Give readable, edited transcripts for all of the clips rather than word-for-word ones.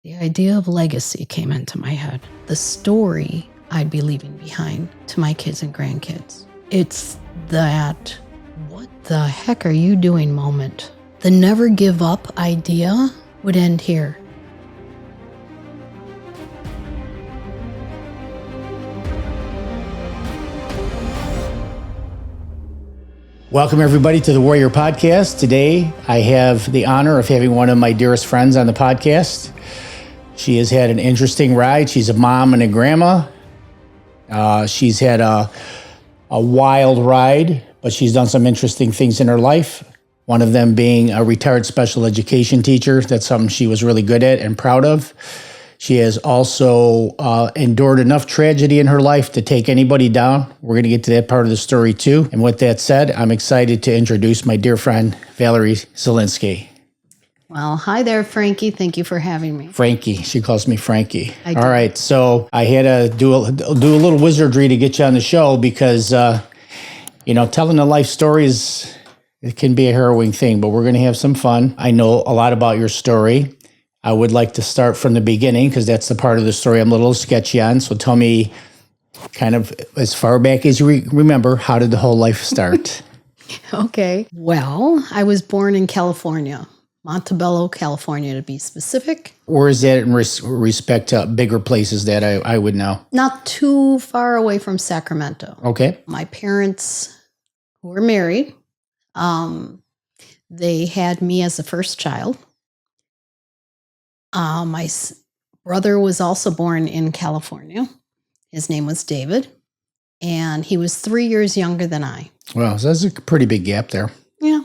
the idea of legacy came into my head. The story I'd be leaving behind to my kids and grandkids. It's that, what the heck are you doing moment. The never give up idea would end here. Welcome, everybody, to the Warrior Podcast. Today, I have the honor of having one of my dearest friends on the podcast. She has had an interesting ride. She's a mom and a grandma. She's had a wild ride, but she's done some interesting things in her life. One of them being a retired special education teacher. That's something she was really good at and proud of. She has also endured enough tragedy in her life to take anybody down. We're going to get to that part of the story too. And with that said, I'm excited to introduce my dear friend, Valerie Zielinski. Well, hi there, Frankie. Thank you for having me. Frankie. She calls me Frankie. I do. All right. So I had to do a little wizardry to get you on the show because, telling a life story it can be a harrowing thing, but we're going to have some fun. I know a lot about your story. I would like to start from the beginning because that's the part of the story I'm a little sketchy on. So tell me, kind of as far back as you remember, how did the whole life start? Okay. Well, I was born in California, Montebello, California, to be specific. Or is that in respect to bigger places that I would know? Not too far away from Sacramento. Okay. My parents, who were married, they had me as the first child. My brother was also born in California. His name was David, and he was 3 years younger than I. Wow, so that's a pretty big gap there. Yeah.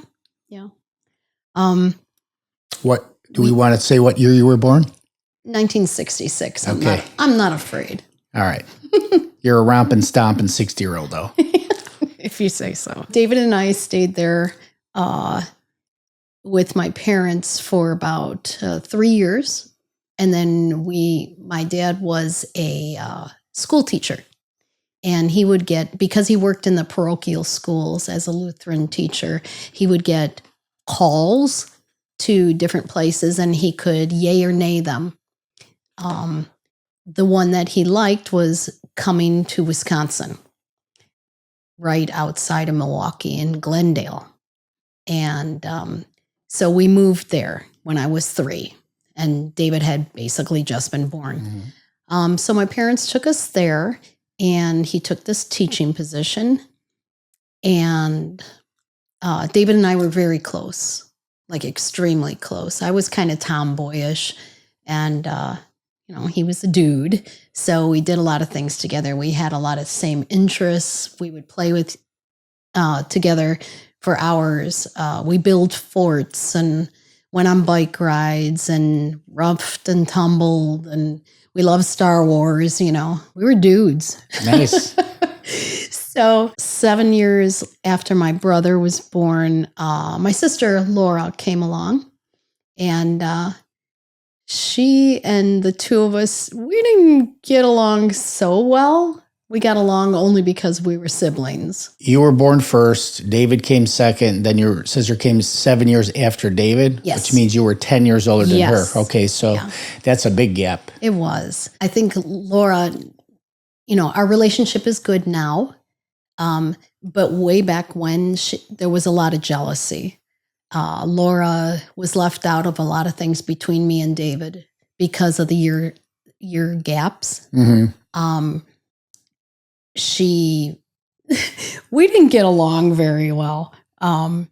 What do we want to say? What year you were born? 1966. Okay. I'm not afraid. All right. You're a romping, stomping 60-year-old, though. If you say so. David and I stayed there with my parents for about 3 years. And then my dad was a school teacher. And he would because he worked in the parochial schools as a Lutheran teacher, he would get calls to different places and he could yay or nay them. The one that he liked was coming to Wisconsin, right outside of Milwaukee in Glendale. And so we moved there when I was 3, and David had basically just been born. Mm-hmm. So my parents took us there, and he took this teaching position. And David and I were very close, like extremely close. I was kind of tomboyish, and he was a dude. So we did a lot of things together. We had a lot of same interests. We would play with together for hours. We built forts and went on bike rides and roughed and tumbled, and we loved Star Wars. We were dudes. Nice. So 7 years after my brother was born, my sister Laura came along, and she and the two of us, we didn't get along so well. We got along only because we were siblings. You were born first. David came second. Then your sister came 7 years after David. Yes. Which means you were 10 years older than her. Okay, so That's a big gap. It was. I think Laura, our relationship is good now. But way back when, there was a lot of jealousy. Laura was left out of a lot of things between me and David because of the year gaps. Mm-hmm. We didn't get along very well. And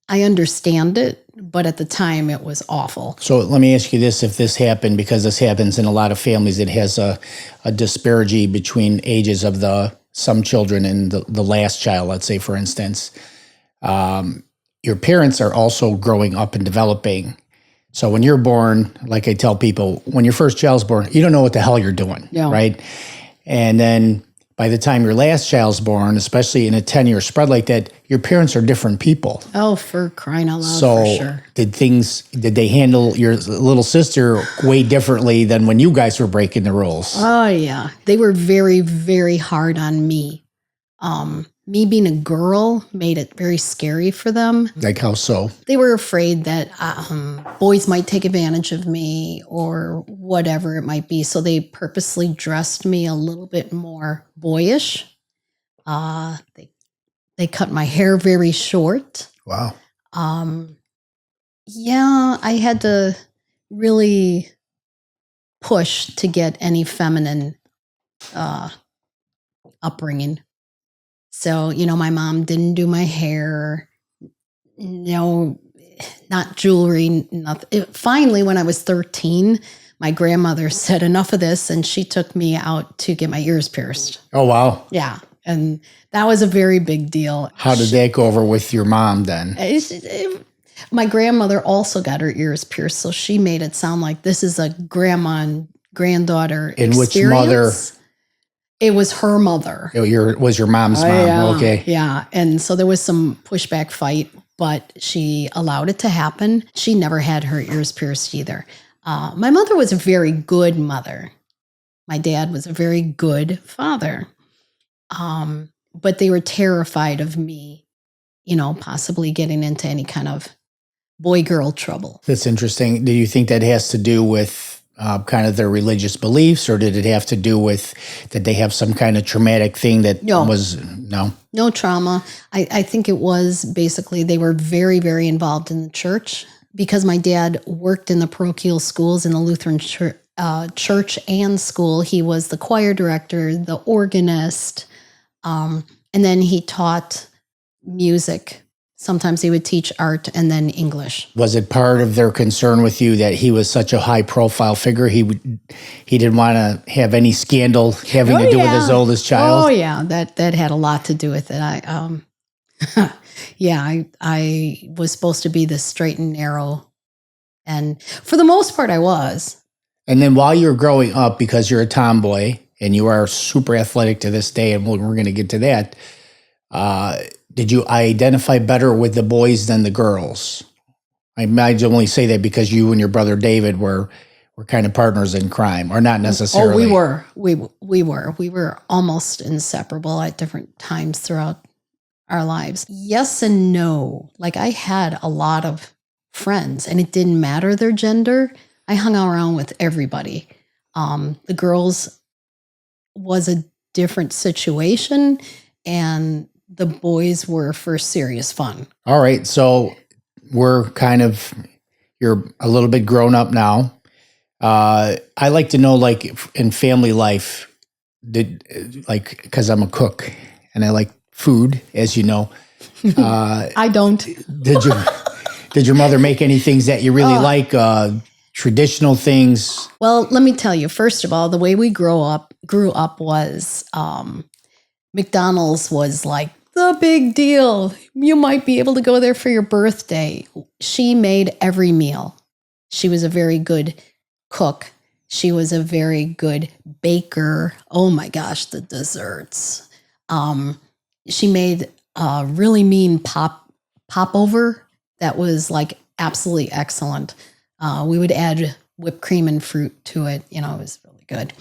I understand it, but at the time it was awful. So let me ask you this, if this happened, because this happens in a lot of families, it has a disparity between ages of some children and the last child, let's say, for instance. Your parents are also growing up and developing. So when you're born, like I tell people, when your first child's born, you don't know what the hell you're doing, right? And then by the time your last child's born, especially in a 10-year spread like that, your parents are different people. Oh, for crying out loud, so for sure. Did they handle your little sister way differently than when you guys were breaking the rules? Oh, yeah. They were very, very hard on me. me being a girl made it very scary for them. Like how so? They were afraid that boys might take advantage of me or whatever it might be. So they purposely dressed me a little bit more boyish. They cut my hair very short. Wow. Yeah, I had to really push to get any feminine upbringing. So, my mom didn't do my hair, no, not jewelry, nothing. Finally, when I was 13, my grandmother said enough of this, and she took me out to get my ears pierced. Oh, wow. Yeah, and that was a very big deal. How did that go over with your mom then? My grandmother also got her ears pierced, so she made it sound like this is a grandma and granddaughter And experience. which mother? It was her mother. Was your mom's mom? Yeah, okay. Yeah. And so there was some pushback fight, but she allowed it to happen. She never had her ears pierced either. My mother was a very good mother. My dad was a very good father. But they were terrified of me, possibly getting into any kind of boy-girl trouble. That's interesting. Do you think that has to do with kind of their religious beliefs, or did it have to do with that they have some kind of traumatic thing that was, no? No trauma. I think it was basically they were very, very involved in the church because my dad worked in the parochial schools in the Lutheran church and school. He was the choir director, the organist, and then he taught music. Sometimes he would teach art and then English. Was it part of their concern with you that he was such a high-profile figure? He didn't want to have any scandal having to do with his oldest child? Oh, yeah. That had a lot to do with it. I was supposed to be the straight and narrow. And for the most part, I was. And then while you were growing up, because you're a tomboy and you are super athletic to this day, and we're going to get to that, did you identify better with the boys than the girls? I only say that because you and your brother David were kind of partners in crime, or not necessarily. Oh, we were. We were almost inseparable at different times throughout our lives. Yes and no. Like I had a lot of friends, and it didn't matter their gender. I hung around with everybody. The girls was a different situation, and the boys were for serious fun. All right. So you're a little bit grown up now. I like to know, like in family life, because I'm a cook and I like food, as you know. I don't. Did your mother make any things that you really like? Traditional things? Well, let me tell you, first of all, the way we grew up was McDonald's was like the big deal. You might be able to go there for your birthday. She made every meal. She was a very good cook. She was a very good baker. Oh my gosh, the desserts. She made a really mean popover that was like absolutely excellent. We would add whipped cream and fruit to it. It was really good.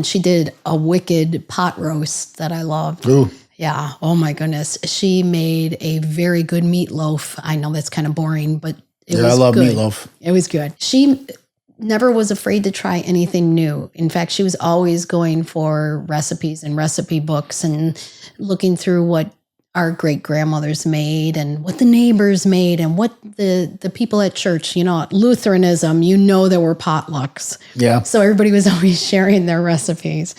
She did a wicked pot roast that I loved. Ooh. Yeah. Oh my goodness. She made a very good meatloaf. I know that's kind of boring, but it was good. I love meatloaf. It was good. She never was afraid to try anything new. In fact, she was always going for recipes and recipe books and looking through what our great grandmothers made and what the neighbors made and what the people at church, Lutheranism, there were potlucks. Yeah. So everybody was always sharing their recipes.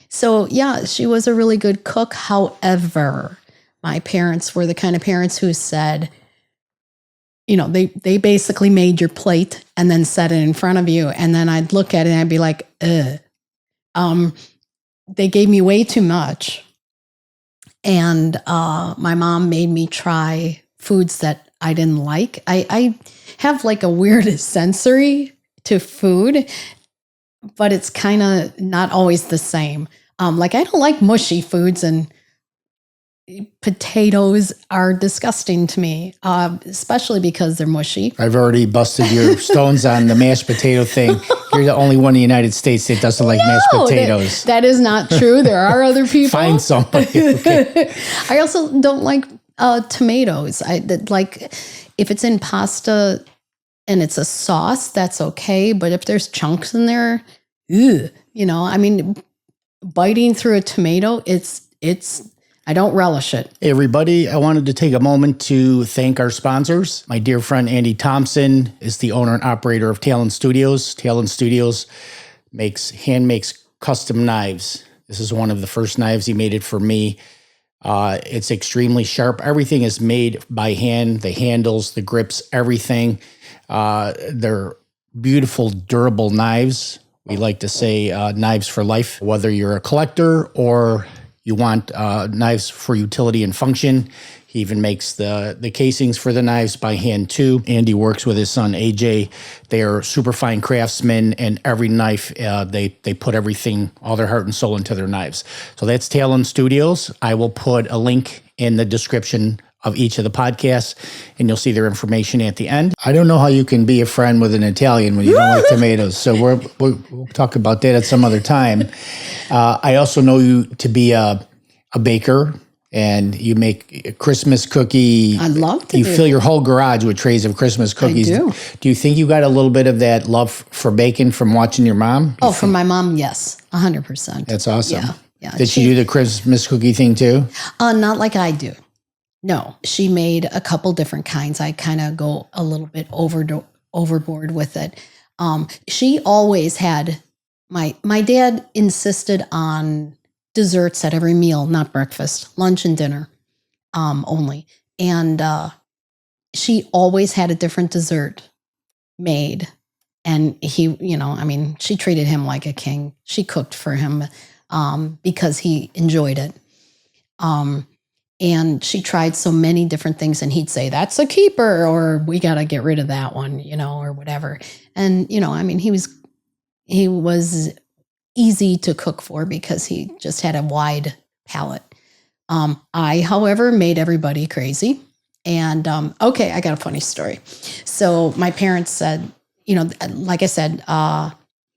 So yeah, she was a really good cook. However, my parents were the kind of parents who said, they basically made your plate and then set it in front of you. And then I'd look at it and I'd be like, ugh. They gave me way too much. And my mom made me try foods that I didn't like. I have like a weird sensory to food, but it's kind of not always the same. Like I don't like mushy foods, and potatoes are disgusting to me, especially because they're mushy. I've already busted your stones on the mashed potato thing. You're the only one in the United States that doesn't like mashed potatoes. That is not true. There are other people. Find somebody. Okay. I also don't like tomatoes. Like if it's in pasta and it's a sauce, that's okay. But if there's chunks in there, I mean, biting through a tomato, I don't relish it. Hey, everybody, I wanted to take a moment to thank our sponsors. My dear friend Andy Thompson is the owner and operator of Talon Studios. Talon Studios makes custom knives. This is one of the first knives he made it for me. It's extremely sharp. Everything is made by hand. The handles, the grips, everything. They're beautiful, durable knives. We like to say knives for life. Whether you're a collector or you want knives for utility and function, he even makes the casings for the knives by hand too. Andy works with his son AJ. They are super fine craftsmen, and every knife they put everything, all their heart and soul into their knives. So that's Talon Studios. I will put a link in the description of each of the podcasts, and you'll see their information at the end. I don't know how you can be a friend with an Italian when you don't like tomatoes. So we'll talk about that at some other time. I also know you to be a baker, and you make a Christmas cookie. I love to. You fill your whole garage with trays of Christmas cookies. I do. Do you think you got a little bit of that love for baking from watching your mom? From my mom, yes, 100%. That's awesome. Yeah. Did she do the Christmas cookie thing too? Not like I do. No, she made a couple different kinds. I kind of go a little bit overboard with it. She always had, my dad insisted on desserts at every meal, not breakfast, lunch and dinner only. And she always had a different dessert made. And he, she treated him like a king. She cooked for him because he enjoyed it. And she tried so many different things, and he'd say, that's a keeper, or we got to get rid of that one, or whatever. And, he was easy to cook for because he just had a wide palate. I, however, made everybody crazy. And, okay, I got a funny story. So my parents said, like I said,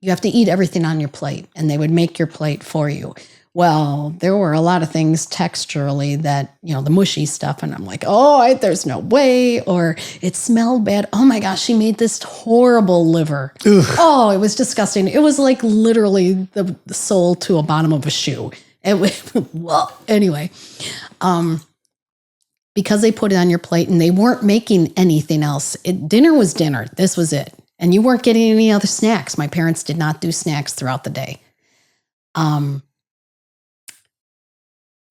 you have to eat everything on your plate, and they would make your plate for you. Well, there were a lot of things texturally that, the mushy stuff. And I'm like, there's no way. Or it smelled bad. Oh my gosh, she made this horrible liver. Ugh. Oh, it was disgusting. It was like literally the sole to a bottom of a shoe. Well, anyway, because they put it on your plate and they weren't making anything else. Dinner was dinner. This was it. And you weren't getting any other snacks. My parents did not do snacks throughout the day.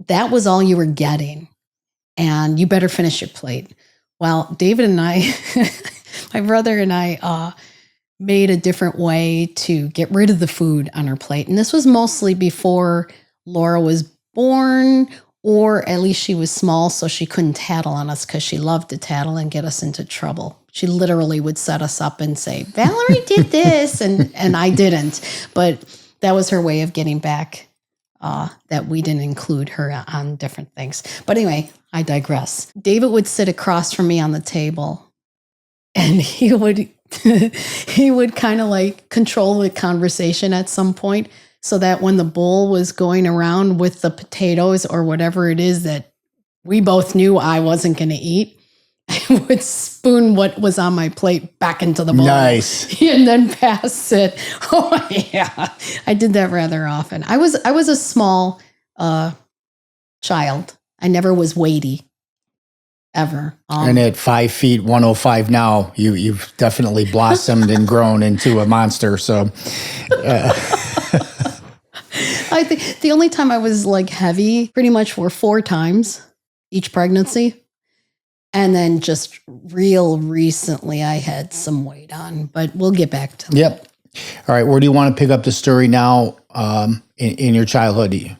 That was all you were getting, and you better finish your plate. Well, David and I, my brother and I, made a different way to get rid of the food on her plate. And this was mostly before Laura was born, or at least she was small, so she couldn't tattle on us because she loved to tattle and get us into trouble. She literally would set us up and say, Valerie did this, and I didn't. But that was her way of getting back. That we didn't include her on different things. But anyway, I digress. David would sit across from me on the table, and he would kind of like control the conversation at some point, so that when the bowl was going around with the potatoes or whatever it is that we both knew I wasn't going to eat, I would spoon what was on my plate back into the bowl. Nice. And then pass it. Oh, yeah. I did that rather often. I was a small child. I never was weighty, ever. And at 5 feet, 105 now, you've definitely blossomed and grown into a monster. So I think the only time I was like heavy pretty much were 4 times each pregnancy. And then just real recently, I had some weight on, but we'll get back to that. Yep. All right. Where do you want to pick up the story now in your childhood?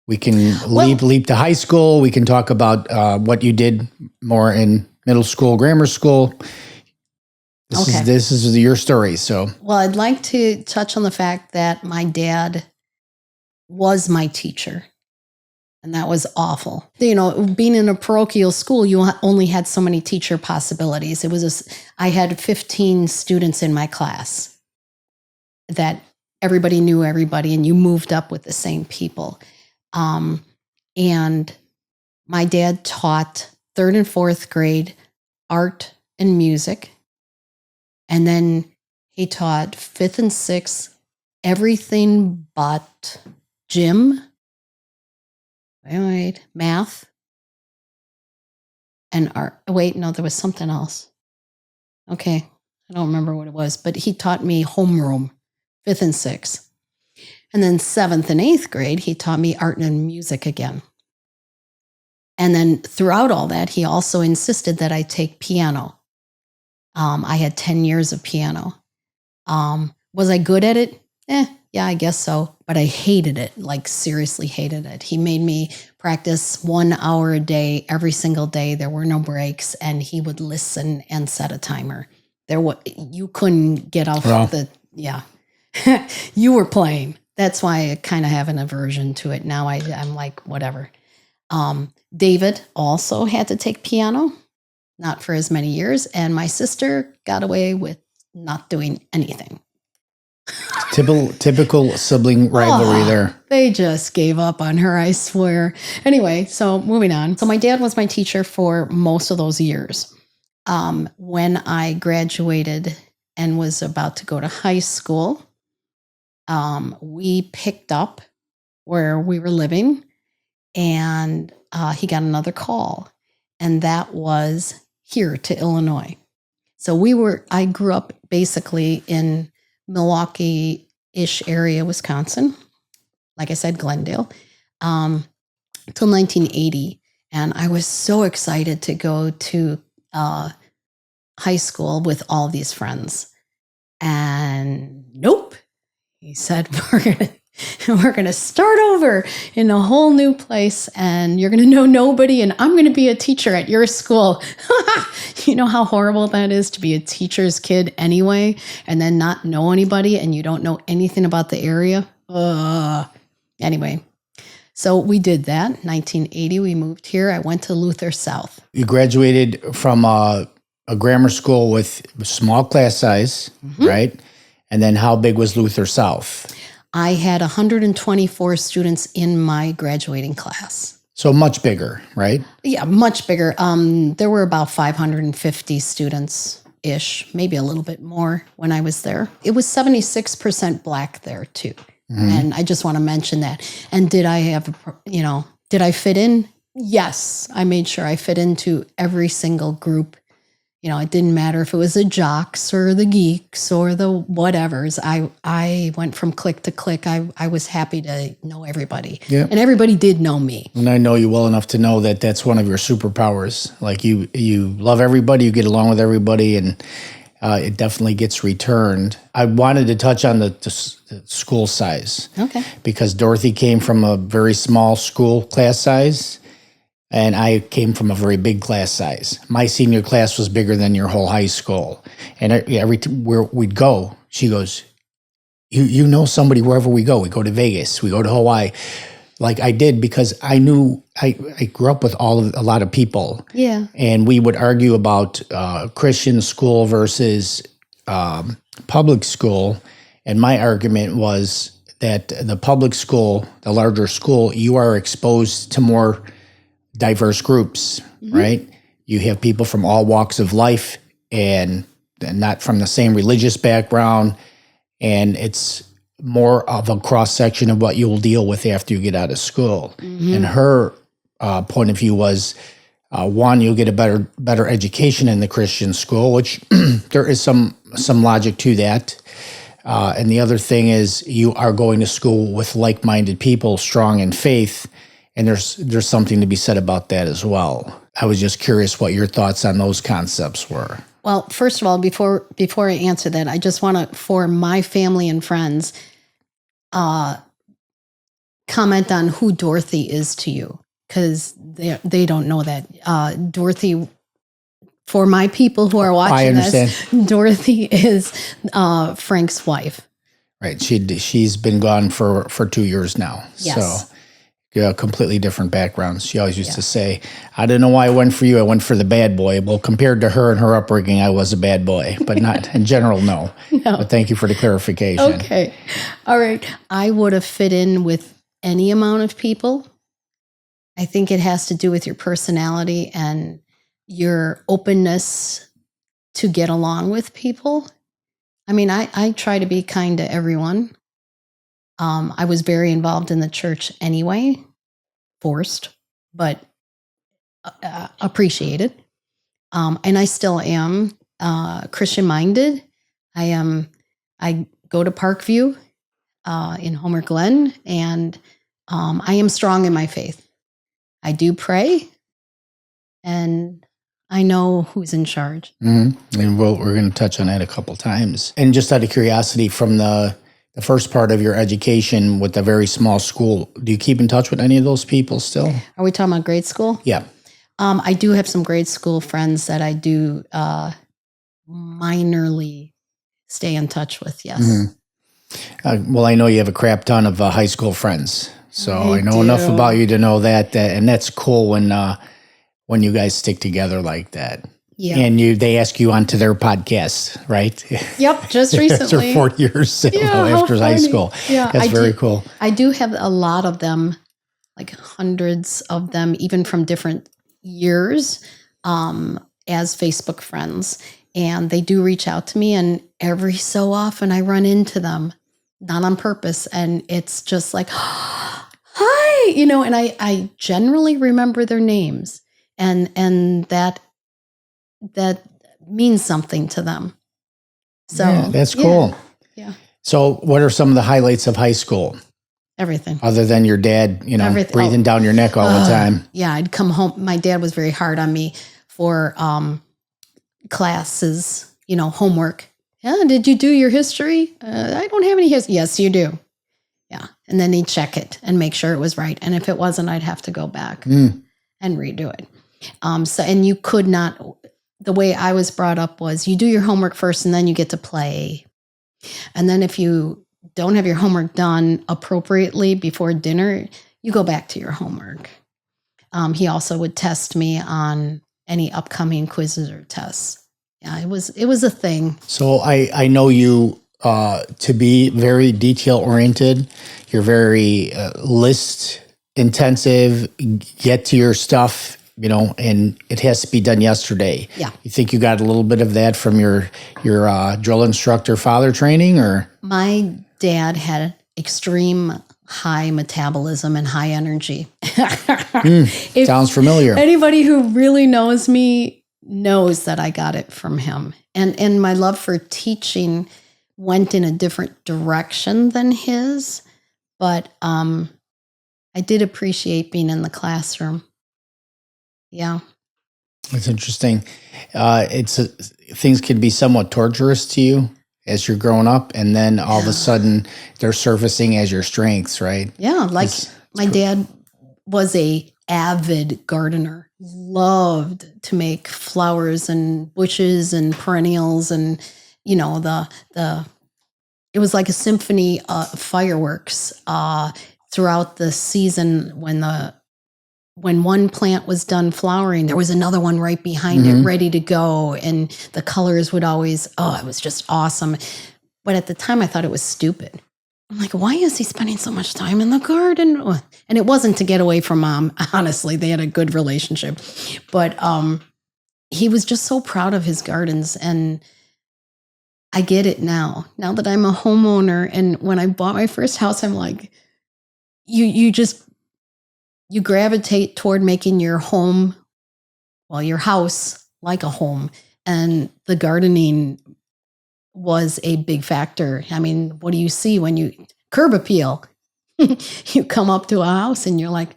We can leap to high school. We can talk about what you did more in middle school, grammar school. This is your story. So, well, I'd like to touch on the fact that my dad was my teacher. And that was awful. Being in a parochial school, you only had so many teacher possibilities. I had 15 students in my class. that everybody knew everybody and you moved up with the same people. And my dad taught 3rd and 4th grade art and music. And then he taught 5th and 6th everything but gym, math, and art. Wait, no, there was something else. Okay, I don't remember what it was, but he taught me homeroom, 5th and 6th. And then 7th and 8th grade, he taught me art and music again. And then throughout all that, he also insisted that I take piano. I had 10 years of piano. Was I good at it? Yeah, I guess so. But I hated it, like seriously hated it. He made me practice 1 hour a day, every single day. There were no breaks, and he would listen and set a timer. You couldn't get off you were playing. That's why I kind of have an aversion to it. Now I'm like, whatever. David also had to take piano, not for as many years. And my sister got away with not doing anything. Typical sibling rivalry there. They just gave up on her, I swear. Anyway, so moving on. So my dad was my teacher for most of those years. When I graduated and was about to go to high school, we picked up where we were living, and he got another call, and that was here to Illinois. So I grew up basically in Milwaukee-ish area, Wisconsin. Like I said, Glendale, till 1980. And I was so excited to go to high school with all these friends. And nope, he said, we're gonna start over in a whole new place, and you're gonna know nobody, and I'm gonna be a teacher at your school. You know how horrible that is to be a teacher's kid anyway, and then not know anybody, and you don't know anything about the area. Anyway, so we did that. 1980, we moved here. I went to Luther South. You graduated from a grammar school with small class size, right? And then how big was Luther South? I had 124 students in my graduating class. So much bigger, right? Yeah, much bigger. There were about 550 students-ish, maybe a little bit more when I was there. It was 76% Black there too. And I just want to mention that. And did I fit in? Yes, I made sure I fit into every single group. It didn't matter if it was the jocks or the geeks or the whatevers. I went from clique to clique. I was happy to know everybody. Yeah. And everybody did know me. And I know you well enough to know that that's one of your superpowers. Like you love everybody, you get along with everybody, and it definitely gets returned. I wanted to touch on the school size. Okay. Because Dorothy came from a very small school class size, and I came from a very big class size. My senior class was bigger than your whole high school. And where we'd go, she goes, you know somebody wherever we go. We go to Vegas. We go to Hawaii. Like I did because I knew I grew up with a lot of people. Yeah. And we would argue about Christian school versus public school. And my argument was that the public school, the larger school, you are exposed to more diverse groups, right? You have people from all walks of life and not from the same religious background. And it's more of a cross-section of what you'll deal with after you get out of school. And her point of view was, one, you'll get a better education in the Christian school, which there is some logic to that. And the other thing is you are going to school with like-minded people, strong in faith, and there's something to be said about that as well. I was just curious what your thoughts on those concepts were. Well, first of all, before I answer that, I just want to, for my family and friends, comment on who Dorothy is to you, because they don't know that. Dorothy, for my people who are watching this, Dorothy is Frank's wife. Right. She's been gone for 2 years now. Yes. So completely different backgrounds. She always used to say, I don't know why I went for you. I went for the bad boy. Well, compared to her and her upbringing, I was a bad boy, but not in general, no. No. But thank you for the clarification. Okay. All right. I would have fit in with any amount of people. I think it has to do with your personality and your openness to get along with people. I mean, I try to be kind to everyone. I was very involved in the church anyway, forced, but appreciated. And I still am Christian minded. I go to Parkview in Homer Glen, and I am strong in my faith. I do pray, and I know who's in charge. Mm-hmm. And we're going to touch on that a couple times. And just out of curiosity, from the first part of your education with a very small school, do you keep in touch with any of those people still? Are we talking about grade school? Yeah. I do have some grade school friends that I do minorly stay in touch with, yes. Mm-hmm. Well, I know you have a crap ton of high school friends, so I know do. enough about you to know that, and that's cool when you guys stick together like that. Yeah. And they ask you onto their podcast, right? Yep, just recently. After 4 years after high school. Yeah, that's very cool. I do have a lot of them, like hundreds of them, even from different years, as Facebook friends. And they do reach out to me, and every so often I run into them, not on purpose. And it's just like, hi, and I generally remember their names, and that means something to them. So yeah, that's cool. Yeah. So what are some of the highlights of high school? Everything. Other than your dad, breathing down your neck all the time. Yeah, I'd come home. My dad was very hard on me for classes, homework. Yeah, did you do your history? I don't have any history. Yes, you do. Yeah. And then he'd check it and make sure it was right. And if it wasn't, I'd have to go back and redo it. And you could not, the way I was brought up was you do your homework first and then you get to play. And then if you don't have your homework done appropriately before dinner, you go back to your homework. He also would test me on any upcoming quizzes or tests. Yeah, it was a thing. So I know you to be very detail oriented. You're very list intensive, get to your stuff, and it has to be done yesterday. Yeah. You think you got a little bit of that from your drill instructor father training, or? My dad had extreme high metabolism and high energy. Sounds familiar. Anybody who really knows me knows that I got it from him. And my love for teaching went in a different direction than his, but I did appreciate being in the classroom. Yeah. It's interesting. Things can be somewhat torturous to you as you're growing up, and then all of a sudden they're surfacing as your strengths, right? Yeah, like my dad was a avid gardener, loved to make flowers and bushes and perennials, and it was like a symphony of fireworks throughout the season. When one plant was done flowering, there was another one right behind it, ready to go. And the colors would always, it was just awesome. But at the time, I thought it was stupid. I'm like, why is he spending so much time in the garden? And it wasn't to get away from mom. Honestly, they had a good relationship. But he was just so proud of his gardens. And I get it now that I'm a homeowner. And when I bought my first house, I'm like, you gravitate toward making your home, your house, like a home. And the gardening was a big factor. I mean, what do you see when you curb appeal? You come up to a house and you're like,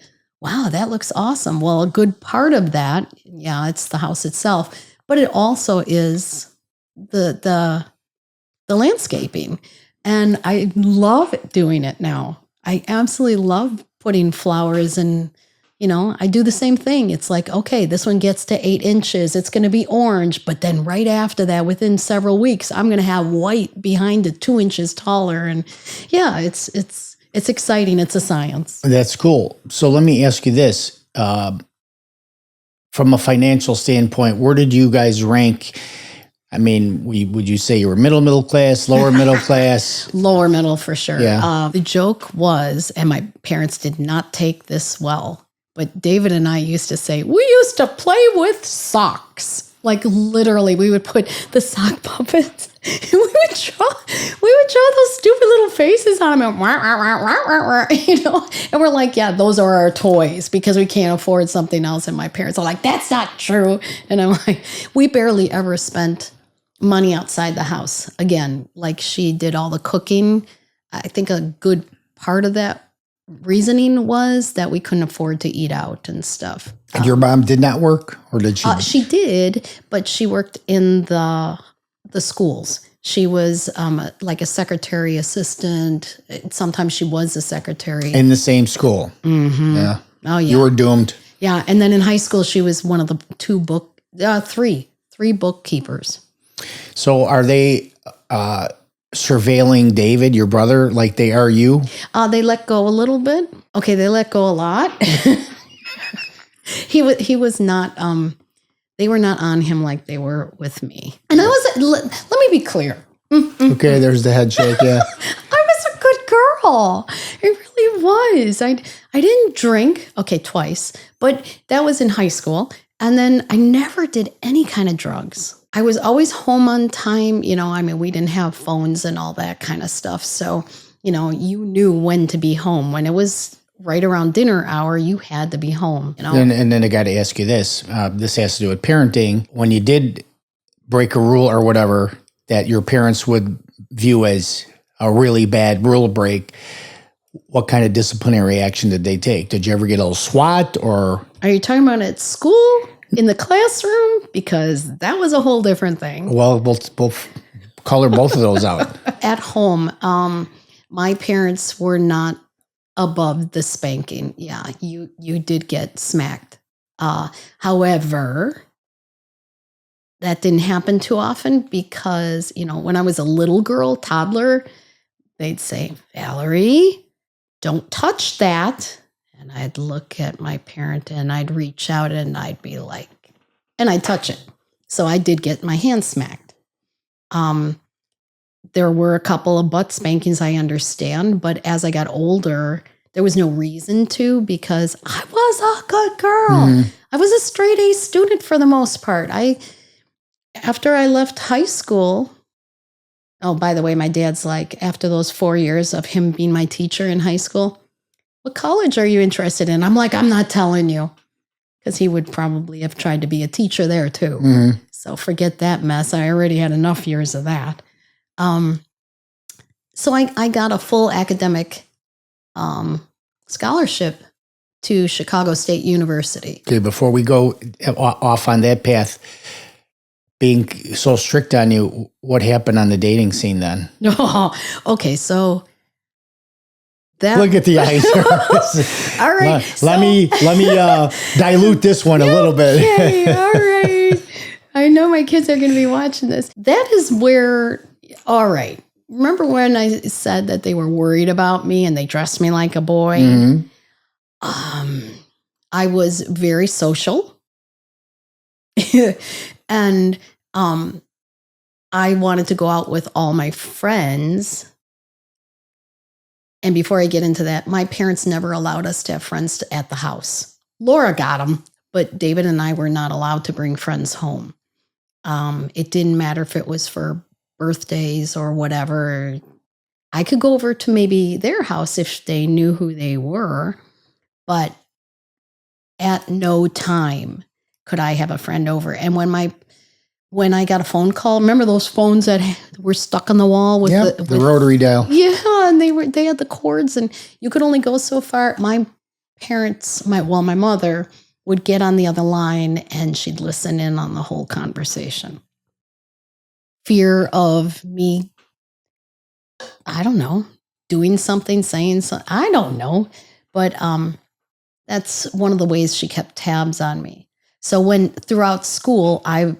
wow, that looks awesome. Well, a good part of that, it's the house itself, but it also is the landscaping. And I love doing it now. I absolutely love putting flowers, and I do the same thing. It's like, okay, this one gets to 8 inches. It's going to be orange. But then right after that, within several weeks, I'm going to have white behind it 2 inches taller. And yeah, it's It's exciting. It's a science. That's cool. So let me ask you this. From a financial standpoint, where did you guys rank? I mean, would you say you were middle class, lower middle class? Lower middle for sure. Yeah. The joke was, and my parents did not take this well, but David and I used to say, we used to play with socks. Like literally, we would put the sock puppets, and we would draw those stupid little faces on them, and and we're like, yeah, those are our toys because we can't afford something else. And my parents are like, that's not true. And I'm like, we barely ever spent money outside the house. Again, like she did all the cooking. I think a good part of that reasoning was that we couldn't afford to eat out and stuff. And your mom did not work, or did she? She did, but she worked in the schools. She was like a secretary assistant. Sometimes she was a secretary. In the same school. Mm-hmm. Yeah. Oh, yeah. You were doomed. Yeah. And then in high school, she was one of the three bookkeepers. So are they surveilling David, your brother, like they are you? They let go a little bit. Okay, they let go a lot. He was not. They were not on him like they were with me. And I was. Let me be clear. Okay, there's the head shake. Yeah, I was a good girl. It really was. I didn't drink. Okay, twice, but that was in high school. And then I never did any kind of drugs. I was always home on time. We didn't have phones and all that kind of stuff. So, you knew when to be home. When it was right around dinner hour, you had to be home. And then I got to ask you this. This has to do with parenting. When you did break a rule or whatever that your parents would view as a really bad rule break, what kind of disciplinary action did they take? Did you ever get a little SWAT or? Are you talking about at school? In the classroom? Because that was a whole different thing. Well, we'll color both of those out. At home, my parents were not above the spanking. Yeah, you did get smacked. However, that didn't happen too often because, when I was a little girl, toddler, they'd say, Valerie, don't touch that. And I'd look at my parent and I'd reach out and I'd be like, and I'd touch it. So I did get my hand smacked. There were a couple of butt spankings, I understand. But as I got older, there was no reason to because I was a good girl. Mm-hmm. I was a straight A student for the most part. After I left high school, oh, by the way, my dad's like, after those 4 years of him being my teacher in high school, what college are you interested in? I'm like, I'm not telling you. Because he would probably have tried to be a teacher there too. Mm-hmm. So forget that mess. I already had enough years of that. So I got a full academic scholarship to Chicago State University. Okay, before we go off on that path, being so strict on you, what happened on the dating scene then? Oh, okay, so... Look at the eyes. All right. Let me dilute this one a little bit. Okay, all right. I know my kids are going to be watching this. That is where, all right. Remember when I said that they were worried about me and they dressed me like a boy? Mm-hmm. I was very social. And I wanted to go out with all my friends. And before I get into that, my parents never allowed us to have friends at the house. Laura got them, but David and I were not allowed to bring friends home. It didn't matter if it was for birthdays or whatever. I could go over to maybe their house if they knew who they were, but at no time could I have a friend over. And when I got a phone call, remember those phones that were stuck on the wall with the rotary dial? Yeah, and they had the cords, and you could only go so far. My parents, my mother would get on the other line, and she'd listen in on the whole conversation. Fear of me, I don't know, doing something, saying something, I don't know, but that's one of the ways she kept tabs on me. So throughout school, I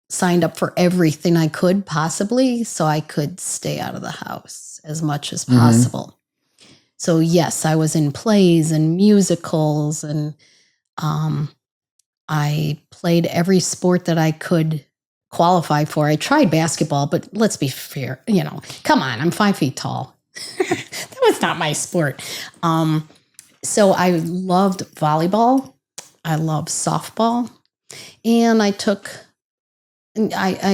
signed up for everything I could possibly so I could stay out of the house as much as possible. Mm-hmm. So yes, I was in plays and musicals, and I played every sport that I could qualify for. I tried basketball, but let's be fair, come on, I'm 5 feet tall. That was not my sport. So I loved volleyball. I loved softball, and I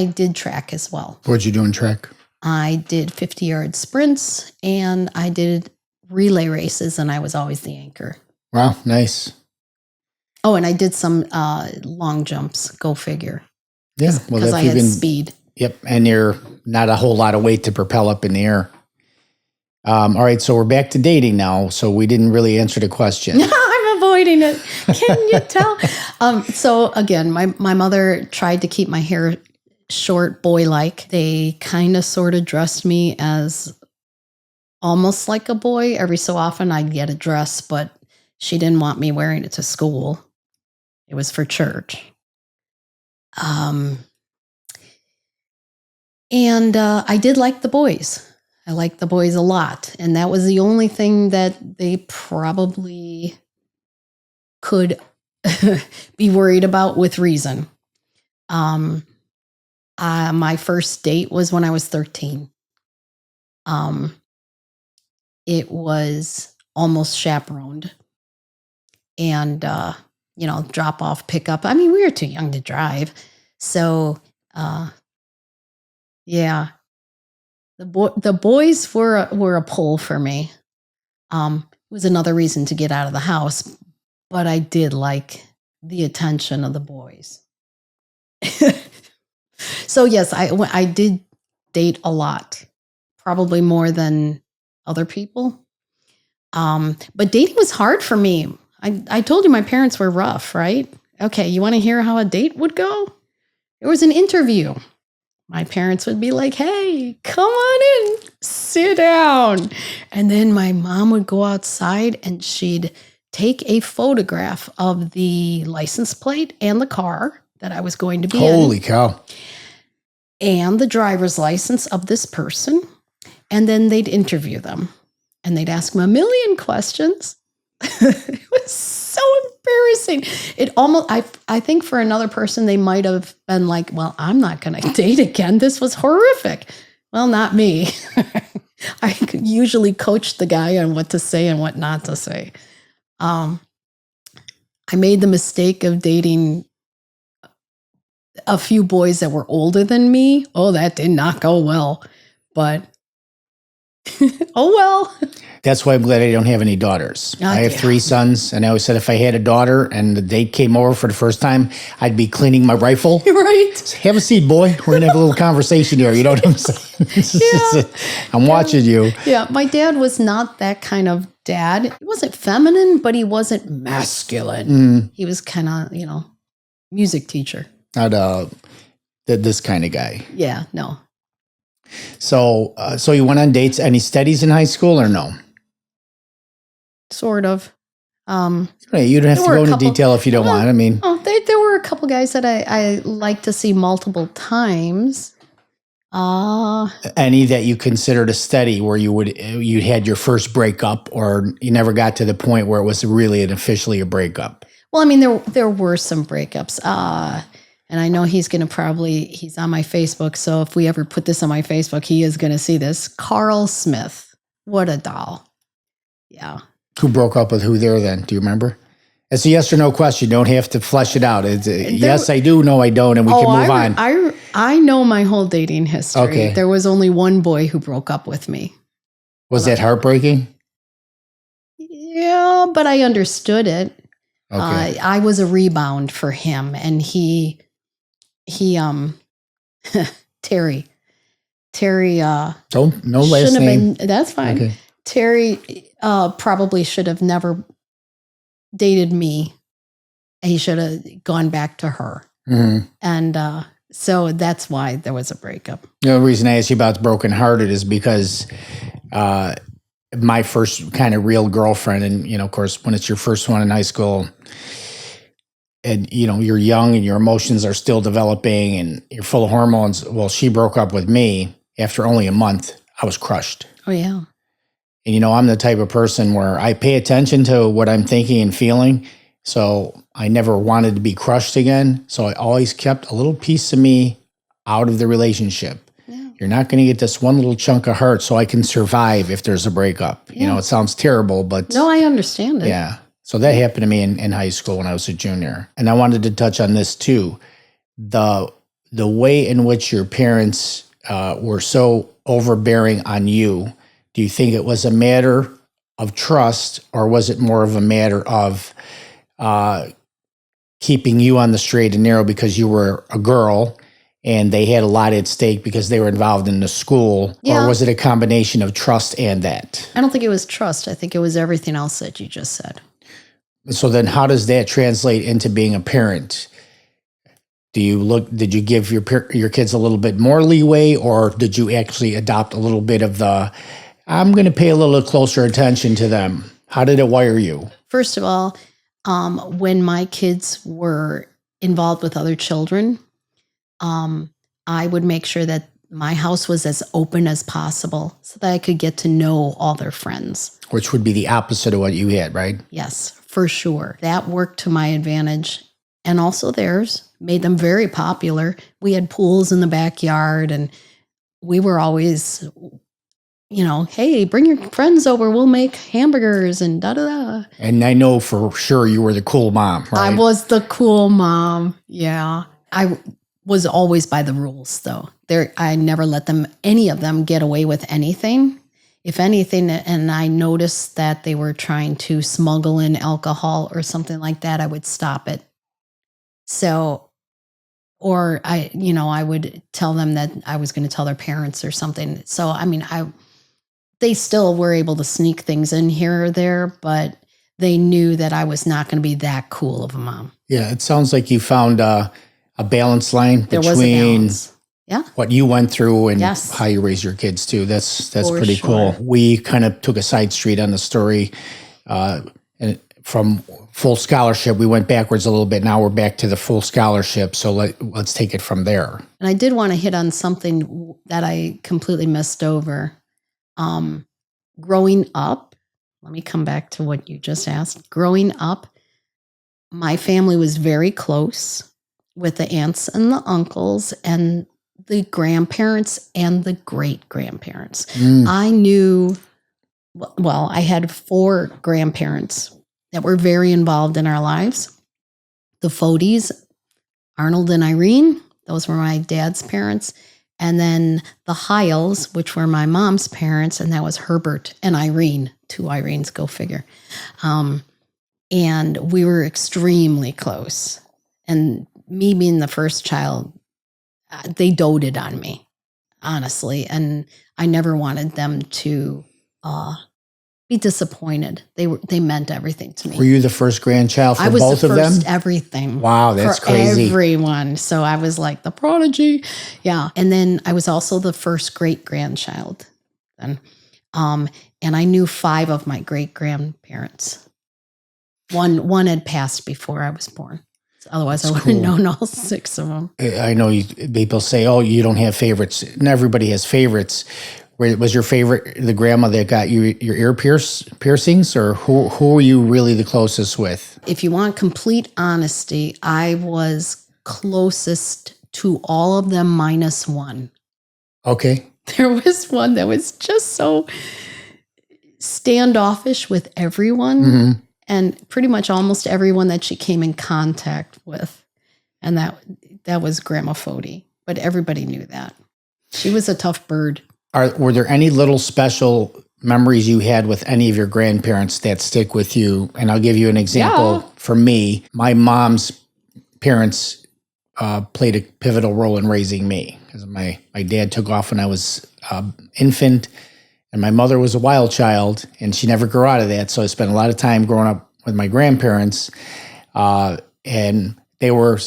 did track as well. What'd you do in track? I did 50-yard sprints, and I did relay races, and I was always the anchor. Wow, nice. Oh, and I did some long jumps. Go figure. Yeah, well, because I had speed. Yep, and you're not a whole lot of weight to propel up in the air. All right, so we're back to dating now. So we didn't really answer the question. I'm avoiding it. Can you tell? So again, my mother tried to keep my hair short, boy-like. They kind of sort of dressed me as almost like a boy. Every so often I'd get a dress, but she didn't want me wearing it to school. It was for church. And I did like the boys. I liked the boys a lot. And that was the only thing that they probably could be worried about with reason. My first date was when I was 13. It was almost chaperoned. And, drop off, pick up. I mean, we were too young to drive. So, yeah, the boys were a pull for me. It was another reason to get out of the house, but I did like the attention of the boys. So yes, I did date a lot, probably more than other people. But dating was hard for me. I told you my parents were rough, right? Okay, you want to hear how a date would go? There was an interview. My parents would be like, hey, come on in, sit down. And then my mom would go outside and she'd take a photograph of the license plate and the car that I was going to be in. Holy cow. And the driver's license of this person. And then they'd interview them. And they'd ask them a million questions. It was so embarrassing. It almost, I think for another person, they might have been like, well, I'm not going to date again. This was horrific. Well, not me. I usually coached the guy on what to say and what not to say. I made the mistake of dating a few boys that were older than me. Oh, that did not go well. But, oh well. That's why I'm glad I don't have any daughters. I have 3 sons, and I always said if I had a daughter and the date came over for the first time, I'd be cleaning my rifle. Right. Have a seat, boy. We're going to have a little conversation here. You know what I'm saying? Yeah. I'm watching you. Yeah, my dad was not that kind of dad. He wasn't feminine, but he wasn't masculine. He was kind of, music teacher. Not this kind of guy. Yeah, no. So you went on dates. Any studies in high school or no? Sort of. You don't have to go into detail if you don't want. I mean, there were a couple guys that I like to see multiple times. Any that you considered a study where you had your first breakup, or you never got to the point where it was really officially a breakup? Well, I mean, there were some breakups. And I know he's on my Facebook. So if we ever put this on my Facebook, he is going to see this. Carl Smith. What a doll. Yeah. Who broke up with who there then? Do you remember? It's a yes or no question. You don't have to flesh it out. Yes, I do. No, I don't. And we can move on. I know my whole dating history. Okay. There was only one boy who broke up with me. Was that heartbreaking? Yeah, but I understood it. Okay. I was a rebound for him, and he Terry. No last name. That's fine. Okay. Terry probably should have never dated me. He should have gone back to her. Mm-hmm. And so that's why there was a breakup. The reason I asked you about brokenhearted is because my first kind of real girlfriend, and of course, when it's your first one in high school, and you're young and your emotions are still developing and you're full of hormones. Well, she broke up with me after only a month. I was crushed. Oh yeah. And, I'm the type of person where I pay attention to what I'm thinking and feeling. So I never wanted to be crushed again. So I always kept a little piece of me out of the relationship. Yeah. You're not going to get this one little chunk of heart so I can survive if there's a breakup. Yeah. It sounds terrible, but No, I understand it. yeah. So that happened to me in high school when I was a junior. And I wanted to touch on this too. The way in which your parents were so overbearing on you, do you think it was a matter of trust, or was it more of a matter of keeping you on the straight and narrow because you were a girl and they had a lot at stake because they were involved in the school? Yeah. Or was it a combination of trust and that? I don't think it was trust. I think it was everything else that you just said. So then how does that translate into being a parent? Did you give your kids a little bit more leeway, or did you actually adopt a little bit of I'm going to pay a little closer attention to them? How did it wire you? First of all, when my kids were involved with other children, I would make sure that my house was as open as possible so that I could get to know all their friends. Which would be the opposite of what you had, right? Yes, for sure. That worked to my advantage and also theirs, made them very popular. We had pools in the backyard and we were always, hey, bring your friends over. We'll make hamburgers and da-da-da. And I know for sure you were the cool mom, right? I was the cool mom. Yeah. I was always by the rules, though. I never let any of them get away with anything. If anything, and I noticed that they were trying to smuggle in alcohol or something like that, I would stop it. So, or I would tell them that I was going to tell their parents or something. So, they still were able to sneak things in here or there, but they knew that I was not going to be that cool of a mom. Yeah, it sounds like you found a balance line There was a between balance. Yeah. what you went through and Yes. how you raise your kids too. That's For pretty sure. cool. We kind of took a side street on the story, and from full scholarship, we went backwards a little bit. Now we're back to the full scholarship. So let's take it from there. And I did want to hit on something that I completely missed over. Growing up, let me come back to what you just asked. Growing up, my family was very close with the aunts and the uncles and the grandparents and the great-grandparents. I knew, I had 4 grandparents that were very involved in our lives. The Fodeys, Arnold and Irene, those were my dad's parents. And then the Hiles, which were my mom's parents, and that was Herbert and Irene, 2 Irenes, go figure. And we were extremely close. And me being the first child, they doted on me, honestly. And I never wanted them to be disappointed. They meant everything to me. Were you the first grandchild for I was both the of them? first everything. Wow, that's for crazy. Everyone. So I was like the prodigy. Yeah. And then I was also the first great-grandchild. And I knew 5 of my great-grandparents. One had passed before I was born. Otherwise, I would have known all 6 of them. I know people say, "Oh, you don't have favorites." And everybody has favorites. Was your favorite the grandma that got you your ear piercings, or who were you really the closest with? If you want complete honesty, I was closest to all of them minus 1. Okay. There was one that was just so standoffish with everyone. Mm-hmm. And pretty much almost everyone that she came in contact with. And that was Grandma Fode. But everybody knew that. She was a tough bird. Were there any little special memories you had with any of your grandparents that stick with you? And I'll give you an example. Yeah. For me, my mom's parents played a pivotal role in raising me. Because my dad took off when I was infant. And my mother was a wild child, and she never grew out of that. So I spent a lot of time growing up with my grandparents, and they were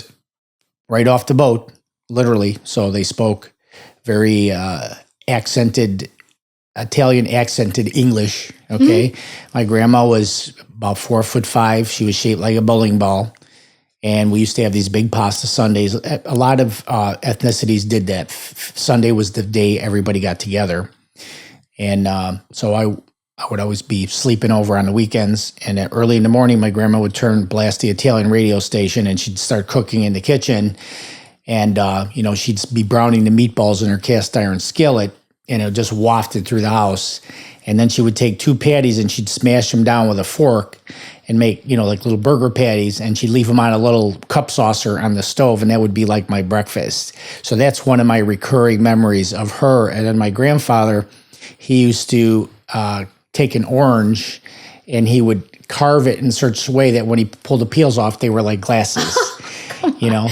right off the boat, literally. So they spoke very Italian accented English. Okay, My grandma was about 4'5". She was shaped like a bowling ball, and we used to have these big pasta Sundays. A lot of ethnicities did that. Sunday was the day everybody got together. And so I would always be sleeping over on the weekends. And early in the morning, my grandma would blast the Italian radio station, and she'd start cooking in the kitchen. And, she'd be browning the meatballs in her cast iron skillet, and it just wafted through the house. And then she would take 2 patties and she'd smash them down with a fork and make, like little burger patties. And she'd leave them on a little cup saucer on the stove. And that would be like my breakfast. So that's one of my recurring memories of her. And then my grandfather, he used to take an orange and he would carve it in such a way that when he pulled the peels off, they were like glasses.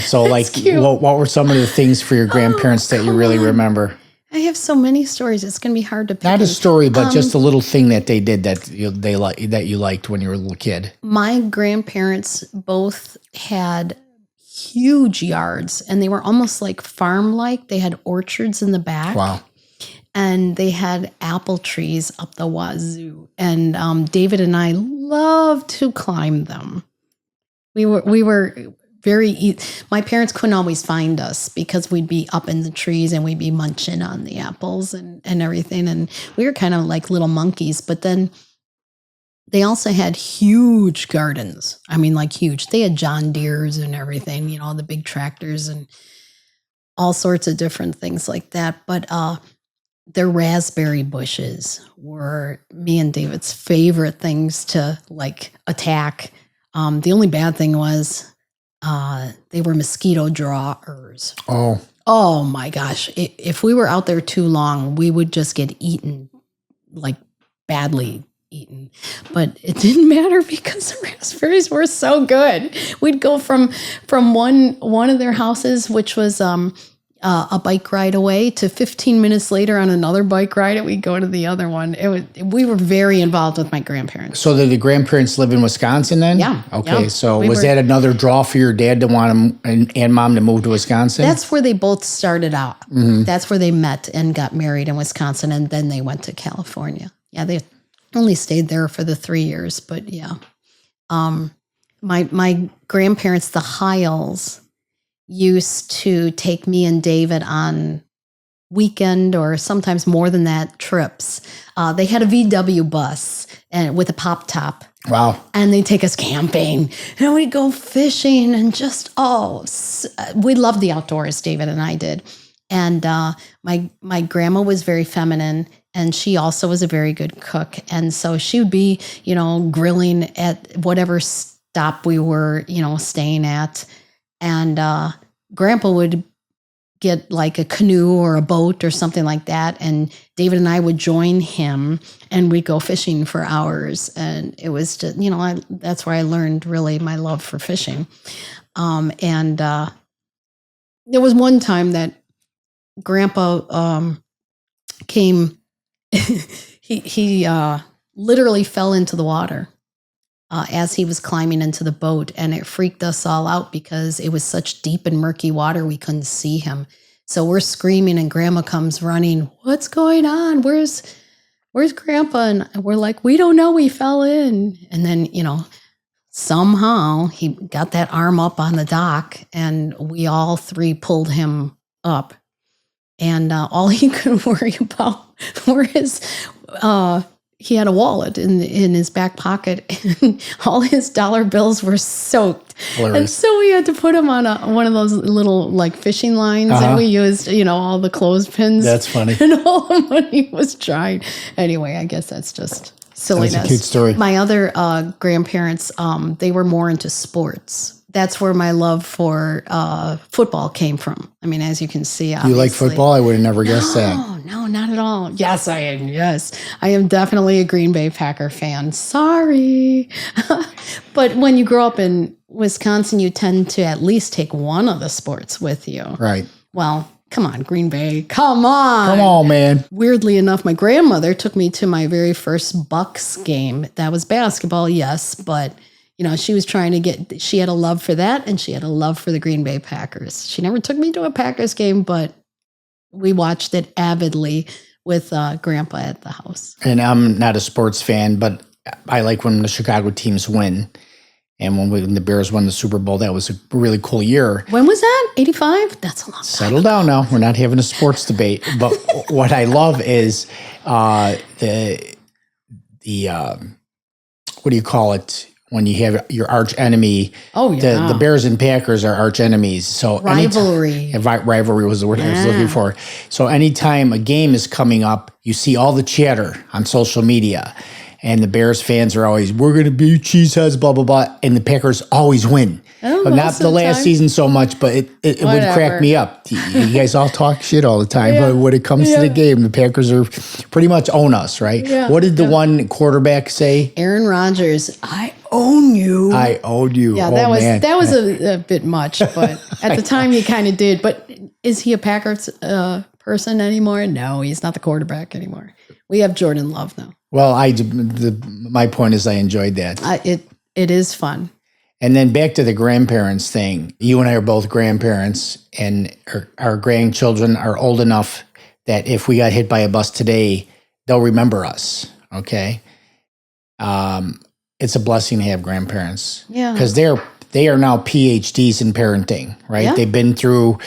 So like what were some of the things for your grandparents that you really remember? I have so many stories. It's going to be hard to pick. Not a story, but just a little thing that they did that you liked when you were a little kid. My grandparents both had huge yards, and they were almost like farm-like. They had orchards in the back. Wow. And they had apple trees up the wazoo. And David and I loved to climb them. We were my parents couldn't always find us because we'd be up in the trees and we'd be munching on the apples and everything. And we were kind of like little monkeys. But then they also had huge gardens. I mean, like huge. They had John Deeres and everything, the big tractors and all sorts of different things like that. But their raspberry bushes were me and David's favorite things to like attack. The only bad thing was they were mosquito drawers. Oh my gosh. If we were out there too long, we would just get eaten, like badly eaten. But it didn't matter because the raspberries were so good. We'd go from one of their houses, which was a bike ride away, to 15 minutes later on another bike ride, and we'd go to the other one. We were very involved with my grandparents. So did the grandparents live in Wisconsin then? Yeah. Okay, so was that another draw for your dad to want him and mom to move to Wisconsin? That's where they both started out. Mm-hmm. That's where they met and got married in Wisconsin, and then they went to California. Yeah, they only stayed there for the 3 years, but yeah. My grandparents, the Hiles, used to take me and David on weekend or sometimes more than that trips. They had a VW bus and with a pop top. Wow. And they'd take us camping and we'd go fishing and just, we loved the outdoors, David and I did. And my grandma was very feminine, and she also was a very good cook. And so she would be, grilling at whatever stop we were, staying at. And Grandpa would get like a canoe or a boat or something like that. And David and I would join him and we'd go fishing for hours. And it was just, that's where I learned really my love for fishing. And there was one time that Grandpa came, he literally fell into the water. As he was climbing into the boat, and it freaked us all out because it was such deep and murky water we couldn't see him. So we're screaming, and Grandma comes running. What's going on? Where's Grandpa? And we're like, we don't know. He fell in. And then, somehow he got that arm up on the dock, and we all 3 pulled him up. And all he could worry about were his he had a wallet in his back pocket, and all his dollar bills were soaked. Hilarious. And so we had to put him on one of those little like fishing lines, and we used, all the clothespins. That's funny. And all the money was dried. Anyway, I guess that's just silliness. That's a cute story. My other grandparents, they were more into sports. That's where my love for football came from. I mean, as you can see, obviously. You like football? I would have never guessed that. No, not at all. Yes, I am. Yes, I am definitely a Green Bay Packer fan. Sorry. But when you grow up in Wisconsin, you tend to at least take one of the sports with you. Right. Well, come on, Green Bay. Come on. Come on, man. Weirdly enough, my grandmother took me to my very first Bucks game. That was basketball, yes, but she was trying to she had a love for that, and she had a love for the Green Bay Packers. She never took me to a Packers game, but we watched it avidly with Grandpa at the house. And I'm not a sports fan, but I like when the Chicago teams win. And when the Bears won the Super Bowl, that was a really cool year. When was that? 85? That's a long time. Settle down now. We're not having a sports debate. But what I love is what do you call it when you have your arch enemy? Oh, yeah. The Bears and Packers are arch enemies. So Rivalry. Rivalry was the word I was looking for. So anytime a game is coming up, you see all the chatter on social media. And the Bears fans are always, we're going to beat cheeseheads, blah, blah, blah. And the Packers always win. Oh, But not the last season so much, but it would crack me up. You guys all talk shit all the time. But when it comes to the game, the Packers are pretty much own us, right? Yeah. What did the one quarterback say? Aaron Rodgers, I own you. I own you. Yeah, that was a bit much, but at the time he kind of did. But is he a Packers person anymore? No, he's not the quarterback anymore. We have Jordan Love now. Well, my point is I enjoyed that. It is fun. And then back to the grandparents thing. You and I are both grandparents, and our grandchildren are old enough that if we got hit by a bus today, they'll remember us. Okay, it's a blessing to have grandparents. Yeah, because they are now PhDs in parenting. Right? Yeah. They've been through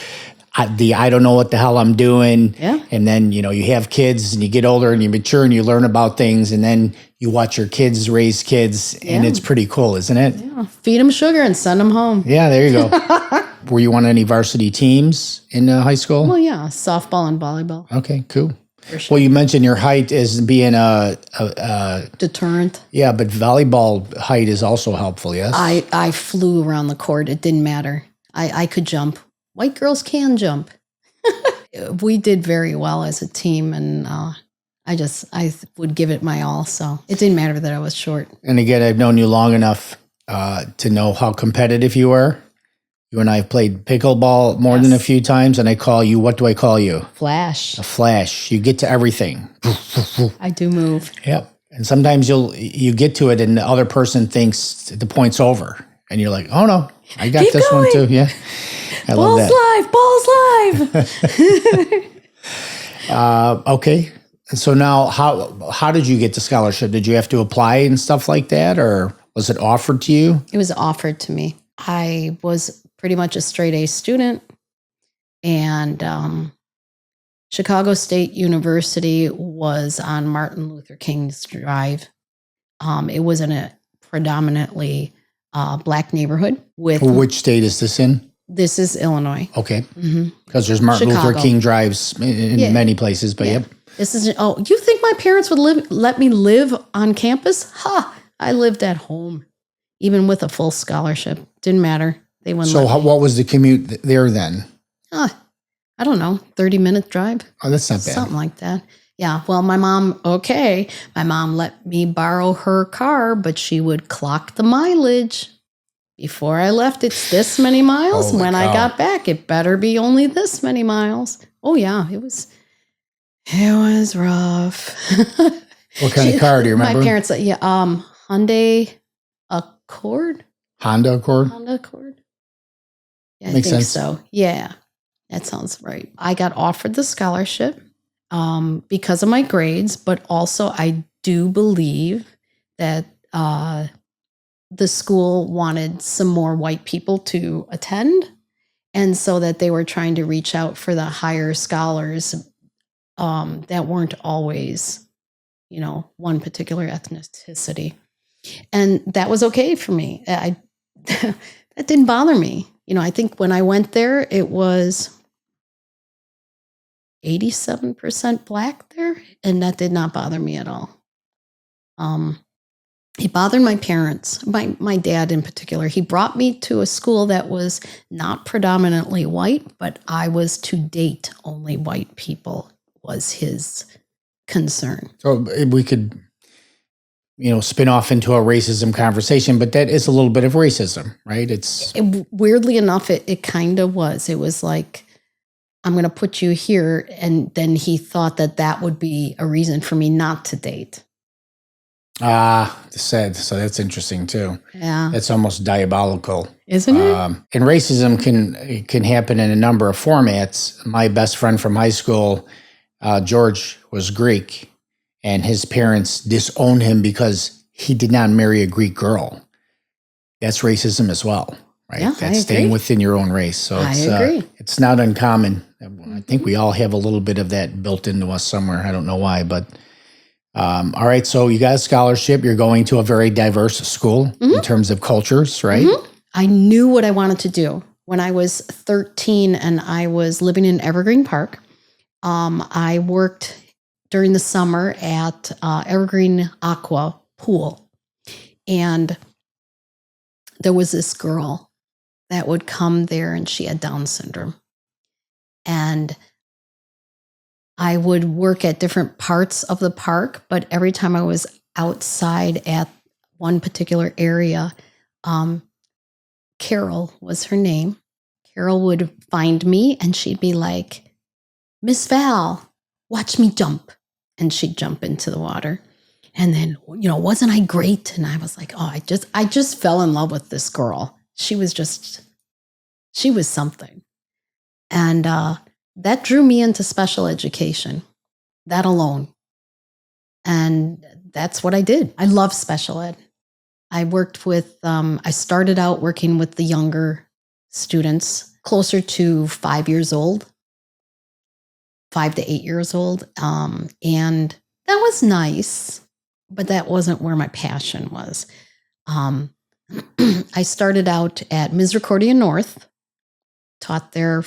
I don't know what the hell I'm doing. Yeah. And then, you have kids and you get older and you mature and you learn about things, and then you watch your kids raise kids, and it's pretty cool, isn't it? Yeah. Feed them sugar and send them home. Yeah, there you go. Were you on any varsity teams in high school? Well, yeah, softball and volleyball. Okay, cool. For sure. Well, you mentioned your height as being a deterrent. Yeah, but volleyball height is also helpful, yes? I flew around the court. It didn't matter. I could jump. White girls can jump. We did very well as a team, and I would give it my all. So it didn't matter that I was short. And again, I've known you long enough to know how competitive you are. You and I have played pickleball more than a few times, and I call you, what do I call you? Flash. A flash. You get to everything. I do move. Yep. And sometimes you get to it, and the other person thinks the point's over, and you're like, oh no, I got this one too. Yeah. I love that. Ball's live. Okay. So now how did you get the scholarship? Did you have to apply and stuff like that, or was it offered to you? It was offered to me. I was pretty much a straight A student, and Chicago State University was on Martin Luther King's Drive. It was in a predominantly black neighborhood. Which state is this in? This is Illinois. Okay. Because there's Martin Luther King drives in many places, but yep. This is, you think my parents would let me live on campus? I lived at home, even with a full scholarship. Didn't matter. They wouldn't. So what was the commute there then? I don't know, 30-minute drive. Oh, that's not bad. Something like that. Yeah. Well, my mom let me borrow her car, but she would clock the mileage. Before I left, it's this many miles. Holy when cow. I got back, it better be only this many miles. Oh yeah, it was rough. What kind of car do you remember? My parents, Hyundai Accord. Honda Accord? Honda Accord. Yeah, Makes I think sense. so. Yeah, that sounds right. I got offered the scholarship because of my grades, but also I do believe that the school wanted some more white people to attend, and so that they were trying to reach out for the higher scholars that weren't always, one particular ethnicity. And that was okay for me. That didn't bother me. I think when I went there, it was 87% black there, and that did not bother me at all. It bothered my parents, my dad in particular. He brought me to a school that was not predominantly white, but I was to date only white people was his concern. So we could, spin off into a racism conversation, but that is a little bit of racism, right? Weirdly enough, it kind of was. It was like, I'm going to put you here. And then he thought that would be a reason for me not to date. Said. So that's interesting too. Yeah. It's almost diabolical. Isn't it? And racism can happen in a number of formats. My best friend from high school, George, was Greek, and his parents disowned him because he did not marry a Greek girl. That's racism as well, right? Yeah, That's staying within your own race. So I agree. It's not uncommon. I think we all have a little bit of that built into us somewhere. I don't know why, but All right. So you got a scholarship. You're going to a very diverse school in terms of cultures, right? I knew what I wanted to do. When I was 13 and I was living in Evergreen Park, I worked during the summer at Evergreen Aqua Pool. And there was this girl that would come there and she had Down syndrome. And I would work at different parts of the park, but every time I was outside at one particular area, Carol was her name. Carol would find me and she'd be like, Miss Val, watch me jump. And she'd jump into the water. And then, wasn't I great? And I was like, oh, I just fell in love with this girl. She was something. And that drew me into special education, that alone. And that's what I did. I love special ed. I worked with, I started out working with the younger students, closer to 5 years old, 5 to 8 years old. And that was nice, but that wasn't where my passion was. I started out at Misericordia North, taught there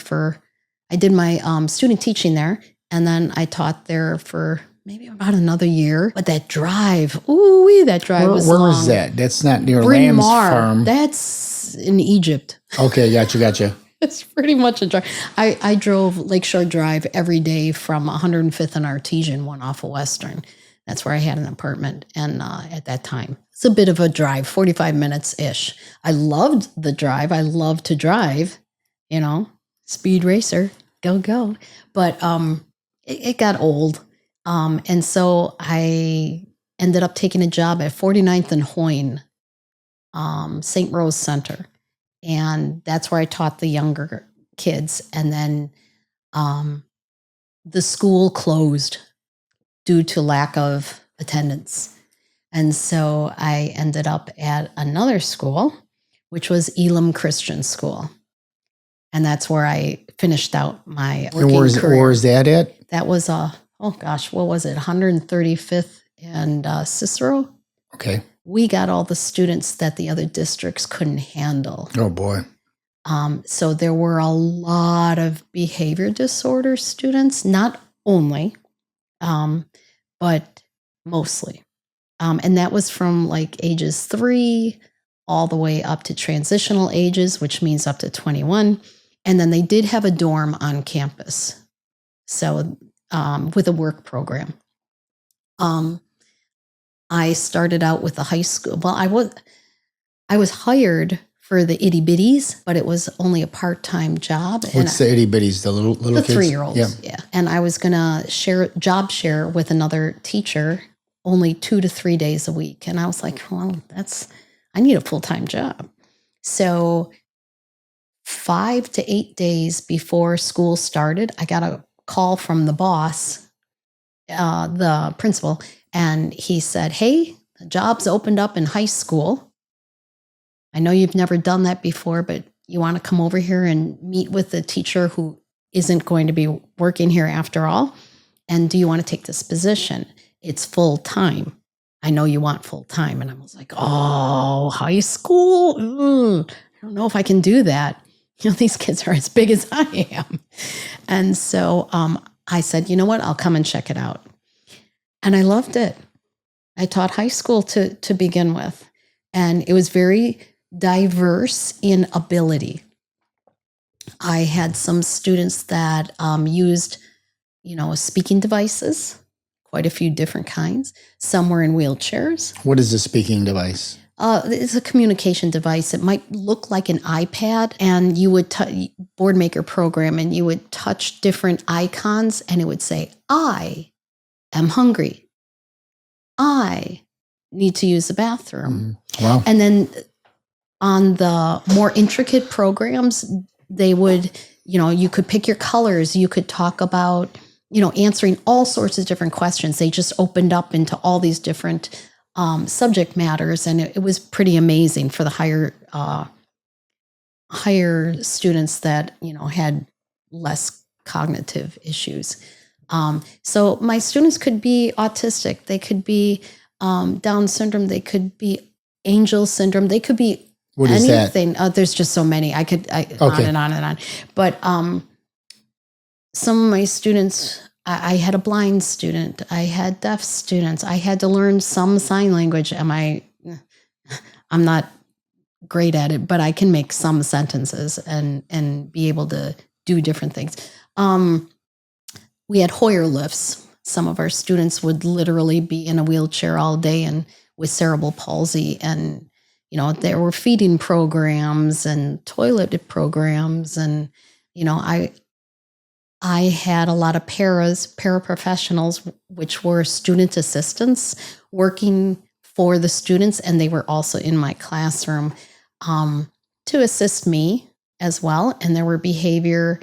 I did my student teaching there, and then I taught there for maybe about another year. But that drive, that drive was long. Where was that? That's not near Bryn Lamb's Mawr. Farm. That's in Egypt. Okay, gotcha. It's pretty much a drive. I drove Lakeshore Drive every day from 105th and Artesian, one off of Western. That's where I had an apartment. And at that time, it's a bit of a drive, 45 minutes-ish. I loved the drive. I loved to drive, speed racer, go. But it got old. And so I ended up taking a job at 49th and Hoyne, St. Rose Center. And that's where I taught the younger kids. And then the school closed due to lack of attendance. And so I ended up at another school, which was Elam Christian School. And that's where I finished out my working career. Where is that at? That was, what was it, 135th and Cicero? Okay. We got all the students that the other districts couldn't handle. Oh, boy. So there were a lot of behavior disorder students, not only, but mostly. And that was from like ages 3 all the way up to transitional ages, which means up to 21. And then they did have a dorm on campus. So with a work program. I started out with the high school. Well, I was hired for the itty bitties, but it was only a part-time job. What's the itty bitties? The little the kids? 3-year-olds, yeah. And I was gonna job share with another teacher, only 2 to 3 days a week. And I was like, well, I need a full-time job. So 5 to 8 days before school started, I got a call from the boss, the principal. And he said, hey, the job's opened up in high school. I know you've never done that before, but you want to come over here and meet with the teacher who isn't going to be working here after all? And do you want to take this position? It's full time. I know you want full time. And I was like, oh, high school? I don't know if I can do that. These kids are as big as I am. And so I said, you know what? I'll come and check it out. And I loved it. I taught high school to begin with. And it was very diverse in ability. I had some students that used, speaking devices, quite a few different kinds. Some were in wheelchairs. What is a speaking device? It's a communication device. It might look like an iPad, and you would board maker program, and you would touch different icons, and it would say, I am hungry. I need to use the bathroom. Wow. And then on the more intricate programs, they would, you could pick your colors. You could talk about, answering all sorts of different questions. They just opened up into all these different subject matters. And it was pretty amazing for the higher students that, had less cognitive issues. So my students could be autistic. They could be Down syndrome. They could be Angel syndrome. They could be What is that? anything. There's just so many. On and on and on. But some of my students, I had a blind student. I had deaf students. I had to learn some sign language. I'm not great at it, but I can make some sentences and be able to do different things. We had Hoyer lifts. Some of our students would literally be in a wheelchair all day and with cerebral palsy. And, there were feeding programs and toilet programs. And, I had a lot of paraprofessionals, which were student assistants working for the students. And they were also in my classroom to assist me as well. And there were behavior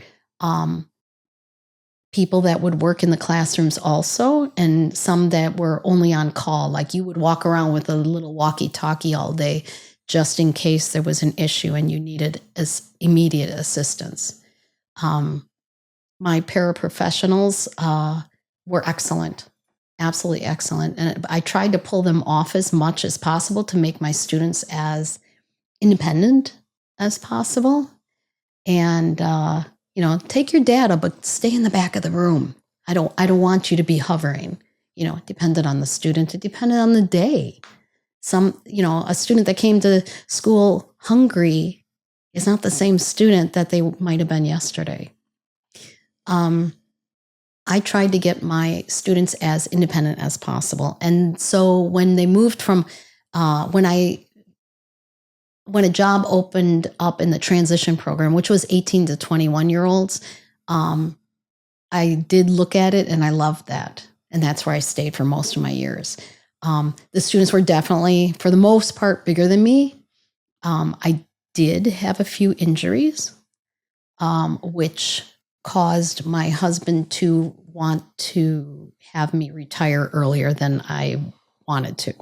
people that would work in the classrooms also, and some that were only on call. Like you would walk around with a little walkie-talkie all day just in case there was an issue and you needed immediate assistance. My paraprofessionals were excellent, absolutely excellent. And I tried to pull them off as much as possible to make my students as independent as possible. And, take your data, but stay in the back of the room. I don't want you to be hovering. It depended on the student. It depended on the day. A student that came to school hungry is not the same student that they might have been yesterday. I tried to get my students as independent as possible. And so when they moved from, when a job opened up in the transition program, which was 18 to 21-year-olds, I did look at it and I loved that. And that's where I stayed for most of my years. The students were definitely, for the most part, bigger than me. I did have a few injuries, which caused my husband to want to have me retire earlier than I wanted to.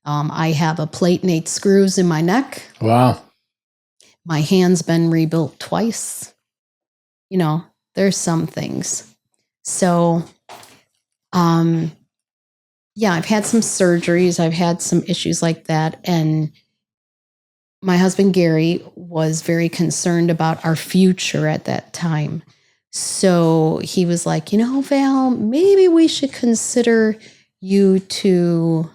I have a plate and 8 screws in my neck. Wow. My hand's been rebuilt twice. There's some things. So, I've had some surgeries. I've had some issues like that. And my husband, Gary, was very concerned about our future at that time. So he was like, Val, maybe we should consider you to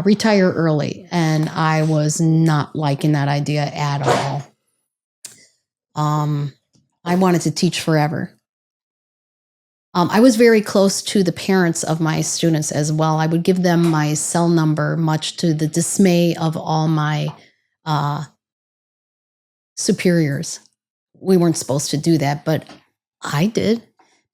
retire early. And I was not liking that idea at all. I wanted to teach forever. I was very close to the parents of my students as well. I would give them my cell number, much to the dismay of all my superiors. We weren't supposed to do that, but I did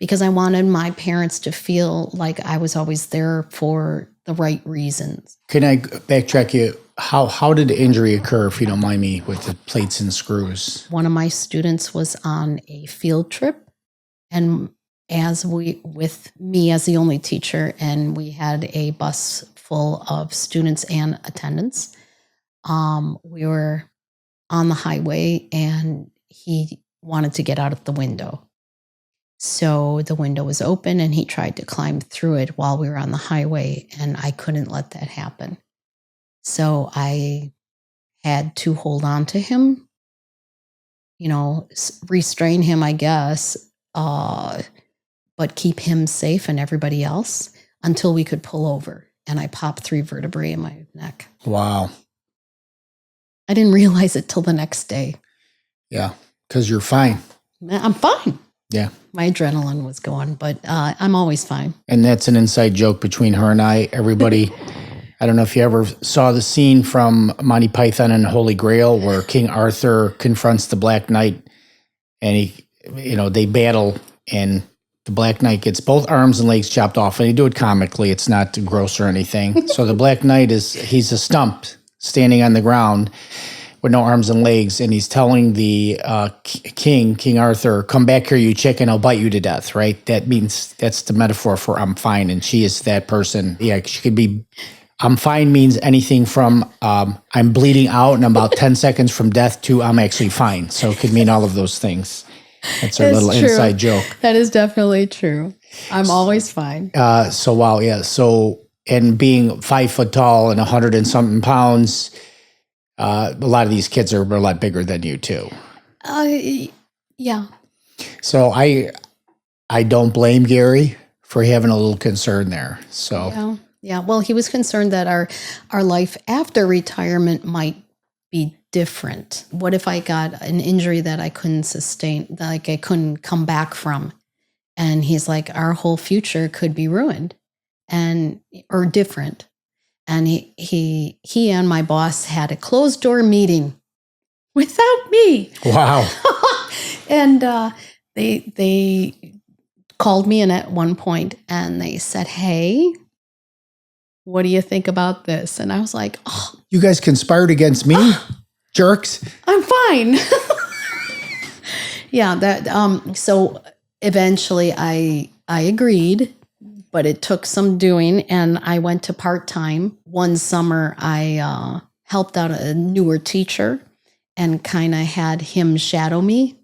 because I wanted my parents to feel like I was always there for the right reasons. Can I backtrack you? How did the injury occur, if you don't mind me, with the plates and screws? One of my students was on a field trip, and with me as the only teacher, and we had a bus full of students and attendants. We were on the highway, and he wanted to get out of the window. So the window was open, and he tried to climb through it while we were on the highway, and I couldn't let that happen. So I had to hold on to him, restrain him, I guess, but keep him safe and everybody else until we could pull over. And I popped 3 vertebrae in my neck. Wow. I didn't realize it till the next day. Yeah, because you're fine. I'm fine. Yeah. My adrenaline was going, but I'm always fine. And that's an inside joke between her and I. Everybody, I don't know if you ever saw the scene from Monty Python and the Holy Grail where King Arthur confronts the Black Knight and they battle, and the Black Knight gets both arms and legs chopped off, and they do it comically. It's not gross or anything. So the Black Knight he's a stump standing on the ground with no arms and legs, and he's telling the King Arthur, "Come back here, you chicken, I'll bite you to death," right? That's the metaphor for I'm fine, and she is that person. Yeah, she could be, I'm fine means anything from I'm bleeding out and I'm about 10 seconds from death to I'm actually fine. So it could mean all of those things. That's our little true. inside joke. That is definitely true. I'm always fine. So wow, yeah. So and being 5 foot tall and 100 and something pounds, a lot of these kids are a lot bigger than you too. Yeah. So I don't blame Gary for having a little concern there. So Yeah. Yeah. Well, he was concerned that our life after retirement might be different. What if I got an injury that I couldn't sustain, like I couldn't come back from? And he's like, our whole future could be ruined and or different. And he and my boss had a closed door meeting without me. wow. And they called me in at one point and they said, "Hey, what do you think about this?" And I was like, "Oh, You guys conspired against me? Jerks. I'm fine." Yeah, that so eventually I agreed, but it took some doing and I went to part-time. One summer I helped out a newer teacher and kind of had him shadow me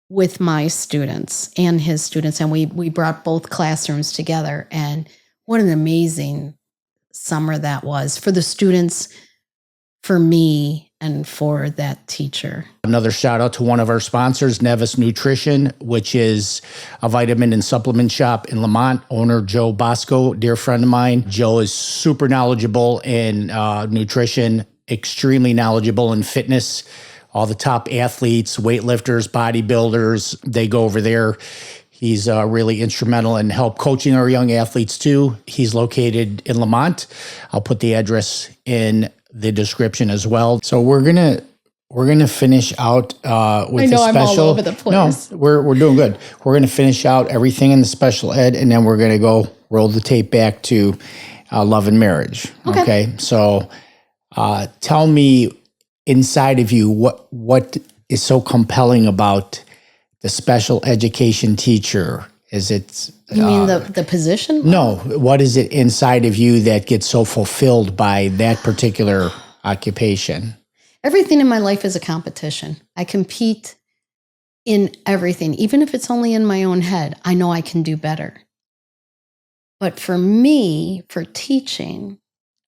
with my students and his students, and we brought both classrooms together. And what an amazing summer that was for the students, for me, and for that teacher. Another shout out to one of our sponsors, Nevis Nutrition, which is a vitamin and supplement shop in Lamont. Owner Joe Bosco, dear friend of mine. Joe is super knowledgeable in nutrition, extremely knowledgeable in fitness. All the top athletes, weightlifters, bodybuilders, they go over there. He's really instrumental in help coaching our young athletes too. He's located in Lamont. I'll put the address in the description as well. So we're gonna finish out with I know the I'm special. all over the place. No, we're doing good. We're gonna finish out everything in the special ed, and then we're gonna go roll the tape back to love and marriage. Okay. So tell me, inside of you, what is so compelling about the special education teacher? Is it You mean the position? no? What is it inside of you that gets so fulfilled by that particular occupation? Everything in my life is a competition. I compete in everything, even if it's only in my own head. I know I can do better. But for me, for teaching,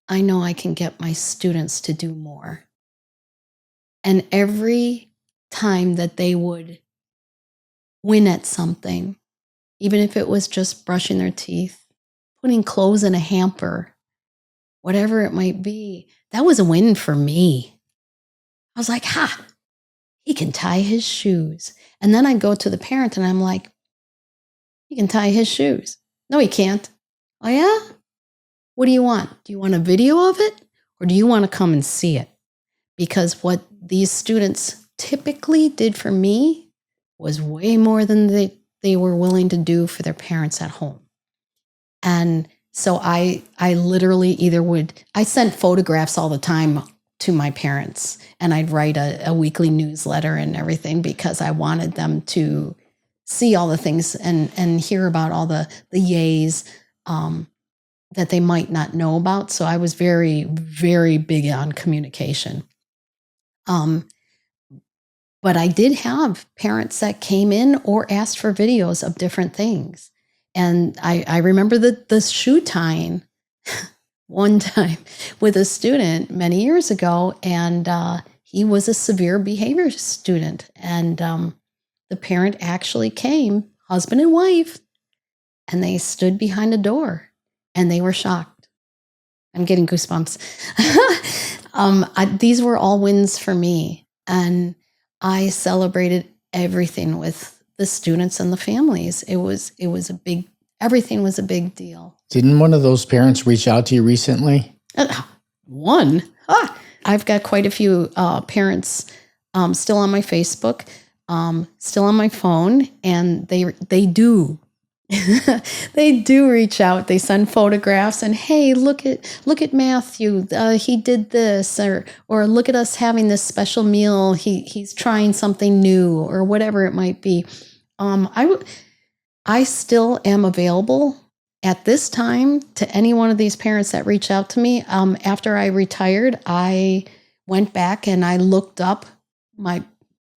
I know I can get my students to do more. And every time that they would win at something, even if it was just brushing their teeth, putting clothes in a hamper, whatever it might be, that was a win for me. I was like, ha, he can tie his shoes. And then I'd go to the parent and I'm like, he can tie his shoes. No, he can't. Oh, yeah? What do you want? Do you want a video of it? Or do you want to come and see it? Because what these students typically did for me was way more than they were willing to do for their parents at home. And so I literally I sent photographs all the time to my parents, and I'd write a weekly newsletter and everything because I wanted them to see all the things and hear about all the yays that they might not know about. So I was very, very big on communication. But I did have parents that came in or asked for videos of different things. And I remember the shoe tying one time with a student many years ago, and he was a severe behavior student. And the parent actually came, husband and wife, and they stood behind a door, and they were shocked. I'm getting goosebumps. These were all wins for me, and I celebrated everything with the students and the families. Everything was a big deal. Didn't one of those parents reach out to you recently? One. I've got quite a few parents still on my Facebook, still on my phone, and they do. They do reach out. They send photographs and, hey, look at Matthew. He did this, or look at us having this special meal. He's trying something new, or whatever it might be. I still am available at this time to any one of these parents that reach out to me. After I retired, I went back and I looked up my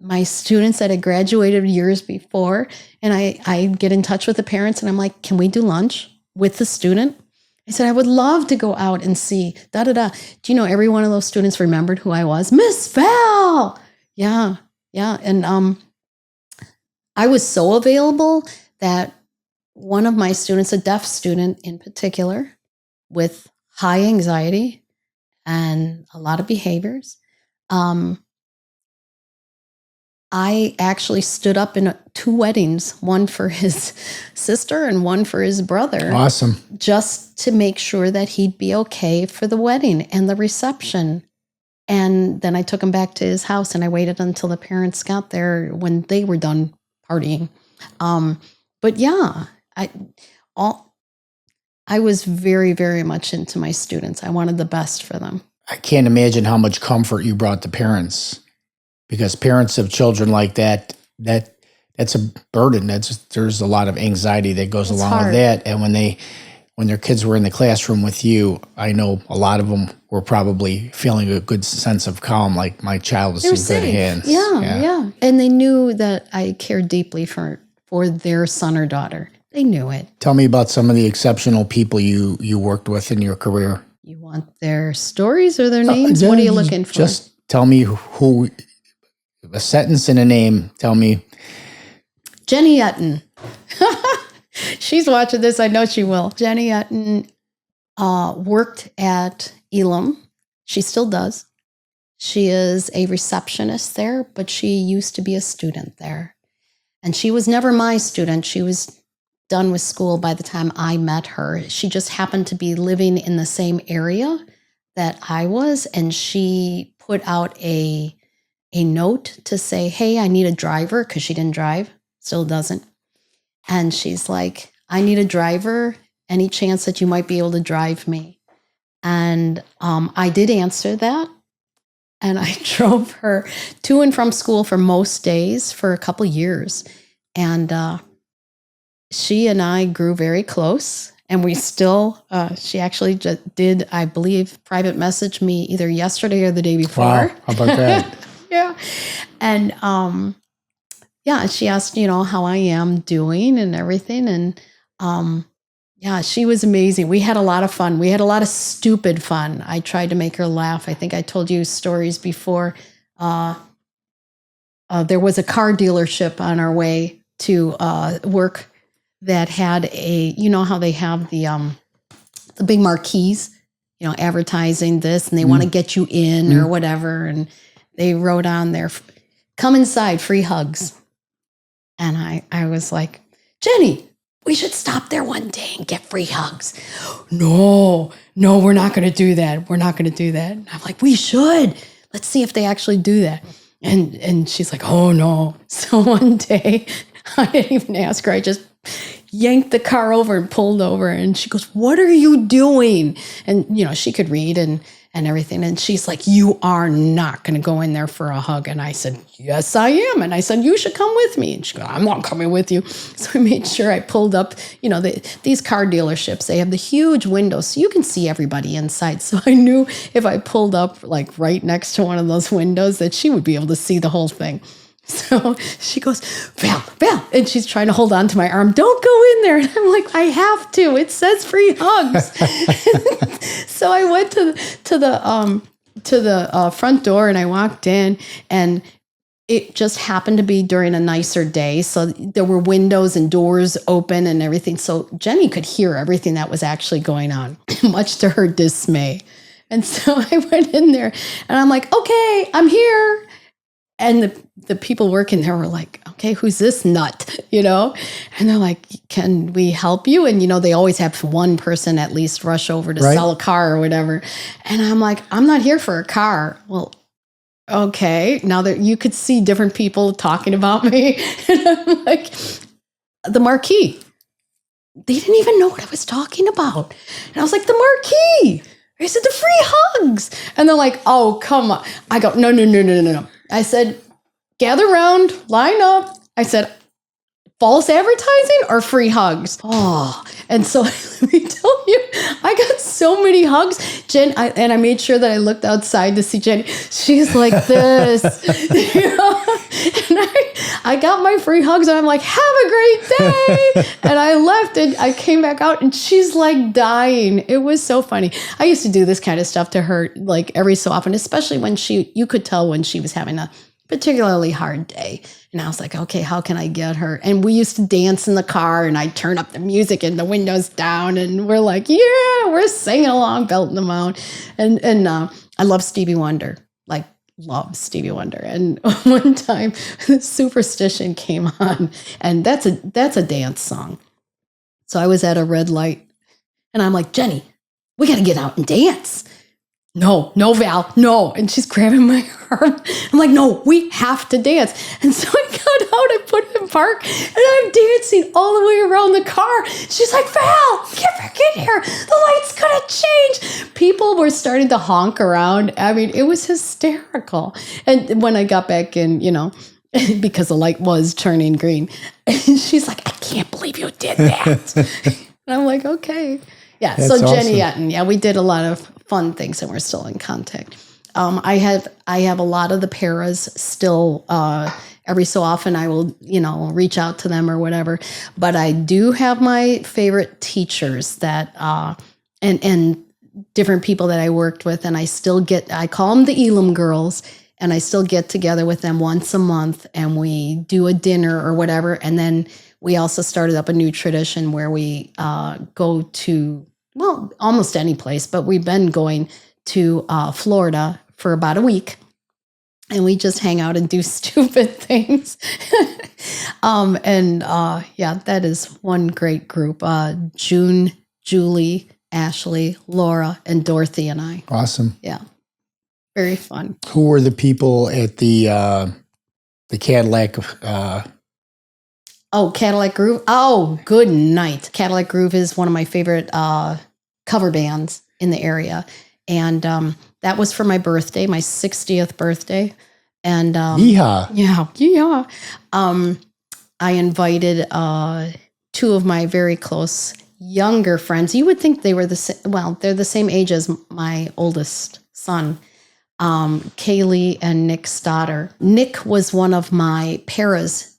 my students that had graduated years before, and I get in touch with the parents, and I'm like, can we do lunch with the student? I said, I would love to go out and see da-da-da. Do you know every one of those students remembered who I was? Miss Val! Yeah. And I was so available that one of my students, a deaf student in particular, with high anxiety and a lot of behaviors, I actually stood up in 2 weddings, one for his sister and one for his brother. Awesome. Just to make sure that he'd be okay for the wedding and the reception. And then I took him back to his house, and I waited until the parents got there when they were done partying. But yeah, I was very, very much into my students. I wanted the best for them. I can't imagine how much comfort you brought to parents, because parents of children like that's a burden. There's a lot of anxiety that goes along with that. And when their kids were in the classroom with you, I know a lot of them were probably feeling a good sense of calm, like my child is in good hands. Yeah. And they knew that I cared deeply for their son or daughter. They knew it. Tell me about some of the exceptional people you worked with in your career. You want their stories or their names? What are you looking for? Just tell me who, a sentence and a name. Tell me. Jenny Etten. She's watching this. I know she will. Jenny Etten worked at Elam. She still does. She is a receptionist there, but she used to be a student there. And she was never my student. She was done with school by the time I met her. She just happened to be living in the same area that I was, and she put out a note to say, hey, I need a driver, because she didn't drive, still doesn't. And she's like, I need a driver. Any chance that you might be able to drive me? And I did answer that. And I drove her to and from school for most days for a couple years. And she and I grew very close. And we still, she actually just did, I believe, private message me either yesterday or the day before. Wow, how about that? Yeah. And she asked, how I am doing and everything. And she was amazing. We had a lot of fun. We had a lot of stupid fun. I tried to make her laugh. I think I told you stories before. There was a car dealership on our way to work that had how they have the big marquees, advertising this, and they want to get you in or whatever. And they wrote on there, come inside, free hugs. And I was like, Jenny, we should stop there one day and get free hugs. No, we're not going to do that. We're not going to do that. And I'm like, we should. Let's see if they actually do that. And she's like, oh, no. So one day, I didn't even ask her. I just yanked the car over and pulled over. And she goes, what are you doing? And, she could read and everything. And she's like, you are not going to go in there for a hug. And I said, yes, I am. And I said, you should come with me. And she goes, I'm not coming with you. So I made sure I pulled up, these car dealerships, they have the huge windows so you can see everybody inside. So I knew if I pulled up like right next to one of those windows that she would be able to see the whole thing. So she goes, Val, and she's trying to hold on to my arm. Don't go in there. And I'm like, I have to. It says free hugs. So I went to the front door and I walked in, and it just happened to be during a nicer day. So there were windows and doors open and everything. So Jenny could hear everything that was actually going on, much to her dismay. And so I went in there and I'm like, okay, I'm here. And the people working there were like, okay, who's this nut, And they're like, can we help you? And, they always have one person at least rush over to sell a car or whatever. And I'm like, I'm not here for a car. Well, okay. Now that you could see different people talking about me. And I'm like, the marquee. They didn't even know what I was talking about. And I was like, the marquee. I said, the free hugs. And they're like, oh, come on. I go, no. I said, gather around, line up. I said, false advertising or free hugs? Oh, and so let me tell you, I got so many hugs. Jen, and I made sure that I looked outside to see Jenny. She's like this. And I got my free hugs and I'm like, have a great day. And I left and I came back out and she's like dying. It was so funny. I used to do this kind of stuff to her like every so often, especially when you could tell when she was having a particularly hard day. And I was like, okay, how can I get her? And we used to dance in the car and I'd turn up the music and the windows down and we're like, yeah, we're singing along, belting them out. And I love Stevie Wonder, like love Stevie Wonder. And one time Superstition came on and that's a dance song. So I was at a red light and I'm like, Jenny, we got to get out and dance. No, Val, no. And she's grabbing my arm. I'm like, no, we have to dance. And so I got out, I put it in park, and I'm dancing all the way around the car. She's like, Val, get back in here. The light's going to change. People were starting to honk around. I mean, it was hysterical. And when I got back in, because the light was turning green, she's like, I can't believe you did that. And I'm like, okay. Yeah, That's so Jenny awesome. Etten, we did a lot of fun things and we're still in contact. I have a lot of the paras still, every so often I will, reach out to them or whatever, but I do have my favorite teachers that, and different people that I worked with, and I call them the Elam girls, and I still get together with them once a month and we do a dinner or whatever. And then we also started up a new tradition where we go to, well, almost any place, but we've been going to Florida for about a week. And we just hang out and do stupid things. That is one great group. June, Julie, Ashley, Laura, and Dorothy and I. Awesome. Yeah. Very fun. Who were the people at the Cadillac? Cadillac Groove. Oh, good night. Cadillac Groove is one of my favorite cover bands in the area. And that was for my birthday, my 60th birthday. And Yeehaw. Yeah. I invited two of my very close younger friends. You would think they were they're the same age as my oldest son, Kaylee and Nick Stoddard. Nick was one of my paras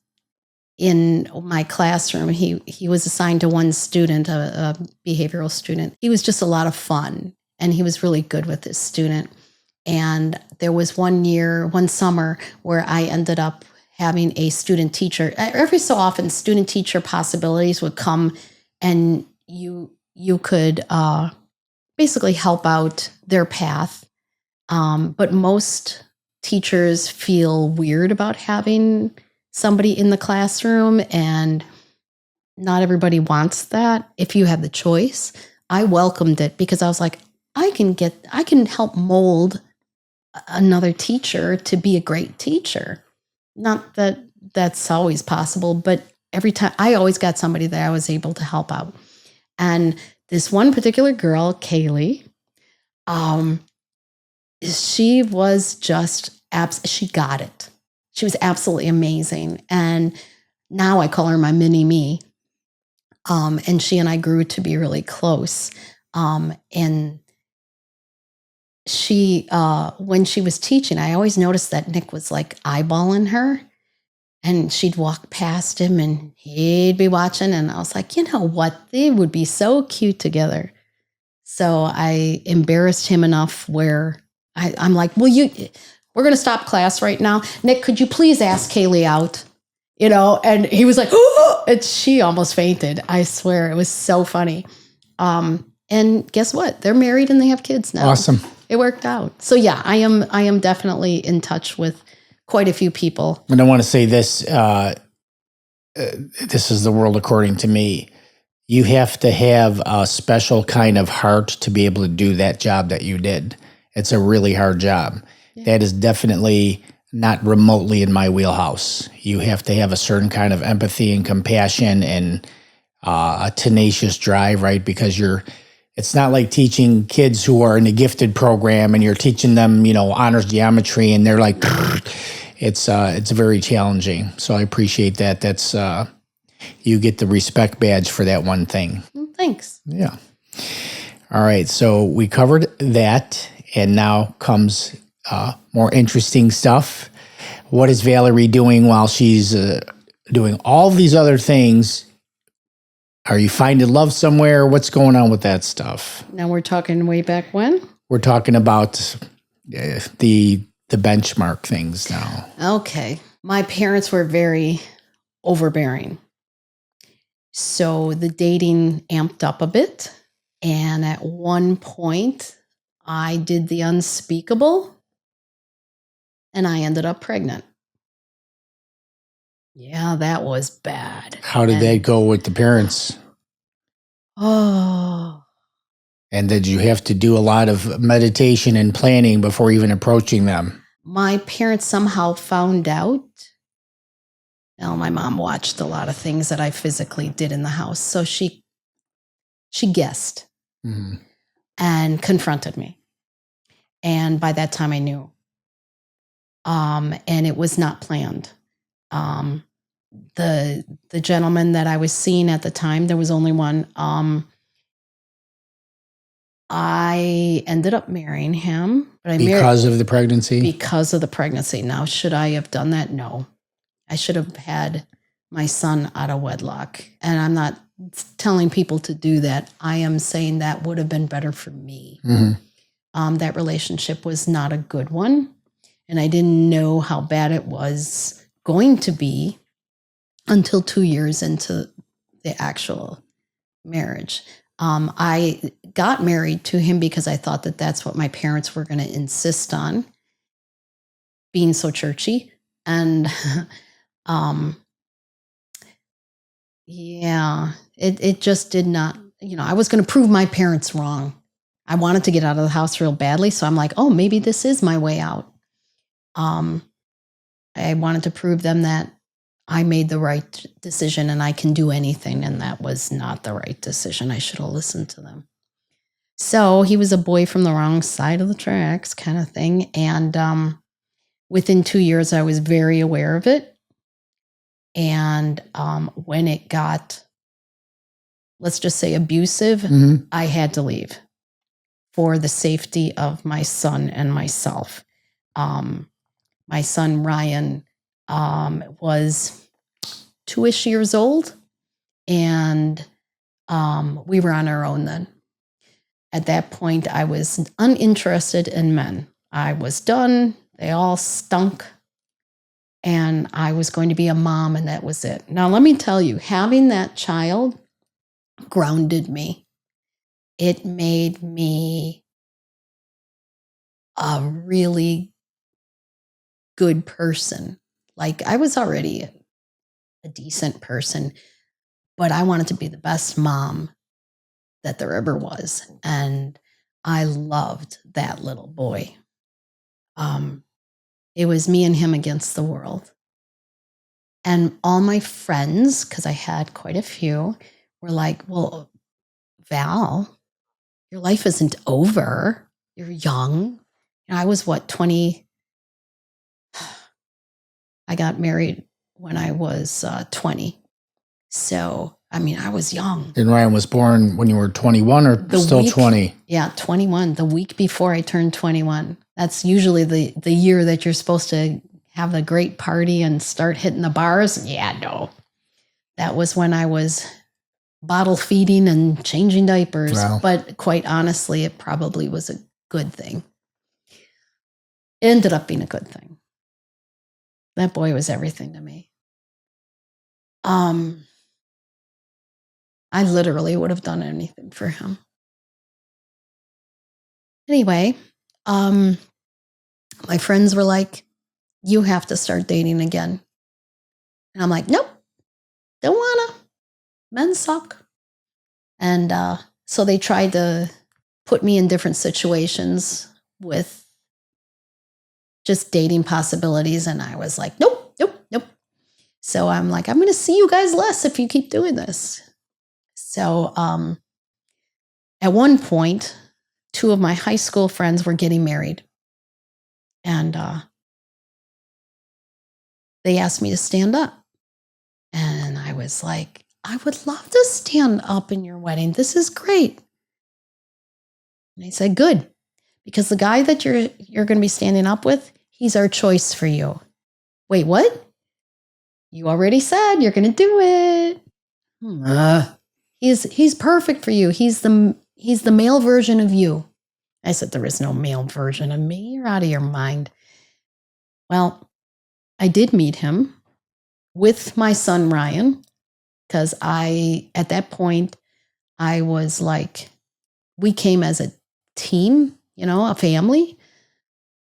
in my classroom. He was assigned to one student, a behavioral student. He was just a lot of fun, and he was really good with this student. And there was one summer where I ended up having a student teacher. Every so often, student teacher possibilities would come, and you could basically help out their path. But most teachers feel weird about having somebody in the classroom, and not everybody wants that. If you have the choice, I welcomed it because I was like, I can help mold another teacher to be a great teacher. Not that that's always possible, but every time I always got somebody that I was able to help out. And this one particular girl, Kaylee, she was just she got it. She was absolutely amazing. And now I call her my mini me. And she and I grew to be really close. And she, when she was teaching, I always noticed that Nick was like eyeballing her, and she'd walk past him and he'd be watching. And I was like, you know what? They would be so cute together. So I embarrassed him enough where I'm like, we're going to stop class right now. Nick, could you please ask Kaylee out? And he was like, oh, and she almost fainted. I swear, it was so funny. And guess what? They're married and they have kids now. Awesome. It worked out. So yeah, I am definitely in touch with quite a few people. And I want to say this, this is the world according to me. You have to have a special kind of heart to be able to do that job that you did. It's a really hard job. Yeah. That is definitely not remotely in my wheelhouse. You have to have a certain kind of empathy and compassion and a tenacious drive, right? Because it's not like teaching kids who are in a gifted program and you're teaching them, honors geometry, and they're like, it's very challenging. So I appreciate that. That's you get the respect badge for that one thing. Thanks. Yeah. All right. So we covered that, and now comes more interesting stuff. What is Valerie doing while she's doing all these other things? Are you finding love somewhere? What's going on with that stuff? Now we're talking way back when? We're talking about the benchmark things now. Okay. My parents were very overbearing. So the dating amped up a bit. And at one point, I did the unspeakable and I ended up pregnant. Yeah, that was bad. How did that go with the parents? Oh, And did you have to do a lot of meditation and planning before even approaching them? my parents somehow found out. Well, my mom watched a lot of things that I physically did in the house. So she guessed and confronted me. And by that time I knew. And it was not planned. The gentleman that I was seeing at the time, there was only one. I ended up marrying him, but Because of the pregnancy? Because of the pregnancy. Now, should I have done that? No. I should have had my son out of wedlock. And I'm not telling people to do that. I am saying that would have been better for me. That relationship was not a good one. And I didn't know how bad it was going to be until 2 years into the actual marriage. I got married to him because I thought that that's what my parents were going to insist on, being so churchy. And yeah, it just did not, I was going to prove my parents wrong. I wanted to get out of the house real badly. So I'm like, oh, maybe this is my way out. I wanted to prove them that I made the right decision and I can do anything. And that was not the right decision. I should have listened to them. So he was a boy from the wrong side of the tracks kind of thing. And within 2 years, I was very aware of it. And when it got, let's just say, abusive, I had to leave for the safety of my son and myself. My son, Ryan, was 2-ish years old, and we were on our own then. At that point, I was uninterested in men. I was done. They all stunk. And I was going to be a mom, and that was it. Now, let me tell you, having that child grounded me. It made me a really good person. Like, I was already a decent person, but I wanted to be the best mom that there ever was. And I loved that little boy. It was me and him against the world. And all my friends, because I had quite a few, were like, well, Val, your life isn't over. You're young. I was 20? I got married when I was 20. So, I was young. And Ryan was born when you were 21 or still 20? Yeah, 21, the week before I turned 21. That's usually the year that you're supposed to have the great party and start hitting the bars. Yeah, no. That was when I was bottle feeding and changing diapers. Wow. But quite honestly, it probably was a good thing. It ended up being a good thing. That boy was everything to me. I literally would have done anything for him. Anyway, my friends were like, you have to start dating again. And I'm like, nope, don't wanna. Men suck. And so they tried to put me in different situations with just dating possibilities. And I was like, nope, nope, nope. So I'm like, I'm going to see you guys less if you keep doing this. So at one point, 2 of my high school friends were getting married. And they asked me to stand up. And I was was like, I would love to stand up in your wedding. This is great. And I said, good, because the guy that you're going to be standing up with, he's our choice for you. Wait, what? You already said you're going to do it. He's perfect for you. He's the male version of you. I said, there is no male version of me. You're out of your mind. Well, I did meet him with my son, Ryan, because at that point, I was like, we came as a team, a family.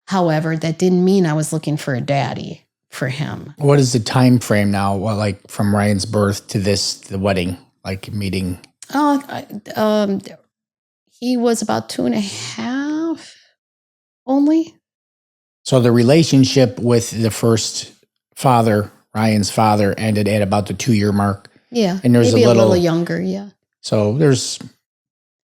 However, that didn't mean I was looking for a daddy for him. What is the time frame now? Well, like from Ryan's birth to the wedding, like meeting? He was about 2.5 only. So the relationship with the first father, Ryan's father, ended at about the 2-year mark. Yeah, and there's maybe a little younger. Yeah. So there's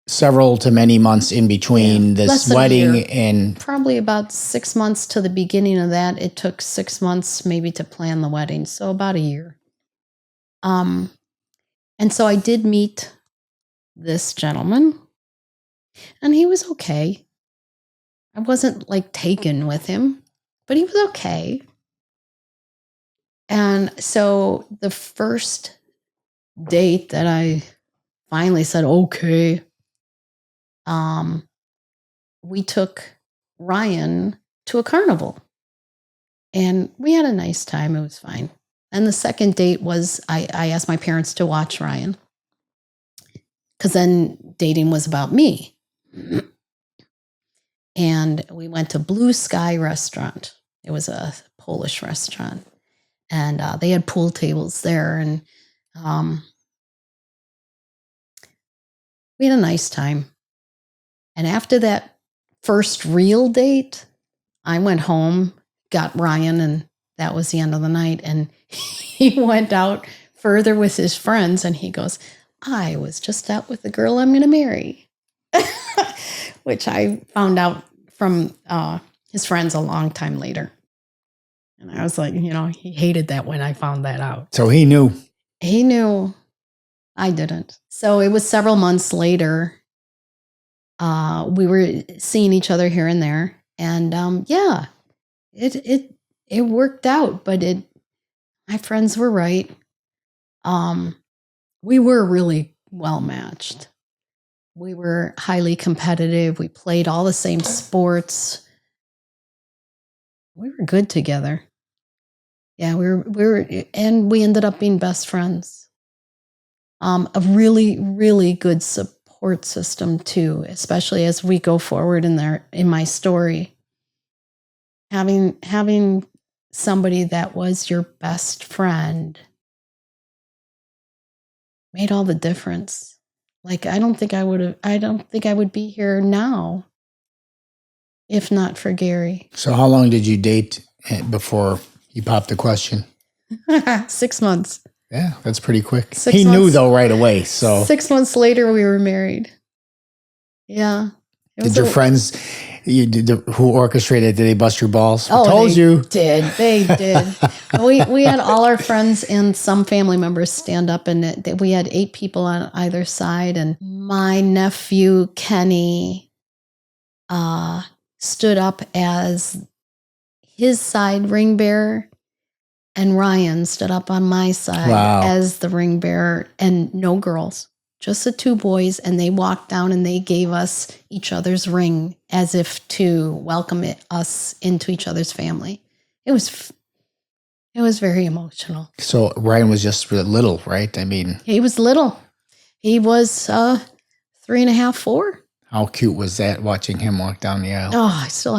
several to many months in between this wedding and probably about 6 months to the beginning of that. It took 6 months maybe to plan the wedding, so about a year. And so I did meet this gentleman, and he was okay. I wasn't like taken with him, but he was okay. And so the first date that I finally said, okay, we took Ryan to a carnival, and we had a nice time. It was fine. And the second date was I asked my parents to watch Ryan, because then dating was about me. And we went to Blue Sky Restaurant. It was a Polish restaurant, and they had pool tables there, and we had a nice time. And after that first real date, I went home, got Ryan, and that was the end of the night. And he went out further with his friends, and he goes, I was just out with the girl I'm going to marry, which I found out from his friends a long time later. And I was like, he hated that when I found that out. So he knew. He knew. I didn't. So it was several months later. We were seeing each other here and there, and it worked out. But my friends were right. We were really well matched. We were highly competitive. We played all the same sports. We were good together. Yeah, we were, and we ended up being best friends. A really, really good support system too, especially as we go forward in my story. Having somebody that was your best friend made all the difference. Like, I don't think I would be here now if not for Gary. So how long did you date before you popped the question? 6 months. Yeah, that's pretty quick. 6 He months. knew though right away. So 6 months later, we were married. Yeah. Did your friends who orchestrated, did they bust your balls? Oh, I told you. They did. we had all our friends and some family members stand up, and we had 8 people on either side. And my nephew, Kenny, stood up as his side ring bearer, and Ryan stood up on my side as the ring bearer, and no girls. Just the 2 boys, and they walked down and they gave us each other's ring as if to welcome us into each other's family. It was very emotional. So Ryan was just little, right? I mean, he was little. He was 3.5, 4. How cute was that, watching him walk down the aisle? Oh, I still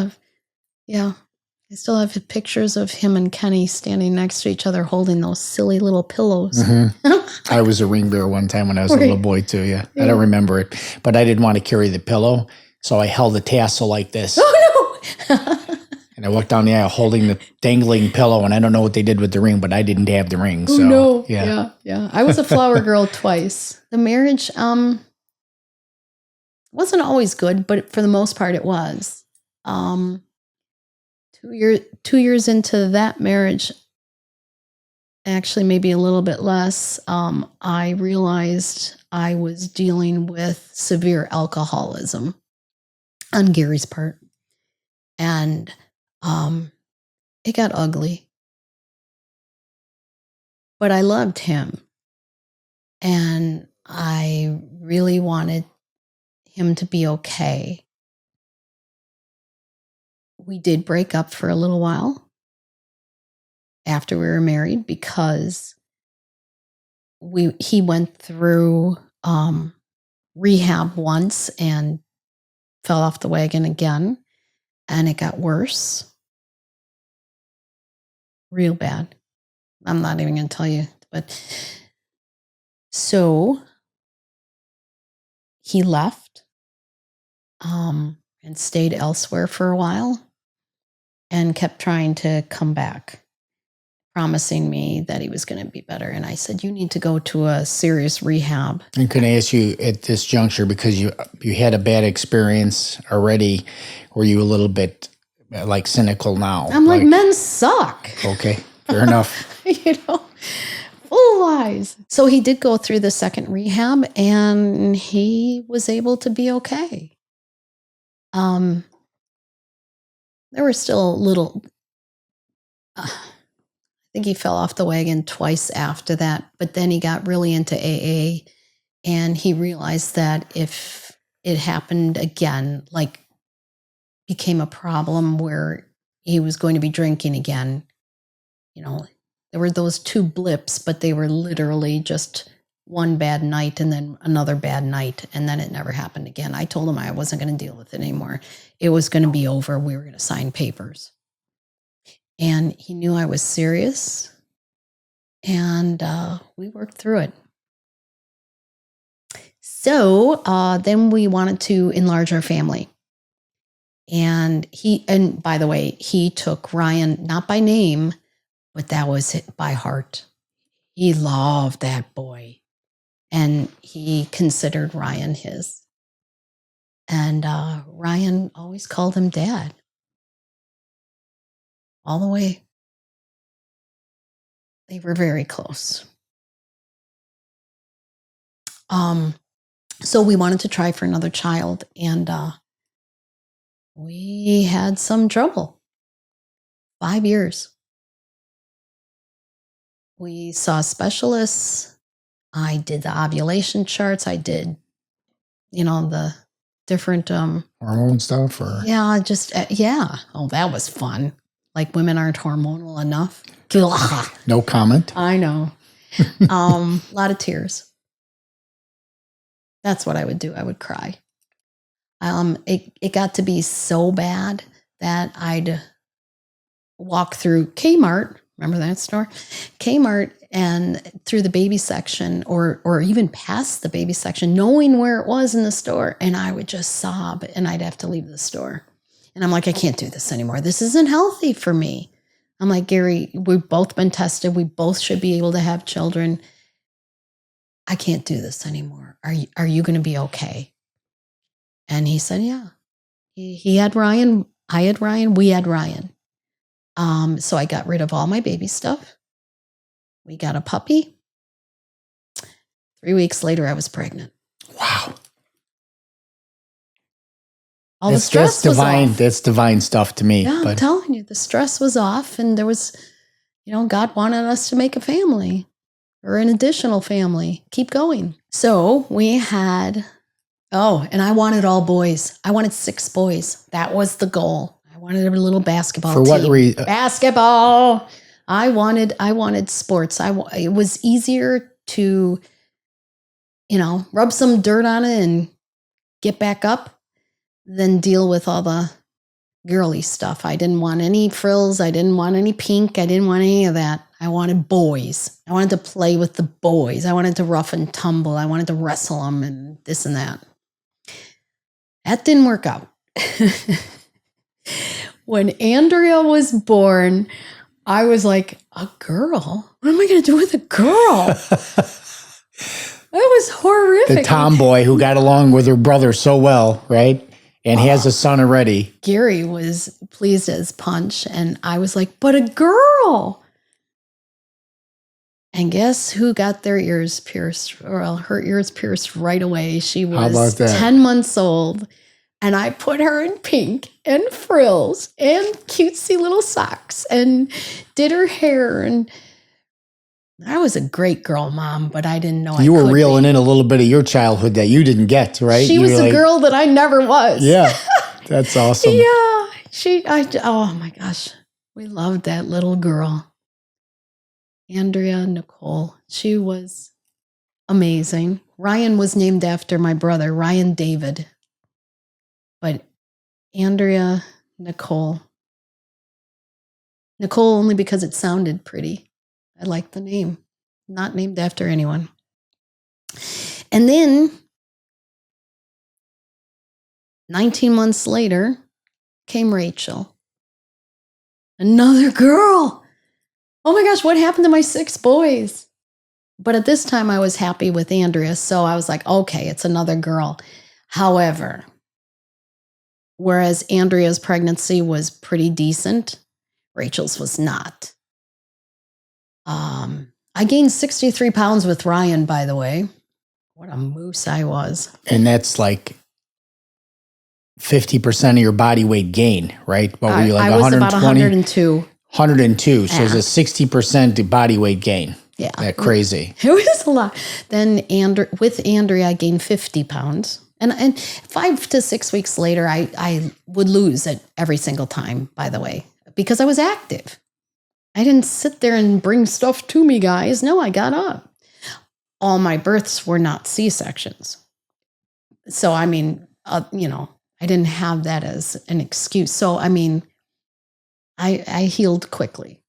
have pictures of him and Kenny standing next to each other holding those silly little pillows. Mm-hmm. I was a ring bearer one time when I was a little boy too, yeah. I don't remember it. But I didn't want to carry the pillow, so I held the tassel like this. Oh, no! And I walked down the aisle holding the dangling pillow, and I don't know what they did with the ring, but I didn't have the ring. Oh, so, no. Yeah. I was a flower girl twice. The marriage wasn't always good, but for the most part it was. 2 years into that marriage, actually maybe a little bit less, I realized I was dealing with severe alcoholism on Gary's part. And it got ugly. But I loved him. And I really wanted him to be okay. We did break up for a little while after we were married because he went through rehab once and fell off the wagon again, and it got worse, real bad. I'm not even going to tell you, but so he left and stayed elsewhere for a while and kept trying to come back, promising me that he was going to be better. And I said, you need to go to a serious rehab. And can I ask you at this juncture, because you had a bad experience already, were you a little bit like cynical now? I'm like men suck. Okay, fair enough. Full lies. So he did go through the second rehab and he was able to be okay. There were still little, I think he fell off the wagon twice after that, but then he got really into AA and he realized that if it happened again, like became a problem where he was going to be drinking again, there were those 2 blips, but they were literally just one bad night and then another bad night. And then it never happened again. I told him I wasn't going to deal with it anymore. It was going to be over. We were going to sign papers. And he knew I was serious. And we worked through it. So then we wanted to enlarge our family. And by the way, he took Ryan, not by name, but that was by heart. He loved that boy. And he considered Ryan his. And Ryan always called him Dad. All the way. They were very close. So we wanted to try for another child. And we had some trouble. 5 years. We saw specialists. I did the ovulation charts. I did, the different hormone stuff, or yeah, just yeah. Oh, that was fun. Like women aren't hormonal enough. No comment. I know. A lot of tears. That's what I would do. I would cry. It got to be so bad that I'd walk through Kmart. Remember that store? Kmart, and through the baby section or even past the baby section, knowing where it was in the store. And I would just sob and I'd have to leave the store. And I'm like, I can't do this anymore. This isn't healthy for me. I'm like, Gary, we've both been tested. We both should be able to have children. I can't do this anymore. Are you going to be okay? And he said, yeah. He had Ryan. I had Ryan. We had Ryan. So I got rid of all my baby stuff. We got a puppy. 3 weeks later, I was pregnant. Wow. All the stress was off. That's divine stuff to me. Yeah, I'm telling you, the stress was off, and there was, God wanted us to make a family or an additional family. Keep going. So we had, and I wanted all boys. I wanted 6 boys. That was the goal. I wanted a little basketball team. For what reason? Basketball. I wanted sports. It was easier to, rub some dirt on it and get back up than deal with all the girly stuff. I didn't want any frills. I didn't want any pink. I didn't want any of that. I wanted boys. I wanted to play with the boys. I wanted to rough and tumble. I wanted to wrestle them and this and that. That didn't work out. When Andrea was born, I was like, a girl? What am I going to do with a girl? That was horrific. The tomboy who got along with her brother so well, right? And has a son already. Gary was pleased as punch. And I was like, but a girl. And guess who got their ears pierced? Well, her ears pierced right away. She How about was that? 10 months old. And I put her in pink and frills and cutesy little socks and did her hair. And I was a great girl, Mom, but I didn't know You I were could reeling be. in a little bit of your childhood that you didn't get, right? She You was were a like, girl that I never was. Yeah, that's awesome. Yeah. Oh my gosh. We loved that little girl. Andrea Nicole. She was amazing. Ryan was named after my brother, Ryan David. But Andrea Nicole. Nicole only because it sounded pretty. I like the name. Not named after anyone. And then 19 months later came Rachel. Another girl. Oh my gosh, what happened to my 6 boys? But at this time I was happy with Andrea, so I was like, okay, it's another girl. However, whereas Andrea's pregnancy was pretty decent, Rachel's was not. I gained 63 pounds with Ryan, by the way. What a moose I was. And that's like 50% of your body weight gain, right? What were you, like I was about 120? 102. 102. So it's Yeah. a 60% body weight gain. Yeah. That crazy. It was a lot. Then with Andrea, I gained 50 pounds. And 5 to 6 weeks later, I would lose it every single time, by the way, because I was active. I didn't sit there and bring stuff to me, guys. No, I got up. All my births were not C-sections. So, I mean, I didn't have that as an excuse. So, I mean, I healed quickly.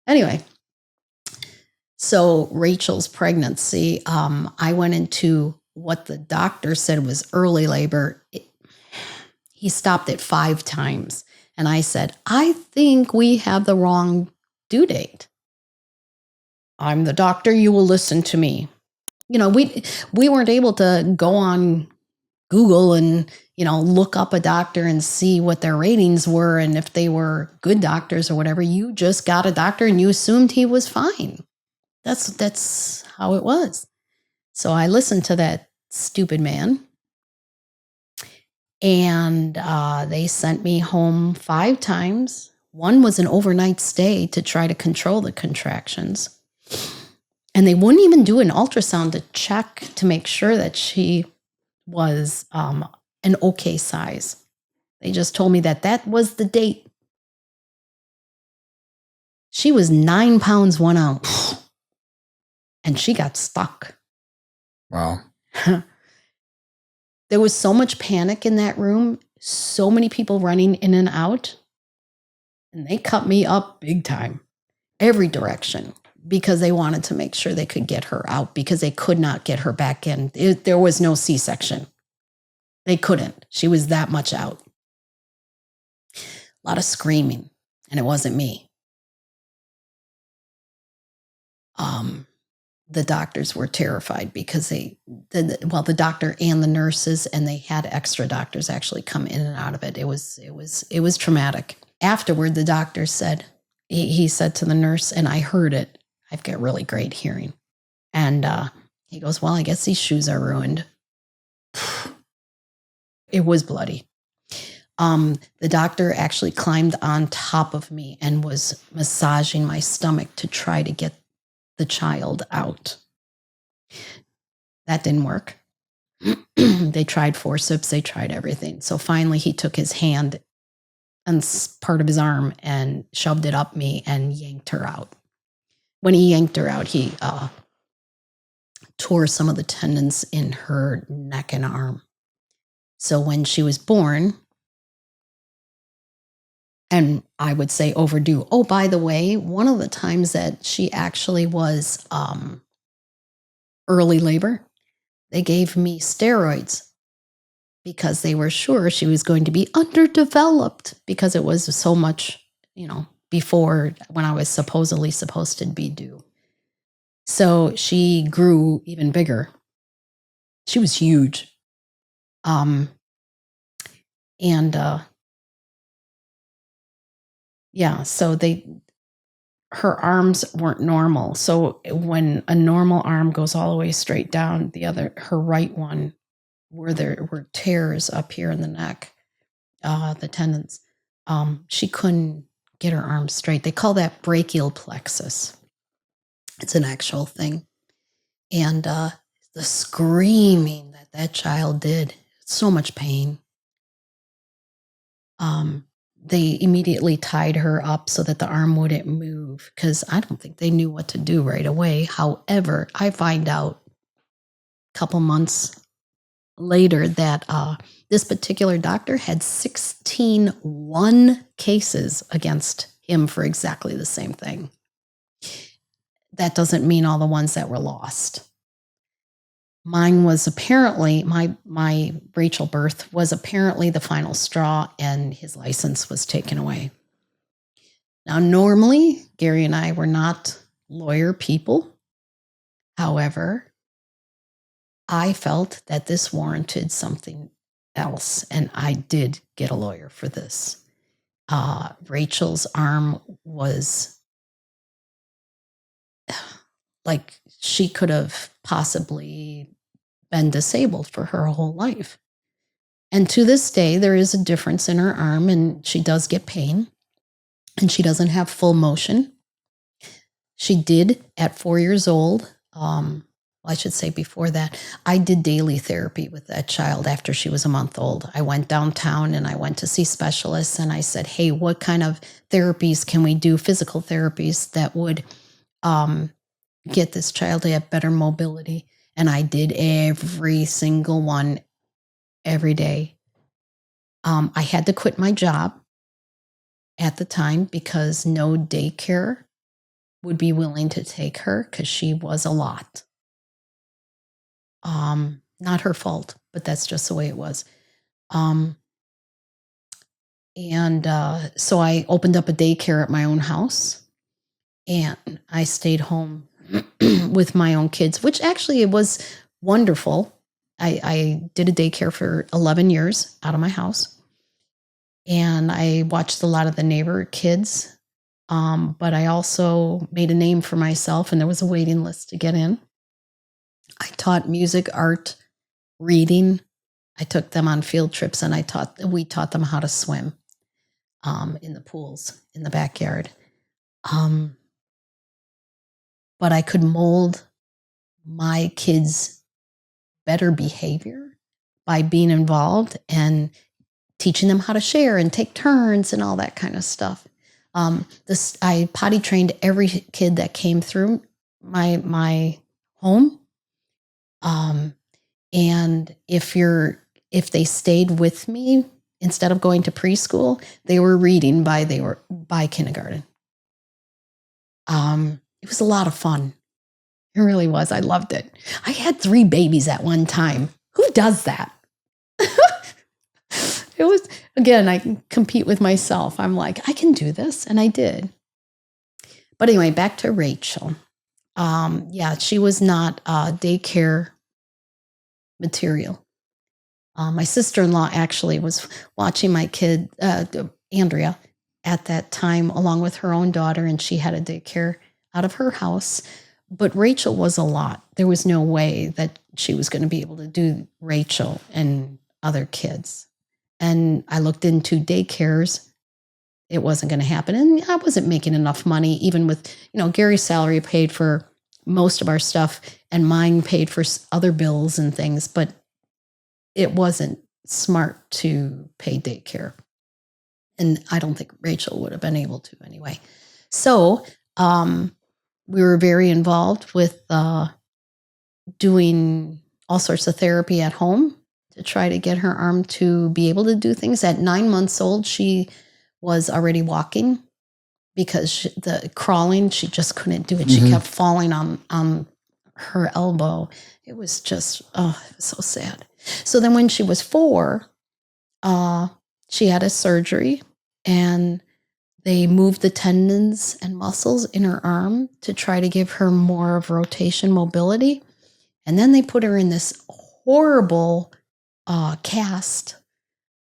Anyway, so Rachel's pregnancy, I went into what the doctor said was early labor. He stopped it 5 times. And I said, I think we have the wrong due date. I'm the doctor. You will listen to me. We weren't able to go on Google and, look up a doctor and see what their ratings were and if they were good doctors or whatever. You just got a doctor and you assumed he was fine. That's how it was. So I listened to that stupid man. And they sent me home 5 times. One was an overnight stay to try to control the contractions. And they wouldn't even do an ultrasound to check to make sure that she was an okay size. They just told me that was the date. She was 9 pounds, 1 ounce. And she got stuck. Wow. There was so much panic in that room, so many people running in and out. And they cut me up big time, every direction, because they wanted to make sure they could get her out because they could not get her back in. There was no C-section. They couldn't. She was that much out. A lot of screaming, and it wasn't me. The doctors were terrified because the doctor and the nurses, and they had extra doctors actually come in and out of it. It was traumatic. Afterward, the doctor said, he said to the nurse, and I heard it, I've got really great hearing. And he goes, well, I guess these shoes are ruined. It was bloody. The doctor actually climbed on top of me and was massaging my stomach to try to get the child out. That didn't work. They tried forceps, they tried everything. So finally he took his hand and part of his arm and shoved it up me and yanked her out. When he yanked her out, he tore some of the tendons in her neck and arm. So when she was born, and I would say overdue. Oh, by the way, one of the times that she actually was early labor, they gave me steroids because they were sure she was going to be underdeveloped because it was so much, before when I was supposedly supposed to be due. So she grew even bigger. She was huge. So her arms weren't normal. So when a normal arm goes all the way straight down, her right one, where there were tears up here in the neck, the tendons, she couldn't get her arms straight. They call that brachial plexus. It's an actual thing. And the screaming that child did, so much pain. They immediately tied her up so that the arm wouldn't move, because I don't think they knew what to do right away. However, I find out a couple months later that this particular doctor had 16 cases against him for exactly the same thing. That doesn't mean all the ones that were lost. Mine was apparently, my Rachel birth was apparently the final straw, and his license was taken away. Now, normally, Gary and I were not lawyer people. However, I felt that this warranted something else, and I did get a lawyer for this. Rachel's arm was like she could have possibly been disabled for her whole life. And to this day, there is a difference in her arm, and she does get pain, and she doesn't have full motion. She did at 4 years old. I should say before that, I did daily therapy with that child after she was a month old. I went downtown and I went to see specialists, and I said, hey, what kind of therapies can we do, physical therapies that would get this child to have better mobility? And I did every single one every day. I had to quit my job at the time because no daycare would be willing to take her because she was a lot. Not her fault, but that's just the way it was. So I opened up a daycare at my own house, and I stayed home with my own kids, which actually it was wonderful. I did a daycare for 11 years out of my house, and I watched a lot of the neighbor kids, but I also made a name for myself, and there was a waiting list to get in. I taught music, art, reading. I took them on field trips, and we taught them how to swim in the pools in the backyard. But I could mold my kids' better behavior by being involved and teaching them how to share and take turns and all that kind of stuff. I potty trained every kid that came through my home. And if they stayed with me, instead of going to preschool, they were reading by kindergarten. It was a lot of fun. It really was. I loved it. I had 3 babies at one time. Who does that? It was, again, I can compete with myself. I'm like, I can do this. And I did. But anyway, back to Rachel. She was not daycare material. My sister-in-law actually was watching my kid, Andrea, at that time, along with her own daughter, and she had a daycare out of her house. But Rachel was a lot. There was no way that she was going to be able to do Rachel and other kids. And I looked into daycares. It wasn't going to happen. And I wasn't making enough money, even with, Gary's salary paid for most of our stuff, and mine paid for other bills and things. But it wasn't smart to pay daycare. And I don't think Rachel would have been able to anyway. So we were very involved with doing all sorts of therapy at home to try to get her arm to be able to do things. At 9 months old, she was already walking because the crawling, she just couldn't do it. Mm-hmm. She kept falling on her elbow. It was just, it was so sad. So then when she was 4, she had a surgery, and they moved the tendons and muscles in her arm to try to give her more of rotation mobility. And then they put her in this horrible cast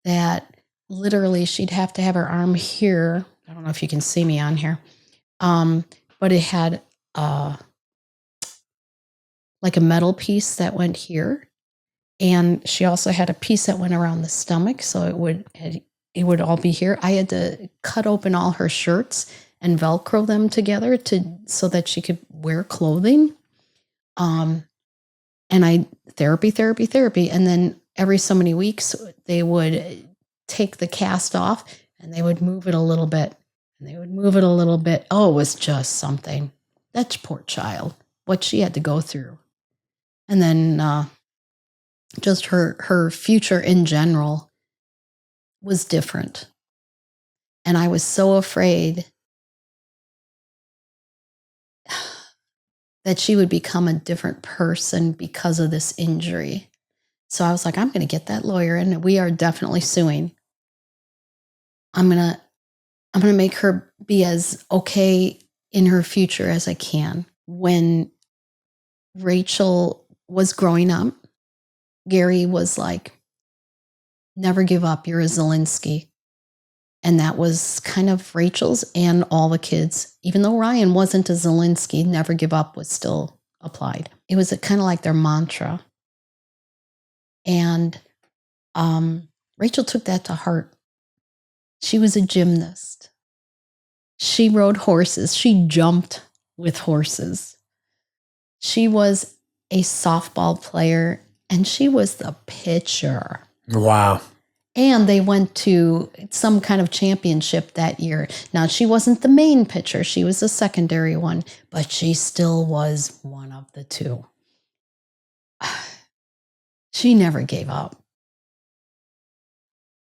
that literally she'd have to have her arm here. I don't know if you can see me on here. but it had like a metal piece that went here. And she also had a piece that went around the stomach, so it would all be here. I had to cut open all her shirts and Velcro them together so that she could wear clothing. And I therapy, and then every so many weeks they would take the cast off and they would move it a little bit, and they would move it a little bit. Oh, it was just something. That poor child, what she had to go through, and then just her future in general was different. And I was so afraid that she would become a different person because of this injury. So I was like, I'm going to get that lawyer, and we are definitely suing. I'm going to make her be as okay in her future as I can. When Rachel was growing up, Gary was like, never give up. You're a Zielinski. And that was kind of Rachel's and all the kids. Even though Ryan wasn't a Zielinski, never give up was still applied. It was kind of like their mantra. And Rachel took that to heart. She was a gymnast. She rode horses. She jumped with horses. She was a softball player, and she was the pitcher. Wow. And they went to some kind of championship that year. Now, she wasn't the main pitcher. She was the secondary one, but she still was one of the two. She never gave up.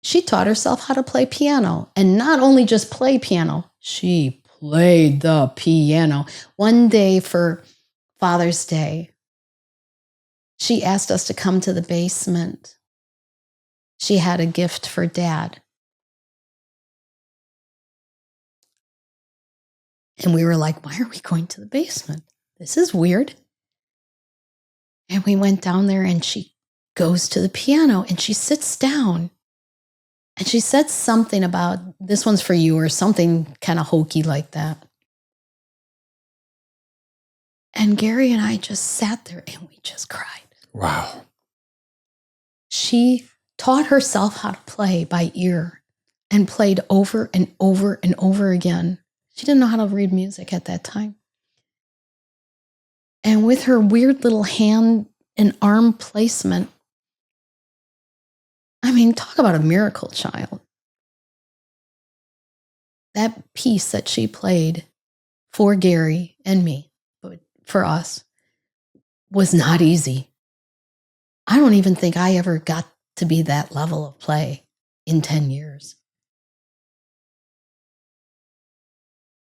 She taught herself how to play piano, and not only just play piano, she played the piano. One day for Father's Day, she asked us to come to the basement. She had a gift for Dad. And we were like, why are we going to the basement? This is weird. And we went down there, and she goes to the piano and she sits down. And she said something about, this one's for you, or something kind of hokey like that. And Gary and I just sat there and we just cried. Wow. She taught herself how to play by ear and played over and over and over again. She didn't know how to read music at that time. And with her weird little hand and arm placement, I mean, talk about a miracle child. That piece that she played for Gary and me, but for us, was not easy. I don't even think I ever got to be that level of play in 10 years.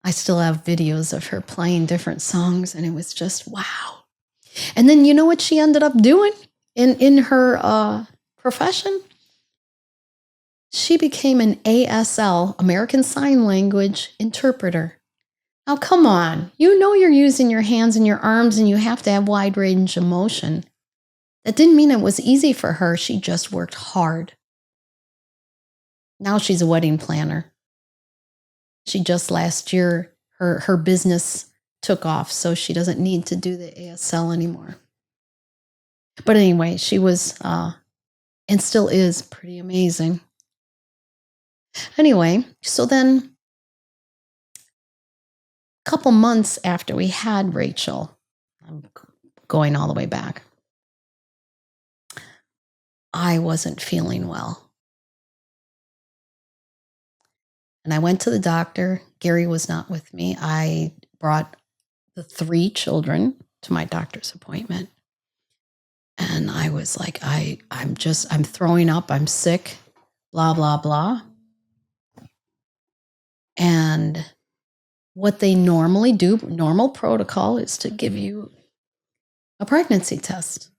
I still have videos of her playing different songs, and it was just wow. And then you know what she ended up doing in her profession? She became an ASL, American Sign Language interpreter. Now, come on. You know you're using your hands and your arms, and you have to have wide range of motion. That didn't mean it was easy for her. She just worked hard. Now she's a wedding planner. She just last year, her business took off, so she doesn't need to do the ASL anymore. But anyway, she was, and still is, pretty amazing. Anyway, so then a couple months after we had Rachel, I'm going all the way back, I wasn't feeling well. And I went to the doctor. Gary was not with me. I brought the 3 children to my doctor's appointment. And I was like, I'm throwing up. I'm sick, blah, blah, blah. And what they normally do, normal protocol, is to give you a pregnancy test.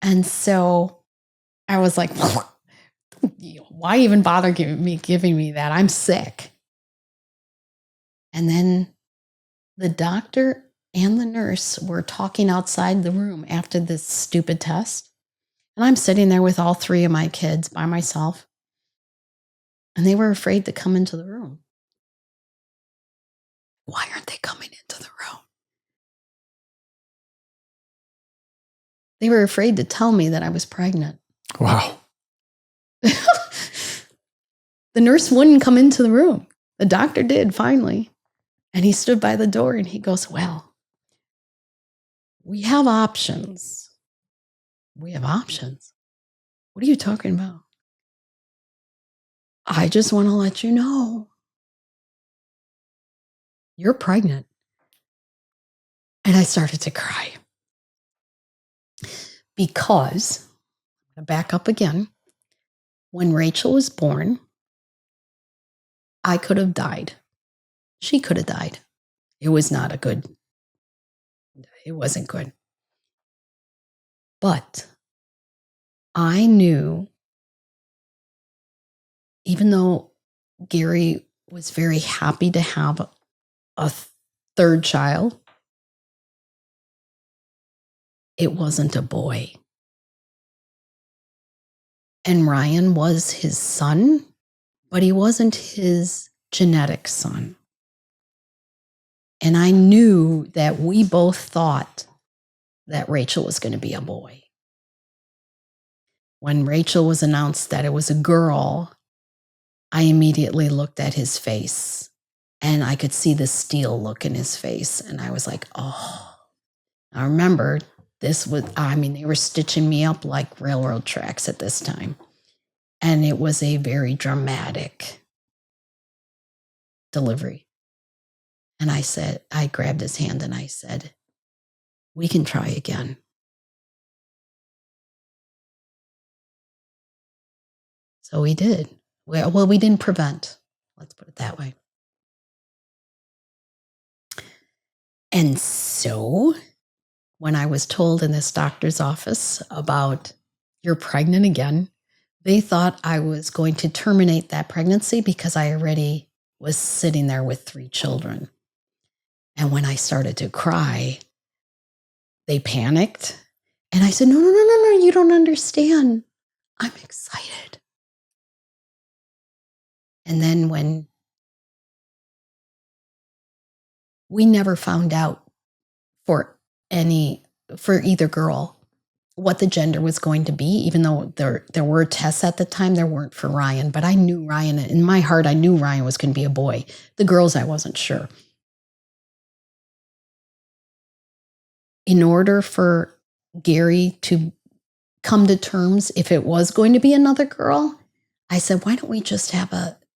And so I was like, why even bother giving me that? I'm sick. And then the doctor and the nurse were talking outside the room after this stupid test. And I'm sitting there with all 3 of my kids by myself. And they were afraid to come into the room. why aren't they coming into the room? They were afraid to tell me that I was pregnant. Wow. The nurse wouldn't come into the room. The doctor did finally. And he stood by the door and he goes, well, we have options. We have options. What are you talking about? I just want to let you know you're pregnant. And I started to cry because, I'm going to back up again, when Rachel was born, I could have died. She could have died. It wasn't good. But I knew, even though Gary was very happy to have a third child, it wasn't a boy. And Ryan was his son, but he wasn't his genetic son. And I knew that we both thought that Rachel was going to be a boy. When Rachel was announced that it was a girl, I immediately looked at his face and I could see the steel look in his face. And I was like, oh, I remember they were stitching me up like railroad tracks at this time. And it was a very dramatic delivery. And I grabbed his hand and I said, we can try again. So we did. Well, we didn't prevent. Let's put it that way. And so when I was told in this doctor's office about you're pregnant again, they thought I was going to terminate that pregnancy because I already was sitting there with 3 children. And when I started to cry, they panicked. And I said, no, you don't understand. I'm excited. And then when we never found out for either girl what the gender was going to be, even though there were tests at the time, there weren't for Ryan. But I knew Ryan, in my heart, I knew Ryan was going to be a boy. The girls, I wasn't sure. In order for Gary to come to terms if it was going to be another girl, I said, why don't we just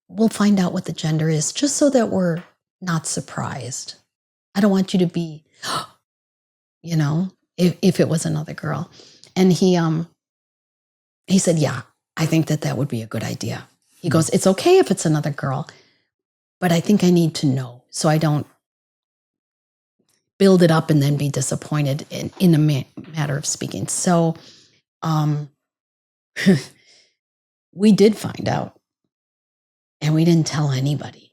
we'll find out what the gender is, just so that we're not surprised. I don't want you to be, if it was another girl. And he said, yeah, I think that would be a good idea. He goes, it's okay if it's another girl, but I think I need to know so I don't build it up and then be disappointed in a matter of speaking. So we did find out, and we didn't tell anybody.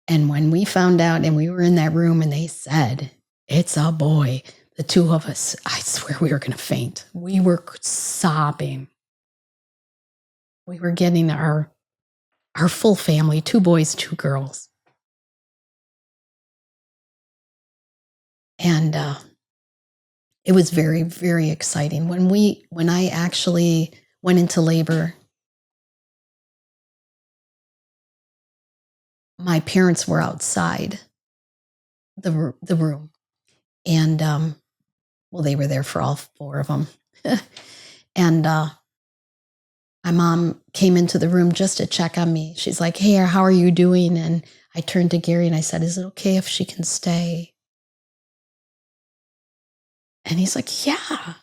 And when we found out and we were in that room and they said, it's a boy, the 2 of us, I swear we were going to faint. We were sobbing. We were getting our full family, 2 boys, 2 girls. And it was very, very exciting. When I actually went into labor, my parents were outside the room. And, they were there for all 4 of them. And my mom came into the room just to check on me. She's like, hey, how are you doing? And I turned to Gary and I said, is it okay if she can stay? And he's like, yeah.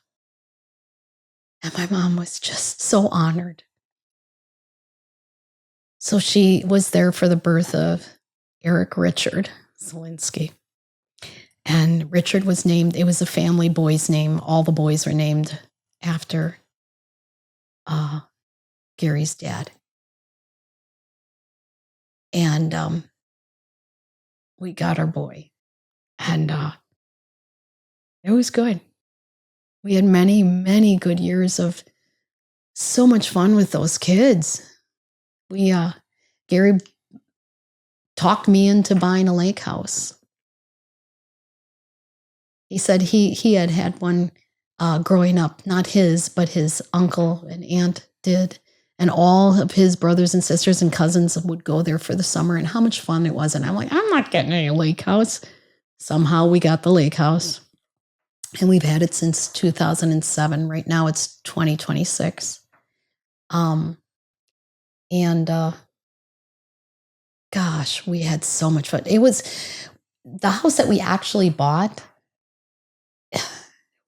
And my mom was just so honored. So she was there for the birth of Richard Zielinski. And Richard was named, it was a family boy's name. All the boys were named after Gary's dad. And we got our boy. And it was good. We had many, many good years of so much fun with those kids. Gary talked me into buying a lake house. He said he had one growing up, not his, but his uncle and aunt did. And all of his brothers and sisters and cousins would go there for the summer, and how much fun it was. And I'm like, I'm not getting any lake house. Somehow we got the lake house. And we've had it since 2007. Right now it's 2026. Gosh, we had so much fun. It was the house that we actually bought.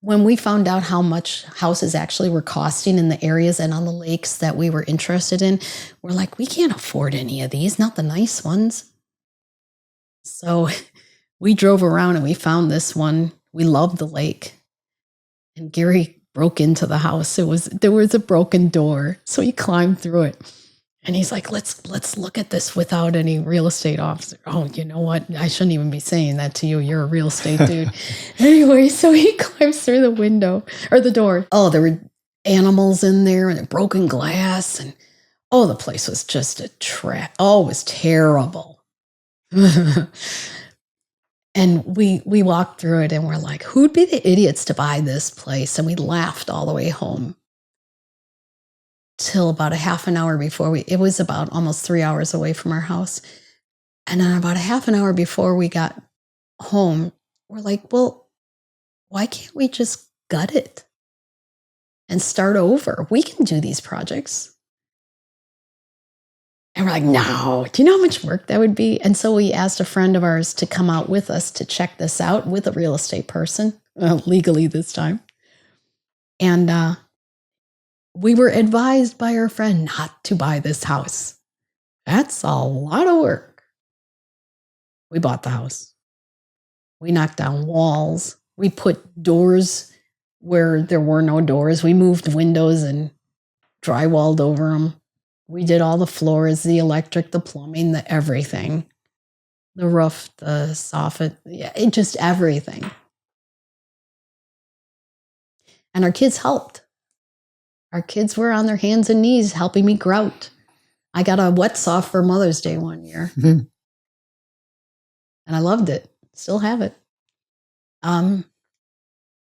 When we found out how much houses actually were costing in the areas and on the lakes that we were interested in, we're like, we can't afford any of these, not the nice ones. So we drove around and we found this one. We loved the lake. And Gary broke into the house. There was a broken door. So he climbed through it. And he's like, let's look at this without any real estate officer. Oh, you know what? I shouldn't even be saying that to you. You're a real estate dude. Anyway, so he climbs through the window or the door. Oh, there were animals in there and broken glass. And oh, the place was just a trap. Oh, it was terrible. And we walked through it and we're like, who'd be the idiots to buy this place? And we laughed all the way home. Till about a half an hour before it was about almost 3 hours away from our house. And then about a half an hour before we got home, we're like, well, why can't we just gut it and start over? We can do these projects. And we're like, no, do you know how much work that would be? And so we asked a friend of ours to come out with us to check this out with a real estate person, legally this time. And we were advised by our friend not to buy this house. That's a lot of work. We bought the house. We knocked down walls. We put doors where there were no doors. We moved windows and drywalled over them. We did all the floors, the electric, the plumbing, the everything. The roof, the soffit, just everything. And our kids helped. Our kids were on their hands and knees helping me grout. I got a wet saw for Mother's Day one year. Mm-hmm. And I loved it. Still have it.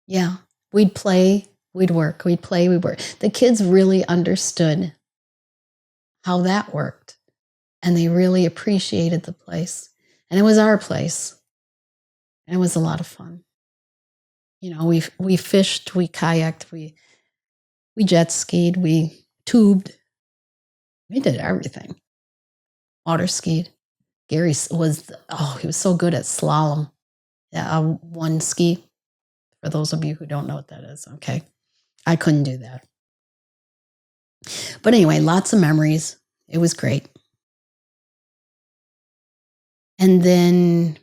Yeah, we'd play, we'd work, we'd play, we'd work. The kids really understood how that worked. And they really appreciated the place. And it was our place. And it was a lot of fun. You know, we fished, we kayaked, we jet skied, we tubed. We did everything. Water skied. Gary he was so good at slalom. Yeah, one ski. For those of you who don't know what that is, okay. I couldn't do that. But anyway, lots of memories. It was great. And then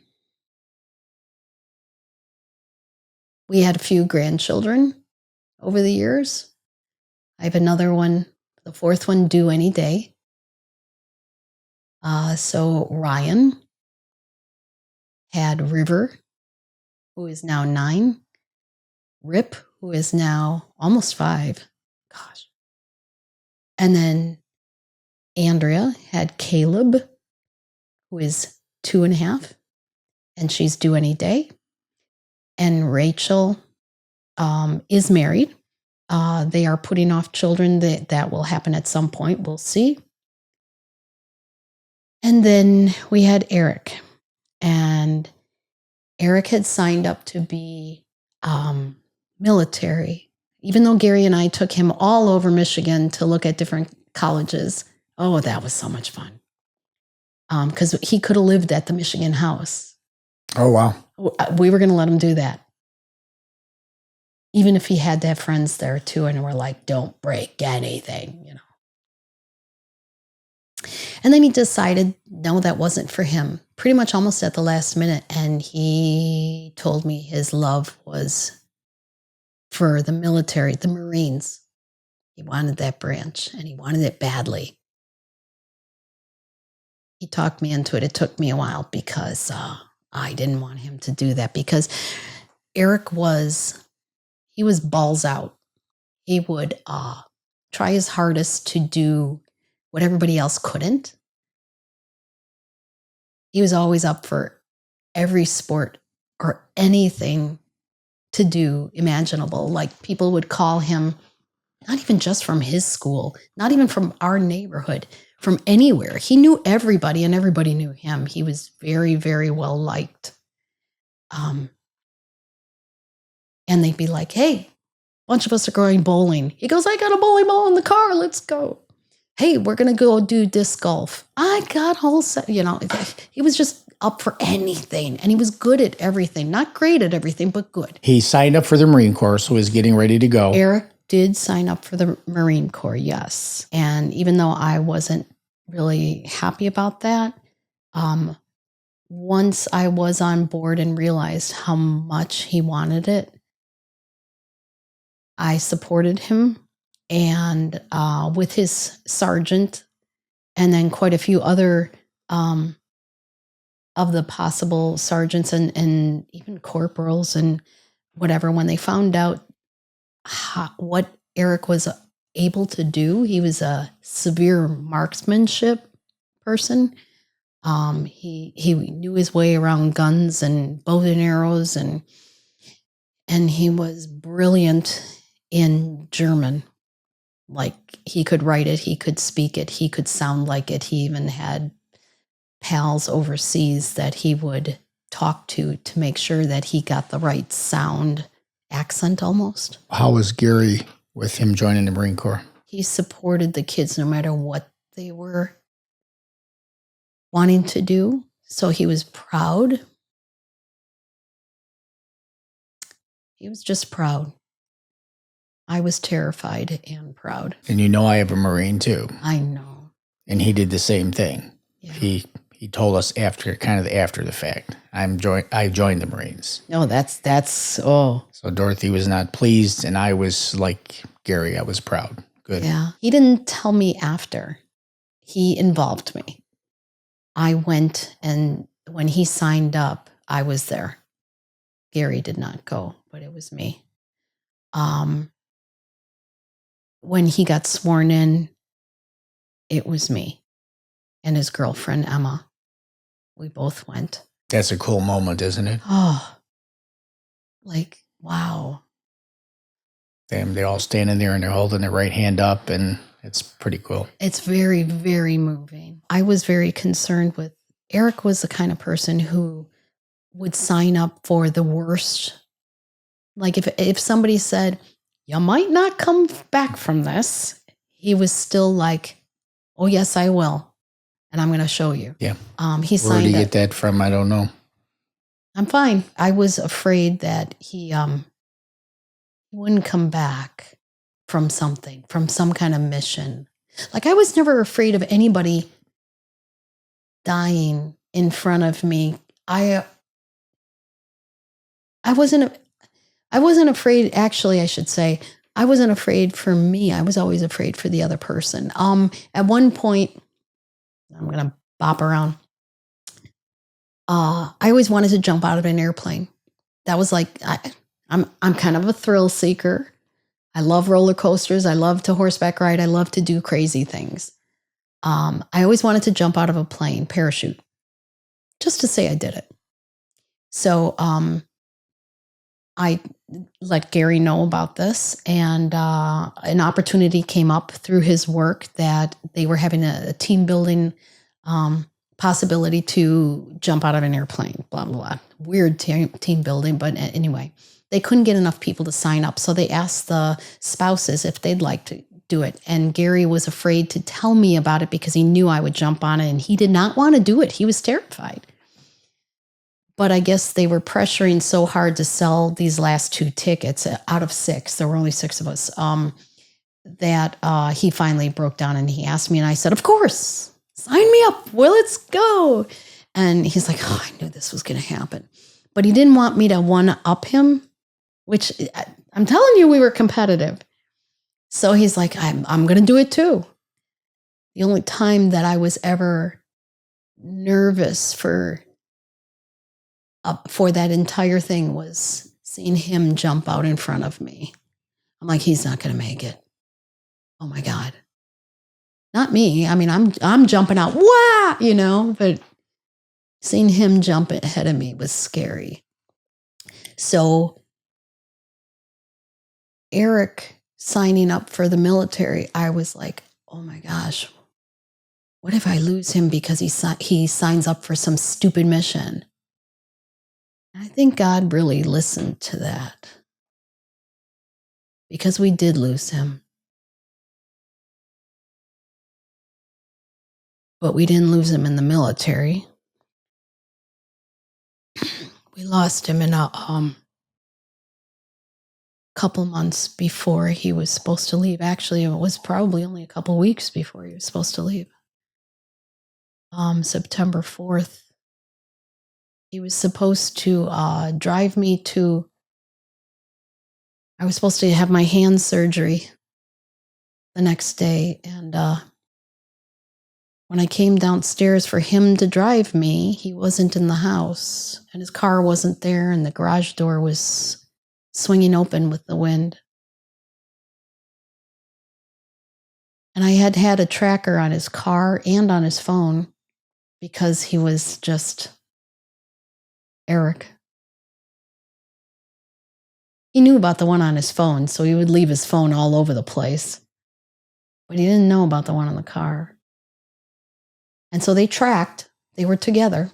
we had a few grandchildren over the years. I have another one, the fourth one due any day. So Ryan had River, who is now 9. Rip, who is now almost 5. Gosh. And then Andrea had Caleb, who is 2.5, and she's due any day. And Rachel is married. They are putting off children. That will happen at some point. We'll see. And then we had Eric. And Eric had signed up to be military. Even though Gary and I took him all over Michigan to look at different colleges. Oh, that was so much fun. Because he could have lived at the Michigan house. Oh, wow. We were going to let him do that. Even if he had to have friends there too. And we're like, don't break anything, you know. And then he decided, no, that wasn't for him. Pretty much almost at the last minute. And he told me his love was for the military, the Marines. He wanted that branch and he wanted it badly. He talked me into it. It took me a while because I didn't want him to do that because Eric was balls out. He would try his hardest to do what everybody else couldn't. He was always up for every sport or anything to do imaginable. Like people would call him, not even just from his school, not even from our neighborhood, from anywhere. He knew everybody and everybody knew him. He was very, very well liked. And they'd be like, hey, a bunch of us are going bowling. He goes, I got a bowling ball in the car. Let's go. Hey, we're going to go do disc golf. I got whole set, he was just up for anything. And he was good at everything. Not great at everything, but good. He signed up for the Marine Corps, so he's getting ready to go. Eric did sign up for the Marine Corps, yes. And even though I wasn't really happy about that, once I was on board and realized how much he wanted it, I supported him, and with his sergeant and then quite a few other of the possible sergeants and even corporals and whatever, when they found out what Eric was able to do, he was a severe marksmanship person. He knew his way around guns and bows and arrows, and he was brilliant in German. Like, he could write it, he could speak it, he could sound like it. He even had pals overseas that he would talk to make sure that he got the right sound, accent almost. How was Gary with him joining the Marine Corps? He supported the kids no matter what they were wanting to do. So he was proud. He was just proud. I was terrified and proud. And I have a Marine too. I know. And he did the same thing. Yeah. He told us after the fact. I joined the Marines. No, that's So Dorothy was not pleased, and I was like Gary. I was proud. Good. Yeah. He didn't tell me after. He involved me. I went, and when he signed up, I was there. Gary did not go, but it was me. When he got sworn in, it was me and his girlfriend, Emma. We both went. That's a cool moment, isn't it? Oh, like, wow. They're all standing there and they're holding their right hand up, and it's pretty cool. It's very, very moving. I was very concerned with, Eric was the kind of person who would sign up for the worst. Like if somebody said, you might not come back from this, he was still like, oh, yes, I will. And I'm going to show you. Yeah. He signed Where did he get that from? I don't know. I'm fine. I was afraid that he wouldn't come back from something, from some kind of mission. Like, I was never afraid of anybody dying in front of me. I wasn't afraid. Actually, I should say, I wasn't afraid for me. I was always afraid for the other person. At one point, I'm going to bop around. I always wanted to jump out of an airplane. That was like, I'm kind of a thrill seeker. I love roller coasters. I love to horseback ride. I love to do crazy things. I always wanted to jump out of a plane, parachute, just to say I did it. So I let Gary know about this, and an opportunity came up through his work that they were having a team building possibility to jump out of an airplane, blah, blah, blah. Weird team building, but anyway, they couldn't get enough people to sign up. So they asked the spouses if they'd like to do it. And Gary was afraid to tell me about it because he knew I would jump on it, and he did not want to do it. He was terrified. But I guess they were pressuring so hard to sell these last 2 tickets out of 6. There were only 6 of us, that he finally broke down and he asked me, and I said, of course, sign me up. Well, let's go. And he's like, oh, I knew this was going to happen. But he didn't want me to one-up him, which I'm telling you, we were competitive. So he's like, I'm going to do it too. The only time that I was ever nervous for that entire thing was seeing him jump out in front of me. I'm like, he's not going to make it. Oh my God. Not me. I mean, I'm jumping out, wah, but Seeing him jump ahead of me was scary. So Eric signing up for the military, I was like, oh my gosh, what if I lose him because he signs up for some stupid mission? And I think God really listened to that, because we did lose him. But we didn't lose him in the military. We lost him in a couple months before he was supposed to leave. Actually, it was probably only a couple weeks before he was supposed to leave. September 4th. He was supposed to drive me to, I was supposed to have my hand surgery the next day. And when I came downstairs for him to drive me, he wasn't in the house and his car wasn't there, and the garage door was swinging open with the wind. And I had had a tracker on his car and on his phone because he was just Eric. He knew about the one on his phone, so he would leave his phone all over the place. But he didn't know about the one on the car. And so they were together.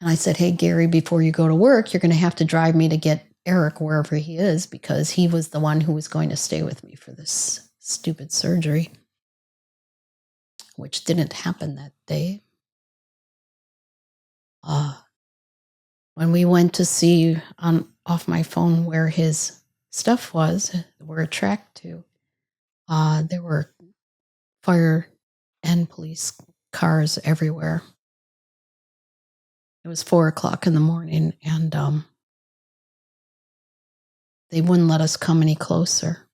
And I said, hey, Gary, before you go to work, you're going to have to drive me to get Eric wherever he is, because he was the one who was going to stay with me for this stupid surgery, which didn't happen that day. When we went to see off my phone where his stuff was, where it tracked to, there were fire and police cars everywhere. It was 4:00 in the morning, and they wouldn't let us come any closer.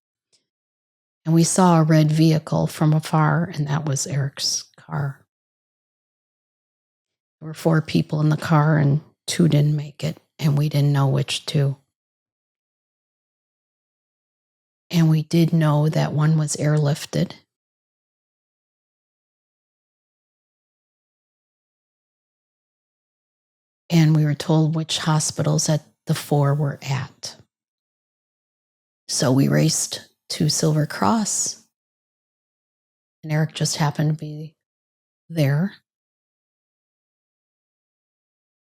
And we saw a red vehicle from afar, and that was Eric's car. There were 4 people in the car, and 2 didn't make it, and we didn't know which 2. And we did know that one was airlifted. And we were told which hospitals that the 4 were at. So we raced to Silver Cross, and Eric just happened to be there.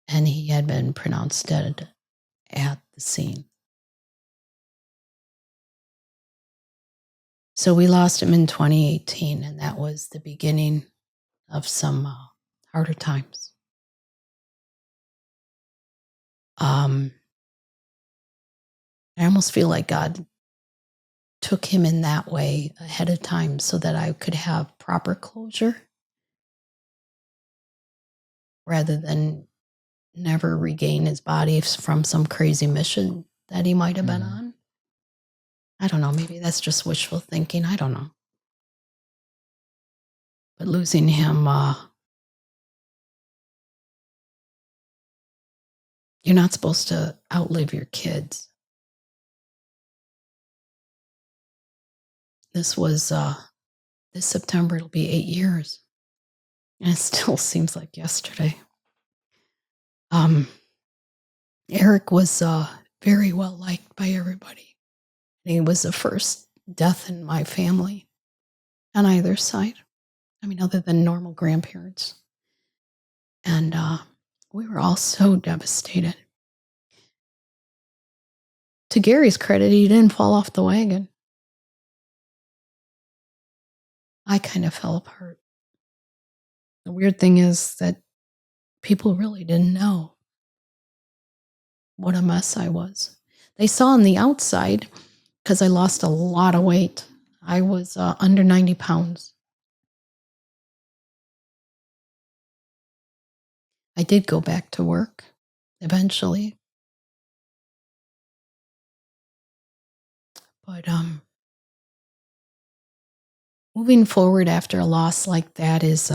And he had been pronounced dead at the scene. So we lost him in 2018, and that was the beginning of some harder times. I almost feel like God took him in that way ahead of time so that I could have proper closure, rather than never regain his body from some crazy mission that he might have been on. I don't know, maybe that's just wishful thinking. I don't know. But losing him, you're not supposed to outlive your kids. This was, this September, it'll be 8 years. And it still seems like yesterday. Eric was very well liked by everybody. He was the first death in my family on either side. I mean, other than normal grandparents. And we were all so devastated. To Gary's credit, he didn't fall off the wagon. I kind of fell apart. The weird thing is that people really didn't know what a mess I was. They saw on the outside, because I lost a lot of weight. I was under 90 pounds. I did go back to work eventually. But moving forward after a loss like that is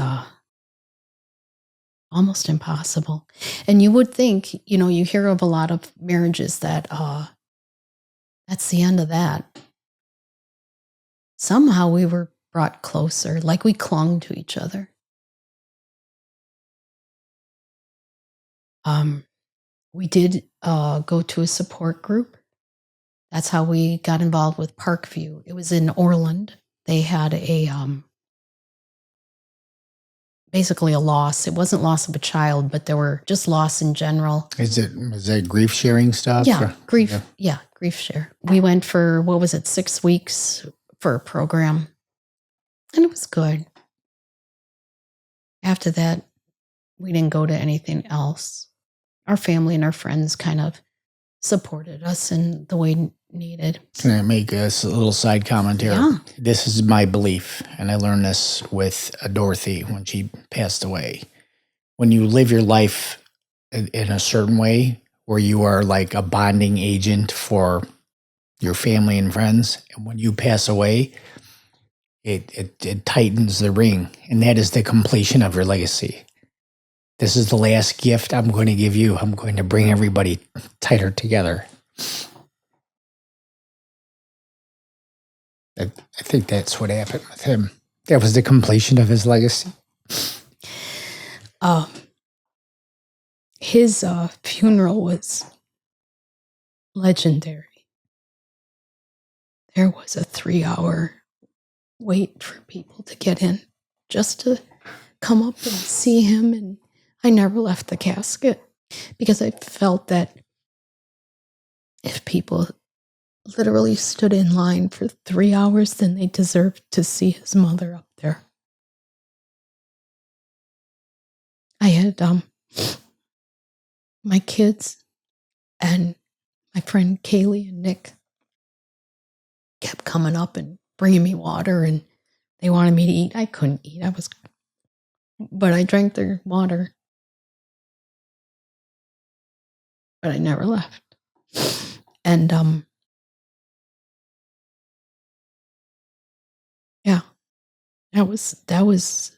almost impossible. And you would think, you hear of a lot of marriages that that's the end of that. Somehow we were brought closer, like we clung to each other. We did go to a support group. That's how we got involved with Parkview. It was in Orland. They had a basically a loss. It wasn't loss of a child, but there were just loss in general. Is that grief sharing stuff? Yeah, grief. Yeah, grief share. We went for 6 weeks for a program, and it was good. After that, we didn't go to anything else. Our family and our friends kind of supported us in the way needed. Can I make a little side commentary? Yeah. This is my belief, and I learned this with Dorothy when she passed away. When you live your life in a certain way, where you are like a bonding agent for your family and friends, and when you pass away, it tightens the ring, and that is the completion of your legacy. This is the last gift I'm going to give you. I'm going to bring everybody tighter together. I think that's what happened with him. That was the completion of his legacy. His funeral was legendary. There was a 3-hour wait for people to get in just to come up and see him, and I never left the casket because I felt that if people literally stood in line for 3 hours, then they deserved to see his mother up there. I had my kids and my friend Kaylee and Nick kept coming up and bringing me water, and they wanted me to eat. I couldn't eat. But I drank their water. But I never left. And yeah, that was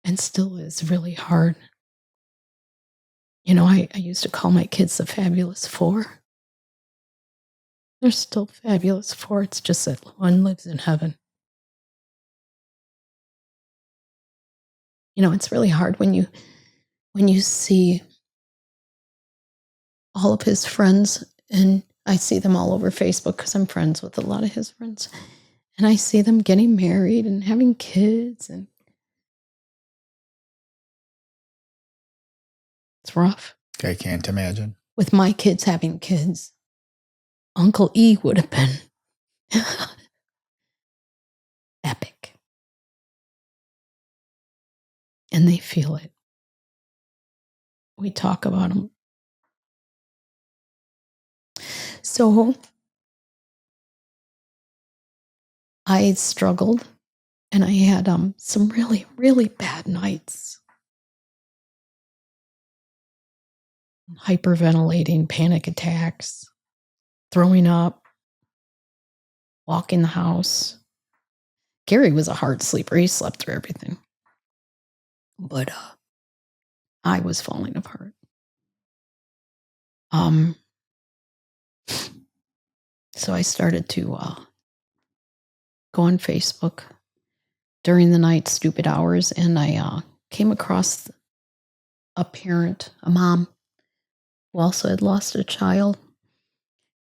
and still is really hard. You know, I used to call my kids the Fabulous Four. They're still Fabulous Four. It's just that one lives in heaven. You know, it's really hard when you see all of his friends, and I see them all over Facebook because I'm friends with a lot of his friends, and I see them getting married and having kids, and it's rough. I can't imagine. With my kids having kids, Uncle E would have been epic. And they feel it. We talk about them. So I struggled, and I had some really, really bad nights. Hyperventilating, panic attacks, throwing up, walking the house. Gary was a hard sleeper. He slept through everything. But I was falling apart. So I started to go on Facebook during the night, stupid hours, and I came across a mom, who also had lost a child,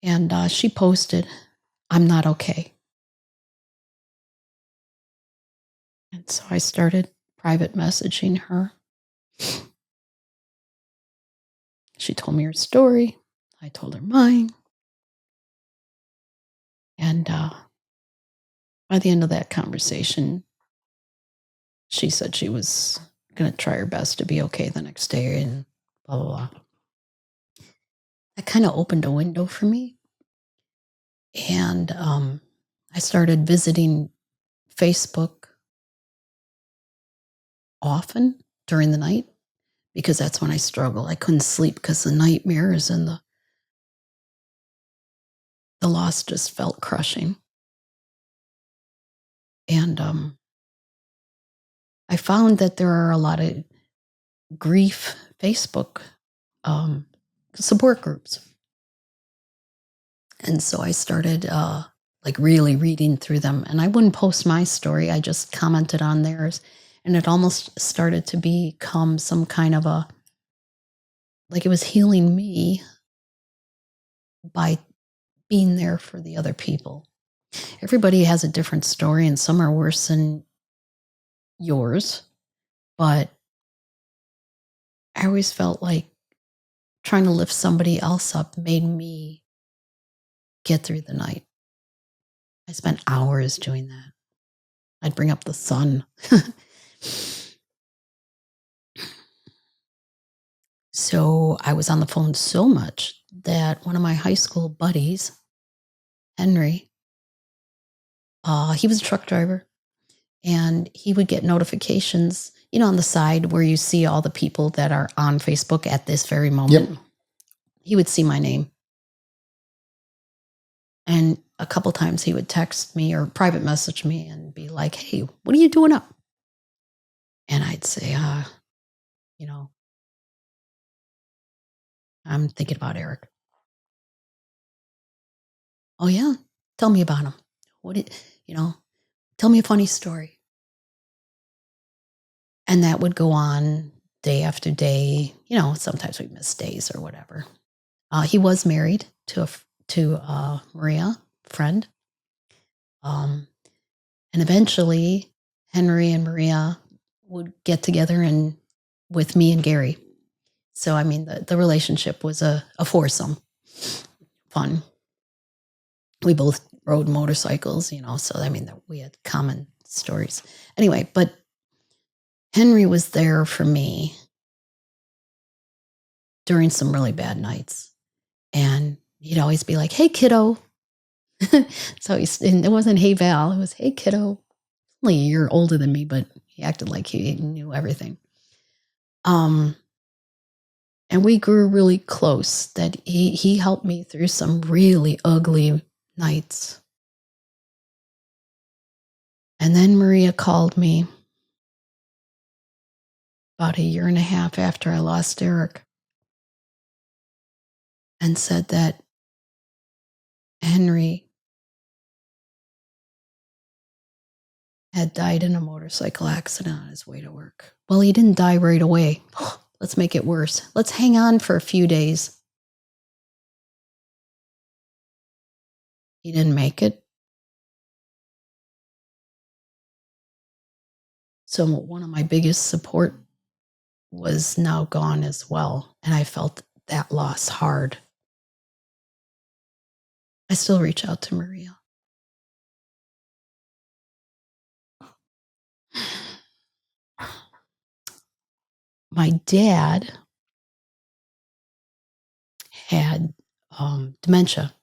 and she posted, "I'm not okay." And so I started private messaging her. She told me her story. I told her mine. And by the end of that conversation, she said she was going to try her best to be okay the next day, and blah, blah, blah. That kind of opened a window for me. And I started visiting Facebook often during the night because that's when I struggle. I couldn't sleep because the nightmares and the loss just felt crushing. And I found that there are a lot of grief Facebook support groups. And so I started really reading through them. And I wouldn't post my story. I just commented on theirs. And it almost started to become some kind of a like it was healing me by being there for the other people. Everybody has a different story, and some are worse than yours. But I always felt like trying to lift somebody else up made me get through the night. I spent hours doing that. I'd bring up the sun. So I was on the phone so much that one of my high school buddies, Henry, he was a truck driver, and he would get notifications, on the side where you see all the people that are on Facebook at this very moment. Yep. He would see my name. And a couple times he would text me or private message me and be like, "Hey, what are you doing up?" And I'd say, I'm thinking about Eric. "Oh yeah, tell me about him. Tell me a funny story." And that would go on day after day. Sometimes we miss days or whatever. He was married to Maria, friend. And eventually Henry and Maria would get together and with me and Gary. So, I mean, the relationship was a foursome. Fun. We both rode motorcycles, so, I mean, we had common stories. Anyway, but Henry was there for me during some really bad nights. And he'd always be like, "Hey, kiddo." So and it wasn't "Hey, Val." It was "Hey, kiddo." Only a year older than me, but he acted like he knew everything. And we grew really close, that he helped me through some really ugly nights. And then Maria called me about a year and a half after I lost Eric and said that Henry had died in a motorcycle accident on his way to work. Well, he didn't die right away. Let's make it worse. Let's hang on for a few days. He didn't make it. So one of my biggest support was now gone as well. And I felt that loss hard. I still reach out to Maria. My dad had dementia,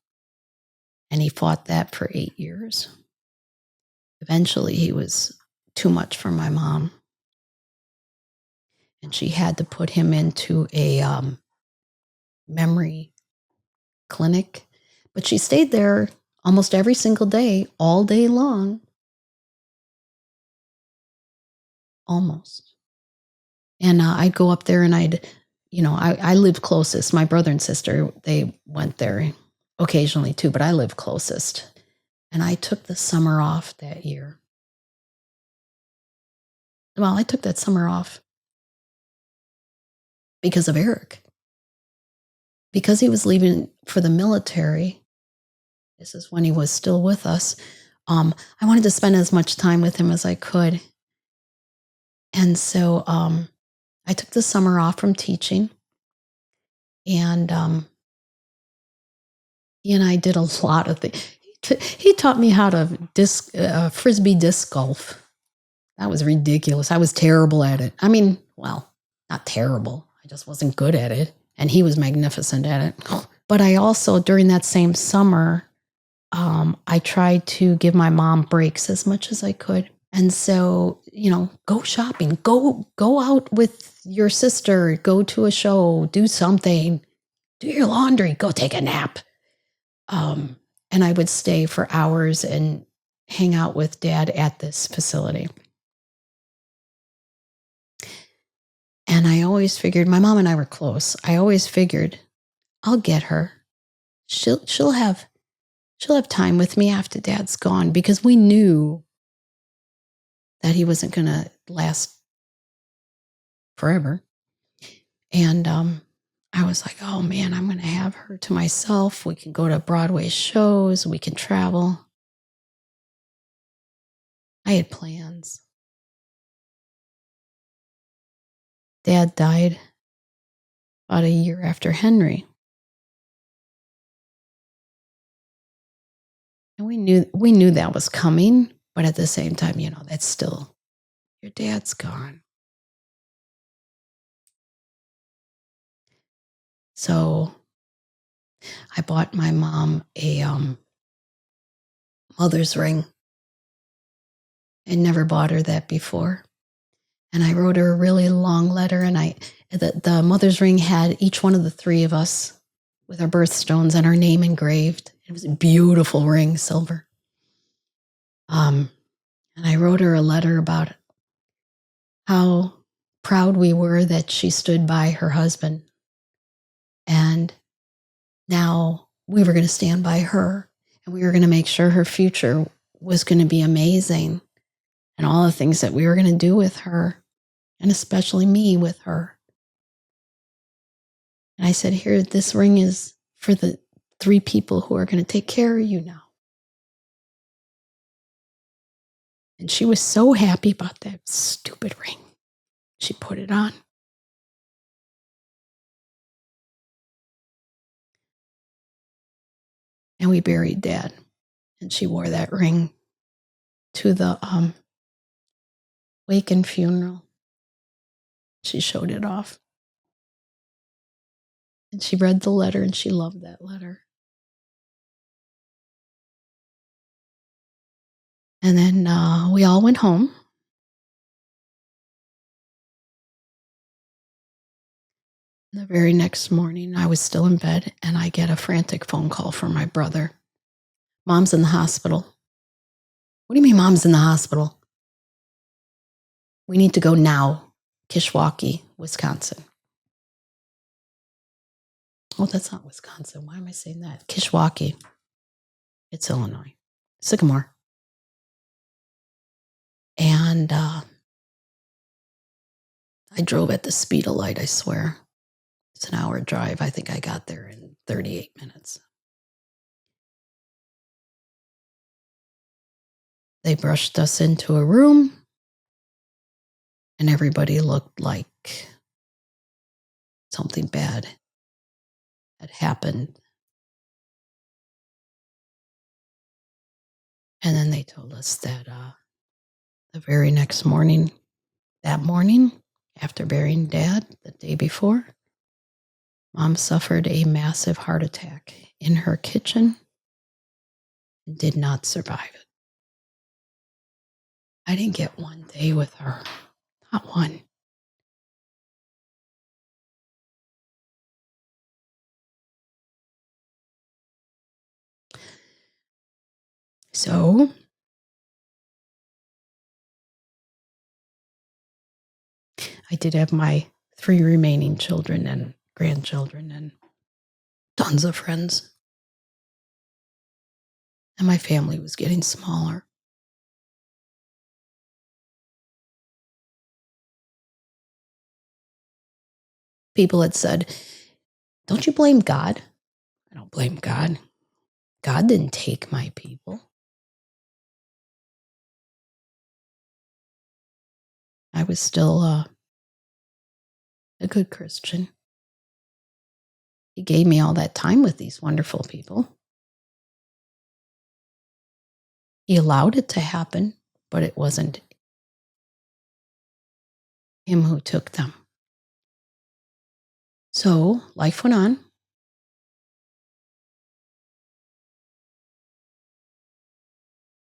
and he fought that for 8 years. Eventually, he was too much for my mom, and she had to put him into a memory clinic. But she stayed there almost every single day, all day long. Almost. And I'd go up there and I lived closest. My brother and sister, they went there occasionally too, but I lived closest. And I took the summer off that year. Well, I took that summer off because of Eric. Because he was leaving for the military. This is when he was still with us. I wanted to spend as much time with him as I could. And so I took the summer off from teaching. And he and I did a lot of things. He taught me how to frisbee disc golf. That was ridiculous. I was terrible at it. I mean, well, not terrible. I just wasn't good at it. And he was magnificent at it. But I also, during that same summer, I tried to give my mom breaks as much as I could. And so, go shopping, go out with your sister, go to a show, do something, do your laundry, go take a nap. And I would stay for hours and hang out with Dad at this facility. And I always figured, my mom and I were close. I always figured, I'll get her. She'll have time with me after Dad's gone, because we knew that he wasn't going to last forever. And I was like, oh man, I'm going to have her to myself. We can go to Broadway shows. We can travel. I had plans. Dad died about a year after Henry. And we knew that was coming, but at the same time, that's still, your dad's gone. So I bought my mom a mother's ring. I never bought her that before. And I wrote her a really long letter, and the mother's ring had each one of the three of us with our birthstones and our name engraved. It was a beautiful ring, silver. And I wrote her a letter about how proud we were that she stood by her husband. And now we were going to stand by her, and we were going to make sure her future was going to be amazing, and all the things that we were going to do with her, and especially me with her. And I said, here, this ring is for the 3 people who are going to take care of you now. And she was so happy about that stupid ring. She put it on. And we buried Dad. And she wore that ring to the wake and funeral. She showed it off. And she read the letter, and she loved that letter. And then we all went home. The very next morning, I was still in bed, and I get a frantic phone call from my brother. Mom's in the hospital. What do you mean Mom's in the hospital? We need to go now. Kishwaukee, Wisconsin. Oh, that's not Wisconsin. Why am I saying that? Kishwaukee. It's Illinois. Sycamore. And I drove at the speed of light, I swear. It's an hour drive. I think I got there in 38 minutes. They brushed us into a room, and everybody looked like something bad had happened. And then they told us that the very next morning, that morning, after burying Dad the day before, Mom suffered a massive heart attack in her kitchen and did not survive it. I didn't get one day with her, not one. So I did have my 3 remaining children and grandchildren and tons of friends. And my family was getting smaller. People had said, don't you blame God? I don't blame God. God didn't take my people. I was still a good Christian. He gave me all that time with these wonderful people. He allowed it to happen, but it wasn't him who took them. So life went on.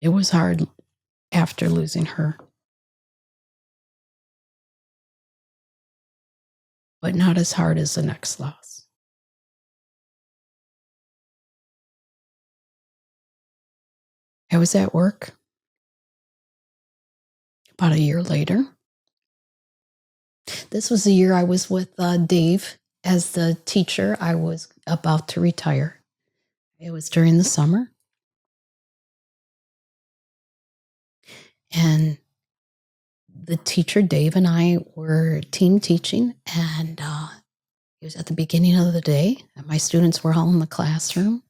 It was hard after losing her, but not as hard as the next loss. I was at work about a year later. This was the year I was with Dave as the teacher. I was about to retire. It was during the summer. And the teacher, Dave, and I were team teaching, and It was at the beginning of the day, and my students were all in the classroom.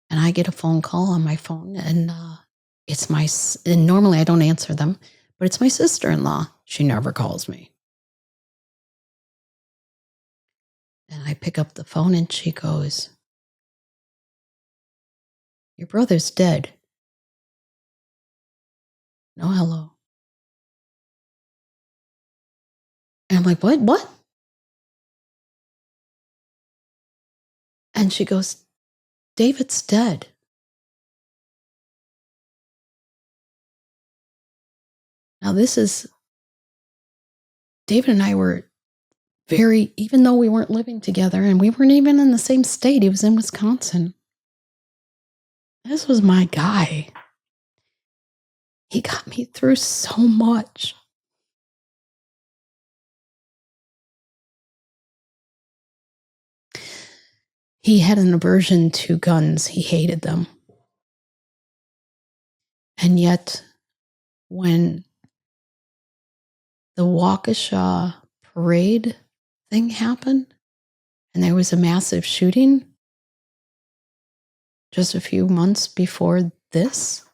And I get a phone call on my phone, and and normally I don't answer them, but it's my sister-in-law. She never calls me. And I pick up the phone, and she goes, "Your brother's dead. No hello." And I'm like, "What? What?" And she goes, "David's dead." Now, David and I were even though we weren't living together and we weren't even in the same state, he was in Wisconsin. This was my guy. He got me through so much. He had an aversion to guns. He hated them. And yet, when the Waukesha parade thing happened and there was a massive shooting just a few months before this,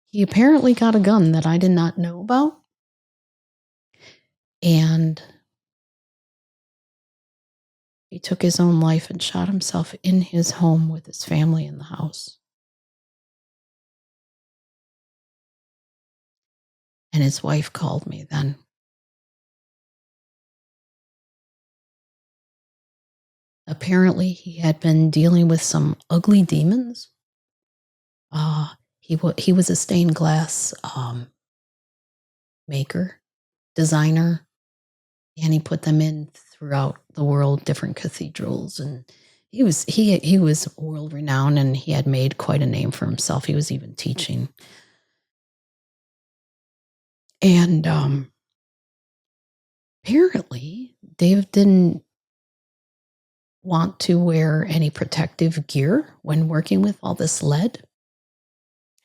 he apparently got a gun that I did not know about. And he took his own life and shot himself in his home with his family in the house. And his wife called me then. Apparently, he had been dealing with some ugly demons. He was a stained glass maker, designer, and he put them in throughout the world, different cathedrals, and he was world renowned, and he had made quite a name for himself. He was even teaching, and apparently, Dave didn't want to wear any protective gear when working with all this lead.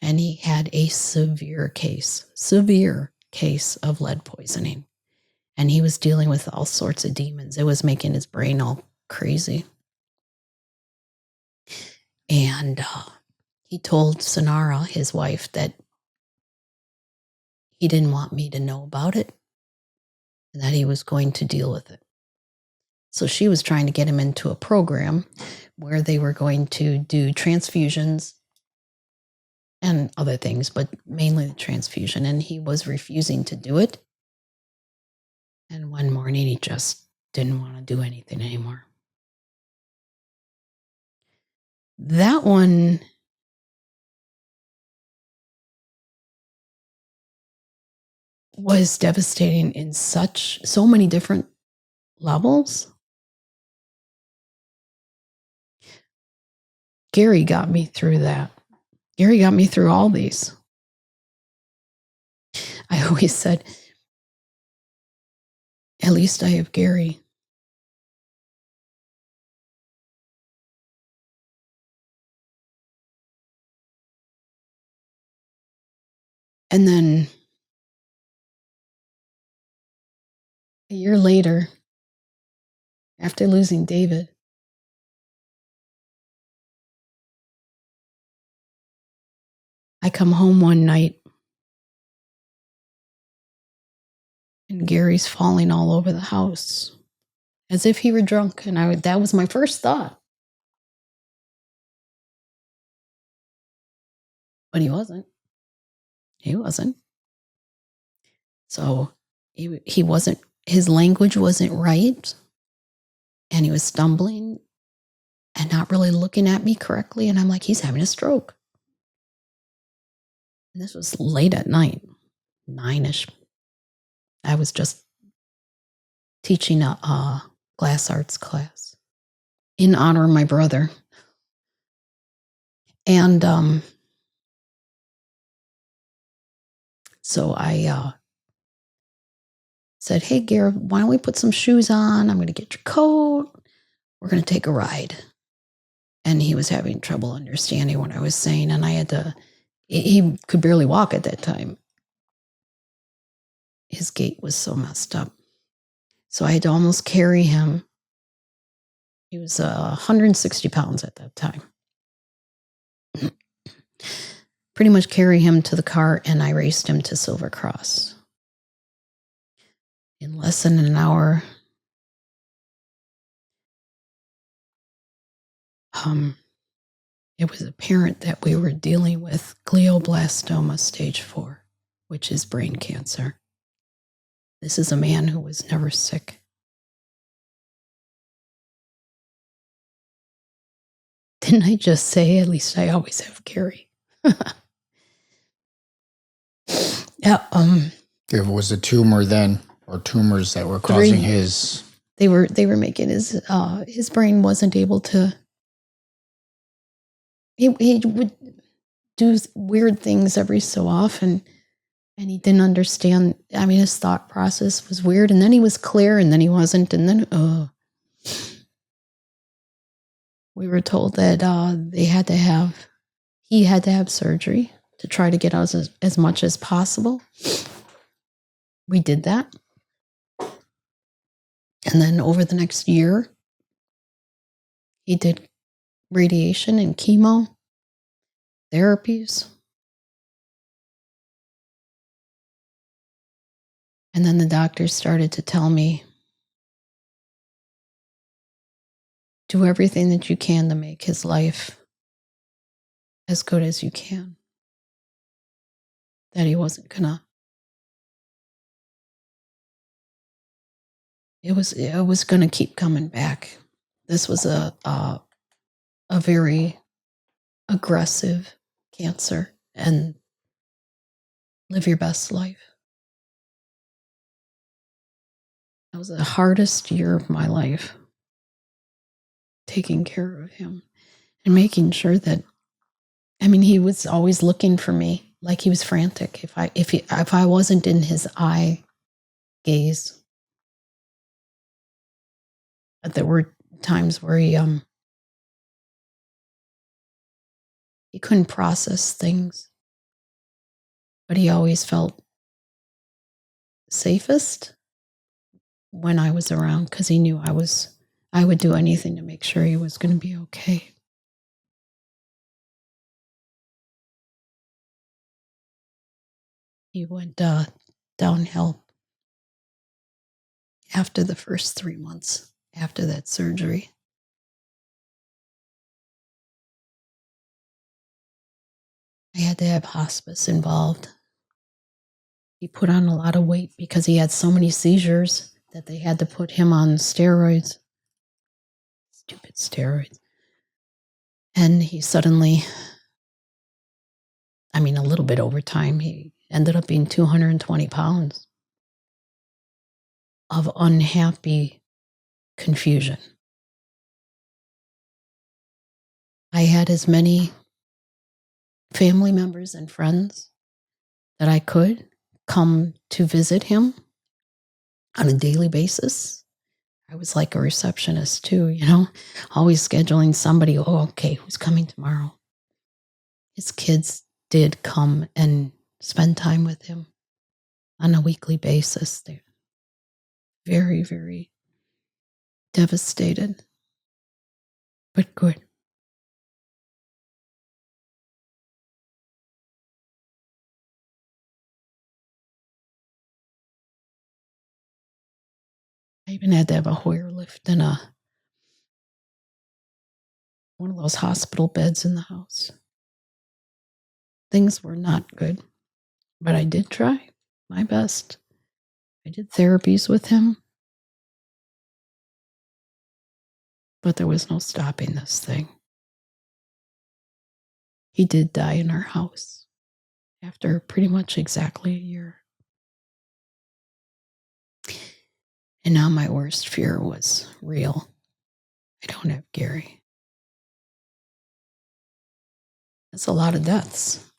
And he had a severe case of lead poisoning. And he was dealing with all sorts of demons. It was making his brain all crazy. And he told Sonara, his wife, that he didn't want me to know about it and that he was going to deal with it. So she was trying to get him into a program where they were going to do transfusions and other things, but mainly the transfusion. And he was refusing to do it. And one morning he just didn't want to do anything anymore. That one was devastating in so many different levels. Gary got me through that. Gary got me through all these. I always said, at least I have Gary. And then a year later, after losing David, I come home one night and Gary's falling all over the house as if he were drunk. And that was my first thought. But he wasn't. He wasn't. So he wasn't, his language wasn't right. And he was stumbling and not really looking at me correctly. And I'm like, he's having a stroke. And this was late at night, 9-ish. I was just teaching a glass arts class in honor of my brother. And so I said, hey, Garrett, why don't we put some shoes on? I'm going to get your coat. We're going to take a ride. And he was having trouble understanding what I was saying. And he could barely walk at that time. his gait was so messed up. So I had to almost carry him. He was 160 pounds at that time. Pretty much carry him to the car, and I raced him to Silver Cross. In less than an hour, it was apparent that we were dealing with glioblastoma stage 4, which is brain cancer. This is a man who was never sick. Didn't I just say, at least I always have Gary? Yeah. There was a tumor then, or tumors that were causing his. They were making his brain wasn't able to. He would do weird things every so often, and he didn't understand. I mean, his thought process was weird, and then he was clear, and then he wasn't, and then we were told that he had to have surgery to try to get us as much as possible. We did that. And then over the next year, he did radiation and chemo therapies. And then the doctors started to tell me, do everything that you can to make his life as good as you can. That he wasn't gonna. It was gonna keep coming back. This was a very aggressive cancer, and live your best life. That was the hardest year of my life, taking care of him and making sure that, I mean, he was always looking for me, like he was frantic. If I wasn't in his eye gaze, there were times where he couldn't process things, but he always felt safest when I was around, because he knew I would do anything to make sure he was going to be okay. He went downhill after the first 3 months after that surgery. I had to have hospice involved. He put on a lot of weight because he had so many seizures that they had to put him on steroids. Stupid steroids. And he suddenly, I mean, a little bit over time, he ended up being 220 pounds of unhappy confusion. I had as many family members and friends that I could come to visit him on a daily basis. I was like a receptionist too, always scheduling somebody. Oh, okay, who's coming tomorrow? His kids did come and spend time with him on a weekly basis. They're very, very devastated, but good. I even had to have a Hoyer lift and one of those hospital beds in the house. Things were not good, but I did try my best. I did therapies with him, but there was no stopping this thing. He did die in our house after pretty much exactly a year. And now my worst fear was real. I don't have Gary. That's a lot of deaths.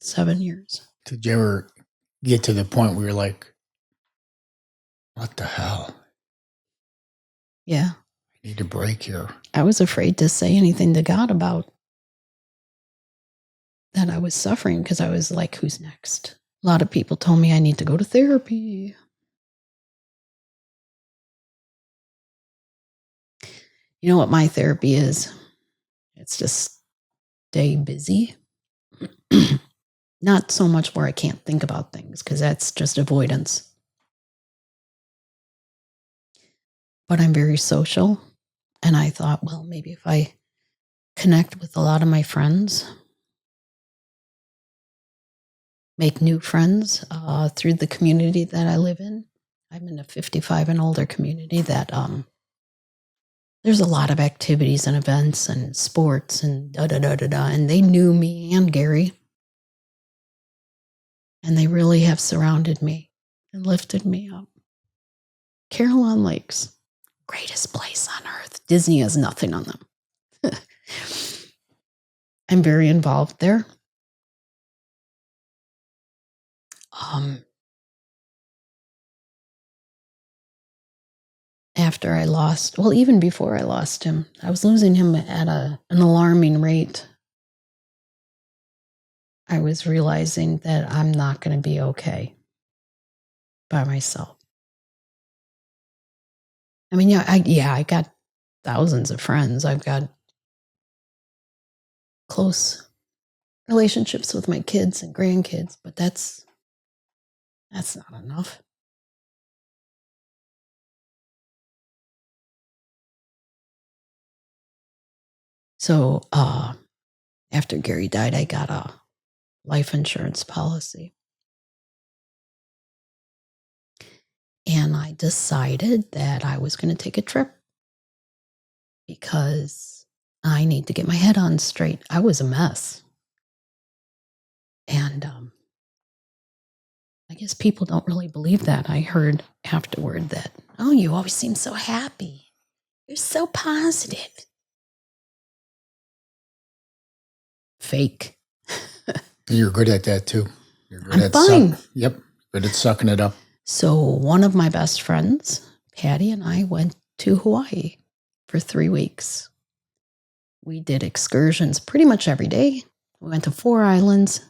7 years. Did you ever get to the point where you're like, what the hell? Yeah. I need a break here. I was afraid to say anything to God about that I was suffering, because I was like, who's next? A lot of people told me I need to go to therapy. You know what my therapy is? It's just stay busy. Not so much where I can't think about things, because that's just avoidance. But I'm very social. And I thought, well, maybe if I connect with a lot of my friends, make new friends through the community that I live in. I'm in a 55 and older community that there's a lot of activities and events and sports and da da da da da. And they knew me and Gary. And they really have surrounded me and lifted me up. Carillon Lakes, greatest place on earth. Disney has nothing on them. I'm very involved there. After I lost, well, even before I lost him, I was losing him at an alarming rate. I was realizing that I'm not going to be okay by myself. I mean, I got thousands of friends. I've got close relationships with my kids and grandkids, but that's not enough. So after Gary died, I got a life insurance policy. And I decided that I was going to take a trip because I need to get my head on straight. I was a mess. And I guess people don't really believe that. I heard afterward that, oh, you always seem so happy. You're so positive. Fake. You're good at that too. You're good I'm at fine. Yep, good at sucking it up. So one of my best friends, Patty, and I went to Hawaii for 3 weeks. We did excursions pretty much every day. We went to 4 islands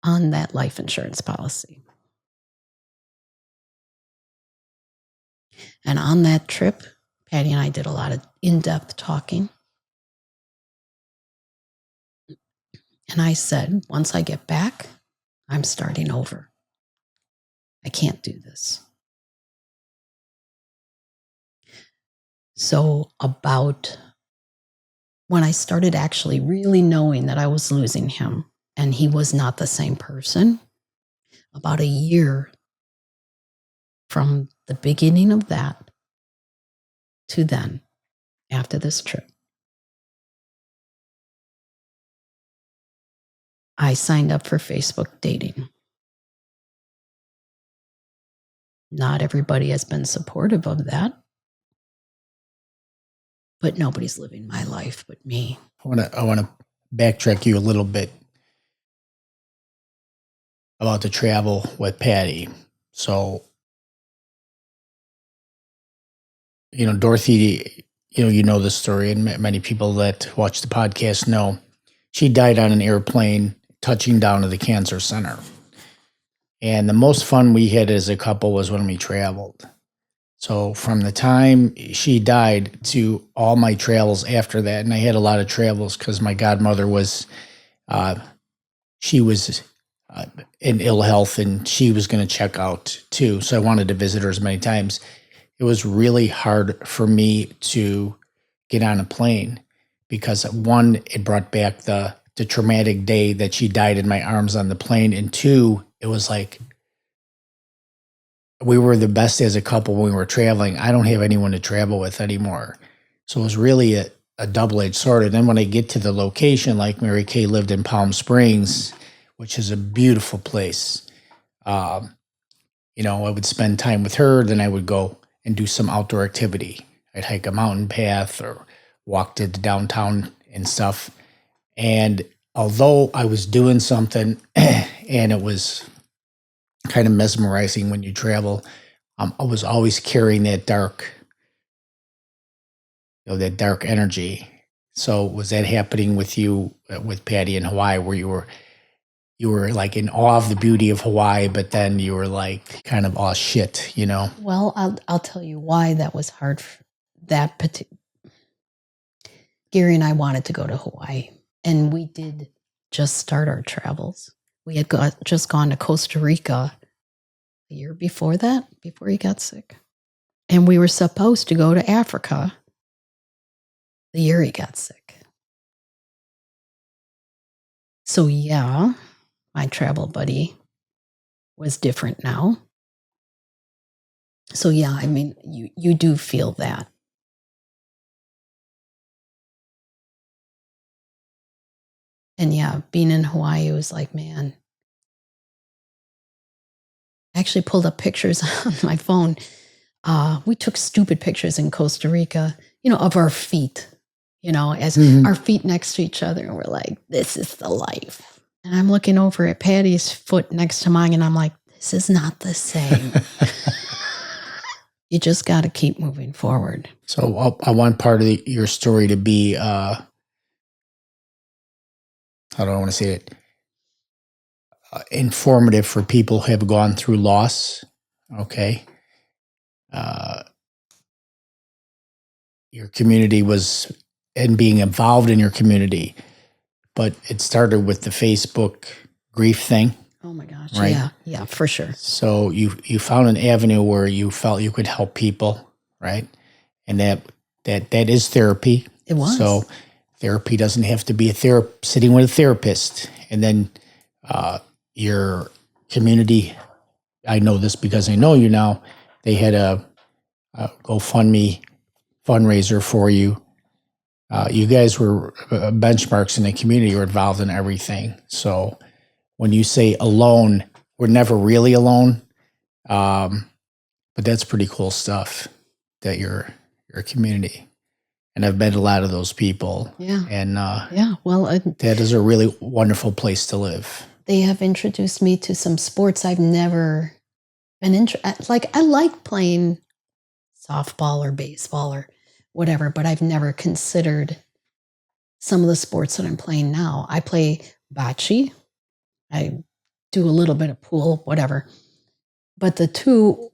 on that life insurance policy. And on that trip, Patty and I did a lot of in-depth talking. And I said, once I get back, I'm starting over. I can't do this. So about when I started actually really knowing that I was losing him and he was not the same person, about a year from the beginning of that to then, after this trip, I signed up for Facebook dating. Not everybody has been supportive of that, but nobody's living my life but me. I want to backtrack you a little bit about the travel with Patty. So, Dorothy, you know the story, and many people that watch the podcast know she died on an airplane touching down to the cancer center. And the most fun we had as a couple was when we traveled. So from the time she died to all my travels after that, and I had a lot of travels because my godmother was, she was in ill health and she was going to check out too. So I wanted to visit her as many times. It was really hard for me to get on a plane because one, it brought back the traumatic day that she died in my arms on the plane. And two, it was like, we were the best as a couple when we were traveling. I don't have anyone to travel with anymore. So it was really a double-edged sword. And then when I get to the location, like Mary Kay lived in Palm Springs, which is a beautiful place. I would spend time with her. Then I would go and do some outdoor activity. I'd hike a mountain path or walk to the downtown and stuff. And although I was doing something and it was kind of mesmerizing when you travel, I was always carrying that dark energy. So was that happening with you with Patty in Hawaii, where you you were like in awe of the beauty of Hawaii, but then you were like kind of, oh shit, you know? Well, I'll tell you why that was hard. That particular Gary and I wanted to go to Hawaii, and we did just start our travels. We had just gone to Costa Rica the year before that, before he got sick, and we were supposed to go to Africa the year he got sick. So yeah, my travel buddy was different now. So yeah, I mean, you do feel that. And yeah, being in Hawaii was like, man. I actually pulled up pictures on my phone. We took stupid pictures in Costa Rica, of our feet, as our feet next to each other. And we're like, this is the life. And I'm looking over at Patty's foot next to mine, and I'm like, this is not the same. You just got to keep moving forward. So I want part of your story to be, how do I want to say it? Informative for people who have gone through loss. Okay. Your community was, and being involved in your community, but it started with the Facebook grief thing. Oh my gosh. Right? Yeah, for sure. So you found an avenue where you felt you could help people, right? And that is therapy. It was. So therapy doesn't have to be sitting with a therapist. And then your community, I know this because I know you now, they had a GoFundMe fundraiser for you. You guys were benchmarks in the community. You were involved in everything. So when you say alone, we're never really alone. But that's pretty cool stuff that you're a community. And I've met a lot of those people. Yeah. And well, that is a really wonderful place to live. They have introduced me to some sports I've never been I like playing softball or baseball or whatever, but I've never considered some of the sports that I'm playing now. I play bocce. I do a little bit of pool, whatever. But the two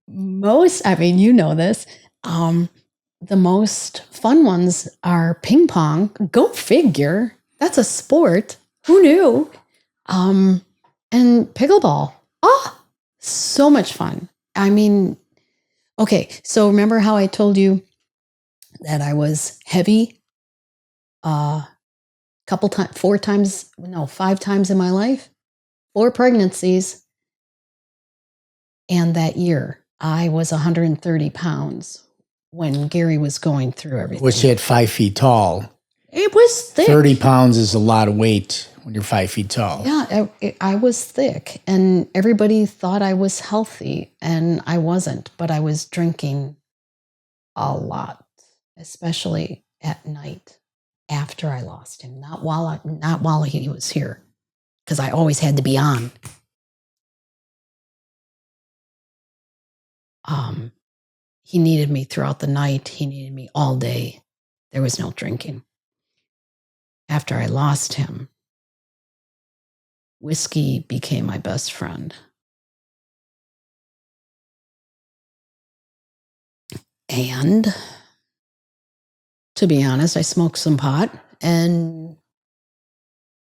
most, I mean, you know this, the most fun ones are ping pong. Go figure. That's a sport. Who knew? And pickleball. Oh, so much fun. I mean, okay, so remember how I told you that I was heavy 5 times in my life? 4 pregnancies. And that year, I was 130 pounds when Gary was going through everything. Which at 5 feet tall. It was thick. 30 pounds is a lot of weight when you're 5 feet tall. Yeah, I was thick, and everybody thought I was healthy, and I wasn't, but I was drinking a lot, especially at night after I lost him, not while he was here, because I always had to be on. He needed me throughout the night. He needed me all day. There was no drinking. After I lost him, whiskey became my best friend. And to be honest, I smoked some pot and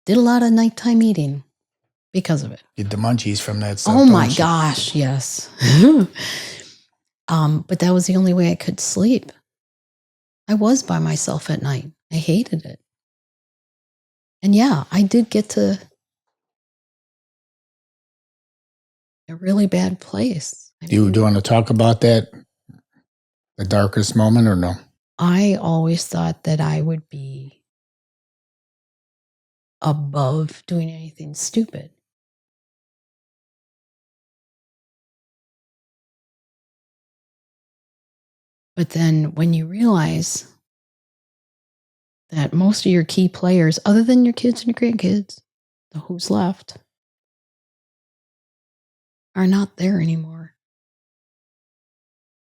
did a lot of nighttime eating because of it. Get the munchies from that stuff. Oh my gosh, yes. But that was the only way I could sleep. I was by myself at night. I hated it. And yeah, I did get to a really bad place. Do you want to talk about that? The darkest moment or no? I always thought that I would be above doing anything stupid. But then when you realize that most of your key players, other than your kids and your grandkids, the who's left, are not there anymore.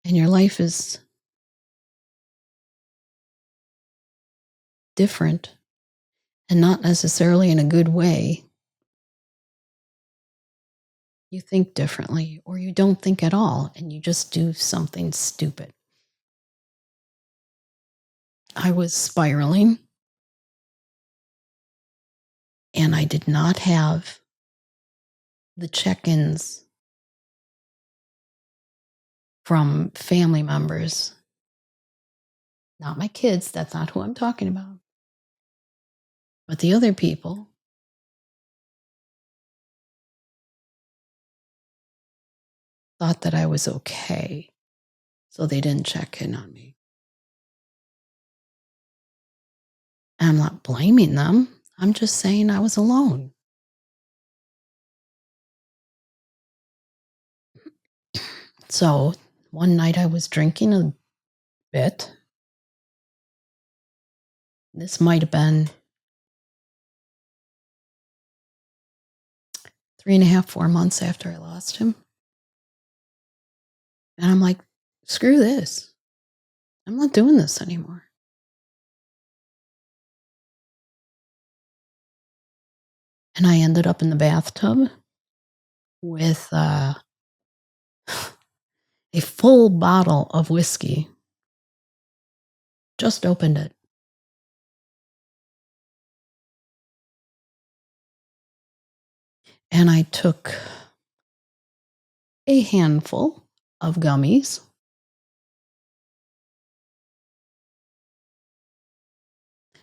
And your life is different, and not necessarily in a good way. you think differently, or you don't think at all and you just do something stupid. I was spiraling, and I did not have the check-ins from family members. Not my kids, that's not who I'm talking about. But the other people thought that I was okay, so they didn't check in on me. And I'm not blaming them. I'm just saying I was alone. So one night I was drinking a bit. This might have been 3.5, 4 months after I lost him. And I'm like, screw this. I'm not doing this anymore. And I ended up in the bathtub with a full bottle of whiskey. Just opened it. And I took a handful of gummies.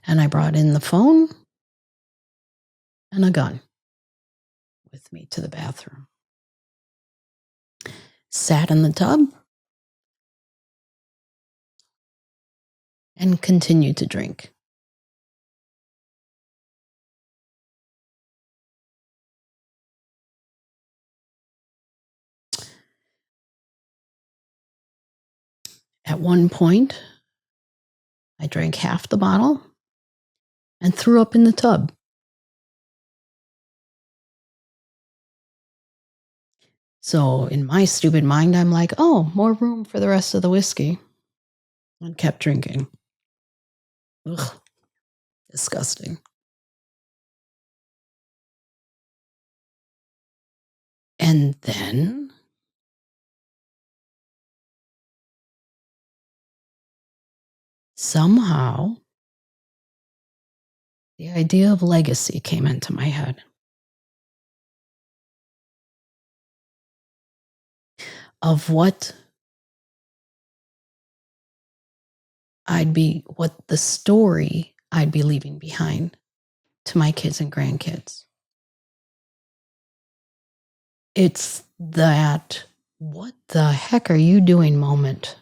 And I brought in the phone and a gun with me to the bathroom. Sat in the tub and continued to drink. At one point, I drank half the bottle and threw up in the tub. So in my stupid mind, I'm like, oh, more room for the rest of the whiskey. And kept drinking. Ugh, disgusting. And then somehow the idea of legacy came into my head. Of what the story I'd be leaving behind to my kids and grandkids. It's that, what the heck are you doing moment?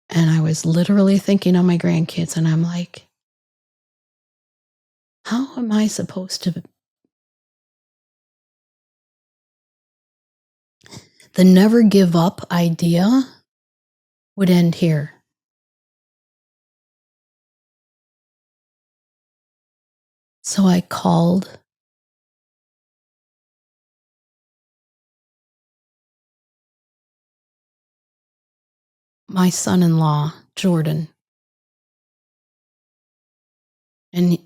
And I was literally thinking of my grandkids, and I'm like, how am I supposed to? The never give up idea would end here. So I called my son-in-law, Jordan. And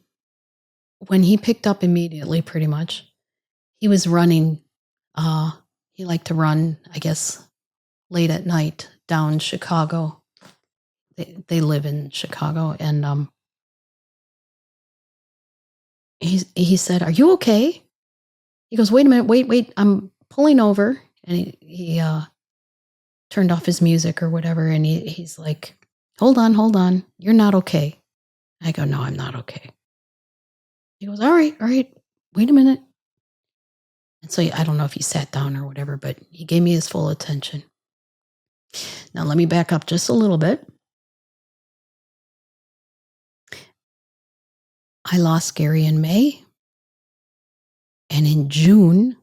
when he picked up immediately, pretty much, he was running. He liked to run, I guess, late at night down Chicago. They live in Chicago. And he said, "Are you okay?" He goes, "Wait a minute, wait, I'm pulling over." And he turned off his music or whatever. And he's like, hold on. You're not okay. I go, no, I'm not okay. He goes, all right, wait a minute. And so I don't know if he sat down or whatever, but he gave me his full attention. Now, let me back up just a little bit. I lost Gary in May. And in June,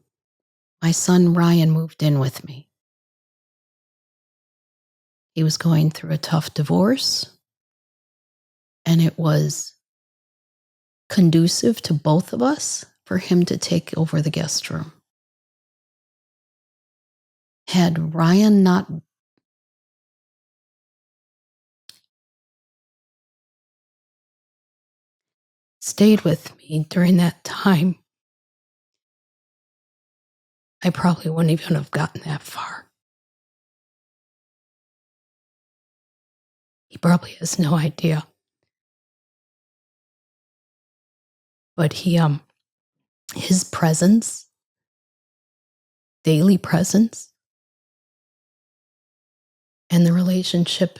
my son Ryan moved in with me. He was going through a tough divorce. And it was conducive to both of us for him to take over the guest room. Had Ryan not stayed with me during that time, I probably wouldn't even have gotten that far. He probably has no idea. But his presence, daily presence, and the relationship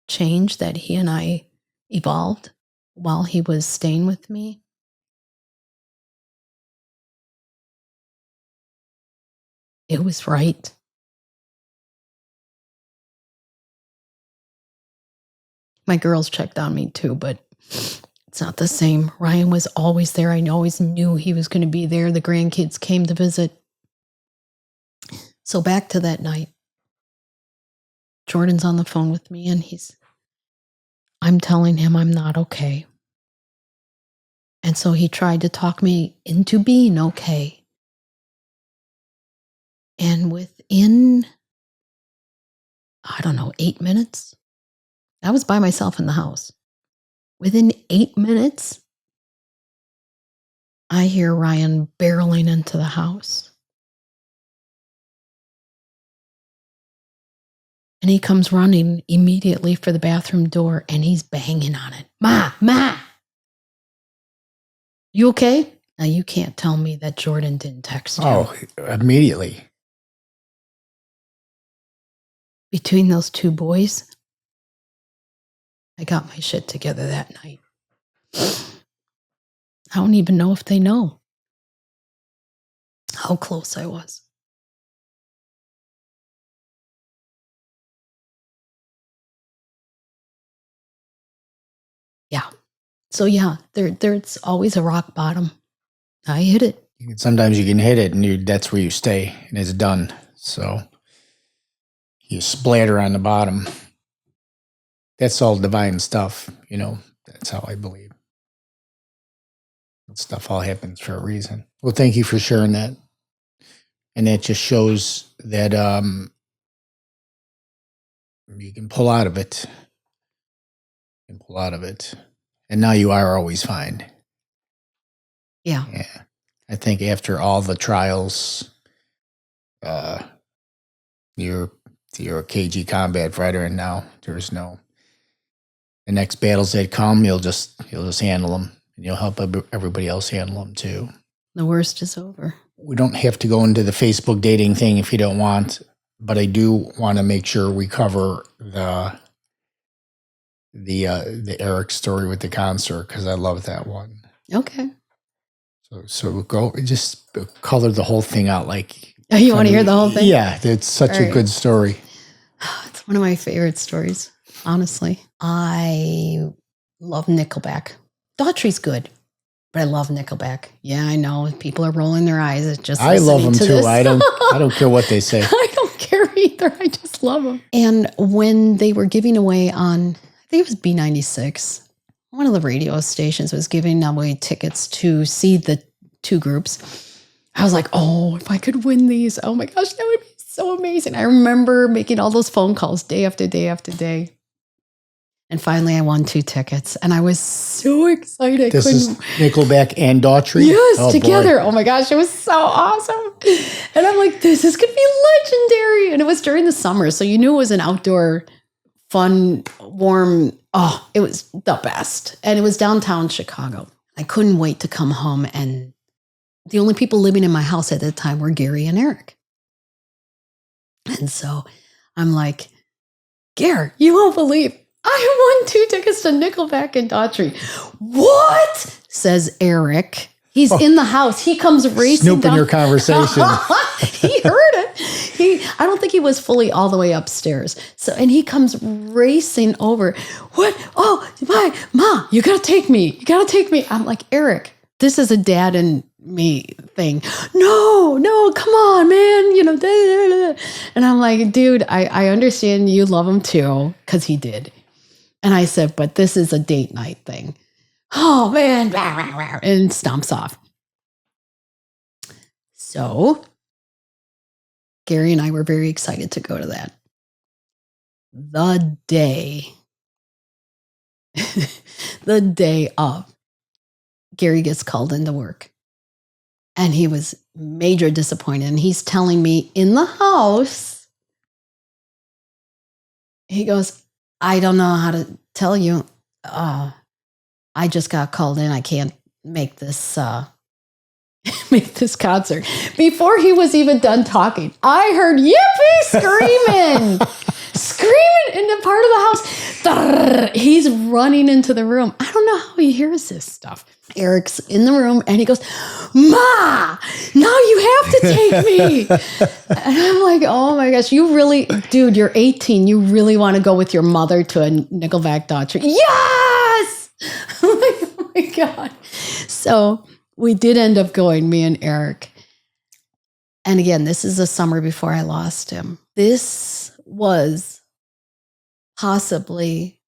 change that he and I evolved while he was staying with me, it was right. My girls checked on me too, but it's not the same. Ryan was always there. I always knew he was going to be there. The grandkids came to visit. So back to that night. Jordan's on the phone with me and I'm telling him I'm not okay. And so he tried to talk me into being okay. And within, 8 minutes, I was by myself in the house. Within 8 minutes, I hear Ryan barreling into the house. And he comes running immediately for the bathroom door and he's banging on it. Ma, you okay? Now you can't tell me that Jordan didn't text you. Oh, immediately. Between those two boys, I got my shit together that night. I don't even know if they know how close I was. Yeah. So yeah, there's always a rock bottom. I hit it. Sometimes you can hit it and that's where you stay and it's done. So you splatter on the bottom. That's all divine stuff. That's how I believe. That stuff all happens for a reason. Well, thank you for sharing that. And that just shows that you can pull out of it. You can pull out of it. And now you are always fine. Yeah. I think after all the trials, you're a KG combat fighter, and now there's no. The next battles that come, you'll just handle them, and you'll help everybody else handle them too. The worst is over. We don't have to go into the Facebook dating thing if you don't want, but I do want to make sure we cover the Eric story with the concert because I love that one. Okay. So go just color the whole thing out like. Oh, you want to hear the whole thing? Yeah, it's such a good story. It's one of my favorite stories, honestly. I love Nickelback. Daughtry's good, but I love Nickelback. Yeah, I know people are rolling their eyes at just. I love them to too. This. I don't care what they say. I don't care either. I just love them. And when they were giving away on, I think it was B96. One of the radio stations was giving away tickets to see the two groups. I was like, oh, if I could win these, oh my gosh, that would be so amazing. I remember making all those phone calls day after day after day. And finally I won 2 tickets and I was so excited. This is Nickelback and Daughtry? Yes, together. Boy. Oh my gosh, it was so awesome. And I'm like, this is going to be legendary. And it was during the summer. So you knew it was an outdoor, fun, warm. Oh, it was the best. And it was downtown Chicago. I couldn't wait to come home. And the only people living in my house at that time were Gary and Eric. And so I'm like, Gary, you won't believe I won 2 tickets to Nickelback and Daughtry. What? Says Eric. He's in the house. He comes racing snooping down. Your conversation. He heard it. I don't think he was fully all the way upstairs. And he comes racing over. What? Oh, my, Ma, you got to take me. You got to take me. I'm like, Eric, this is a dad and me thing. No, come on, man. Da, da, da. And I'm like, dude, I understand you love him too, because he did. And I said, but this is a date night thing. Oh, man. And stomps off. So Gary and I were very excited to go to that. The day of, Gary gets called into work. And he was major disappointed. And he's telling me in the house, he goes, I don't know how to tell you. I just got called in. I can't make this make this concert. Before he was even done talking, I heard Yippee screaming, screaming in the part of the house. He's running into the room. I don't know how he hears this stuff. Eric's in the room and he goes, Ma, now you have to take me. And I'm like, oh my gosh, you really, dude, you're 18. You really want to go with your mother to a Nickelback concert? Yes! I'm like, oh my God. So we did end up going, me and Eric. And again, this is the summer before I lost him. This was possibly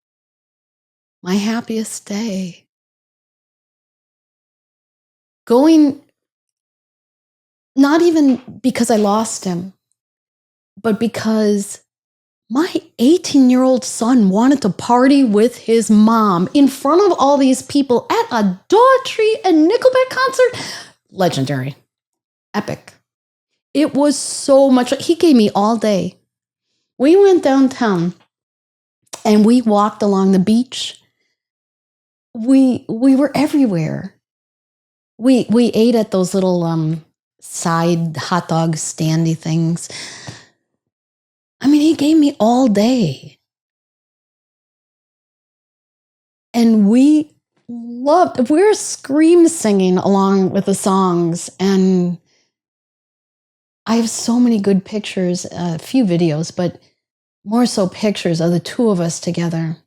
my happiest day. Going, not even because I lost him, but because my 18-year-old son wanted to party with his mom in front of all these people at a Daughtry and Nickelback concert. Legendary. Epic. It was so much. He gave me all day. We went downtown and we walked along the beach. We were everywhere. We ate at those little side hot dog standy things. I mean, he gave me all day. And we were scream singing along with the songs. And I have so many good pictures, a few videos, but more so pictures of the two of us together.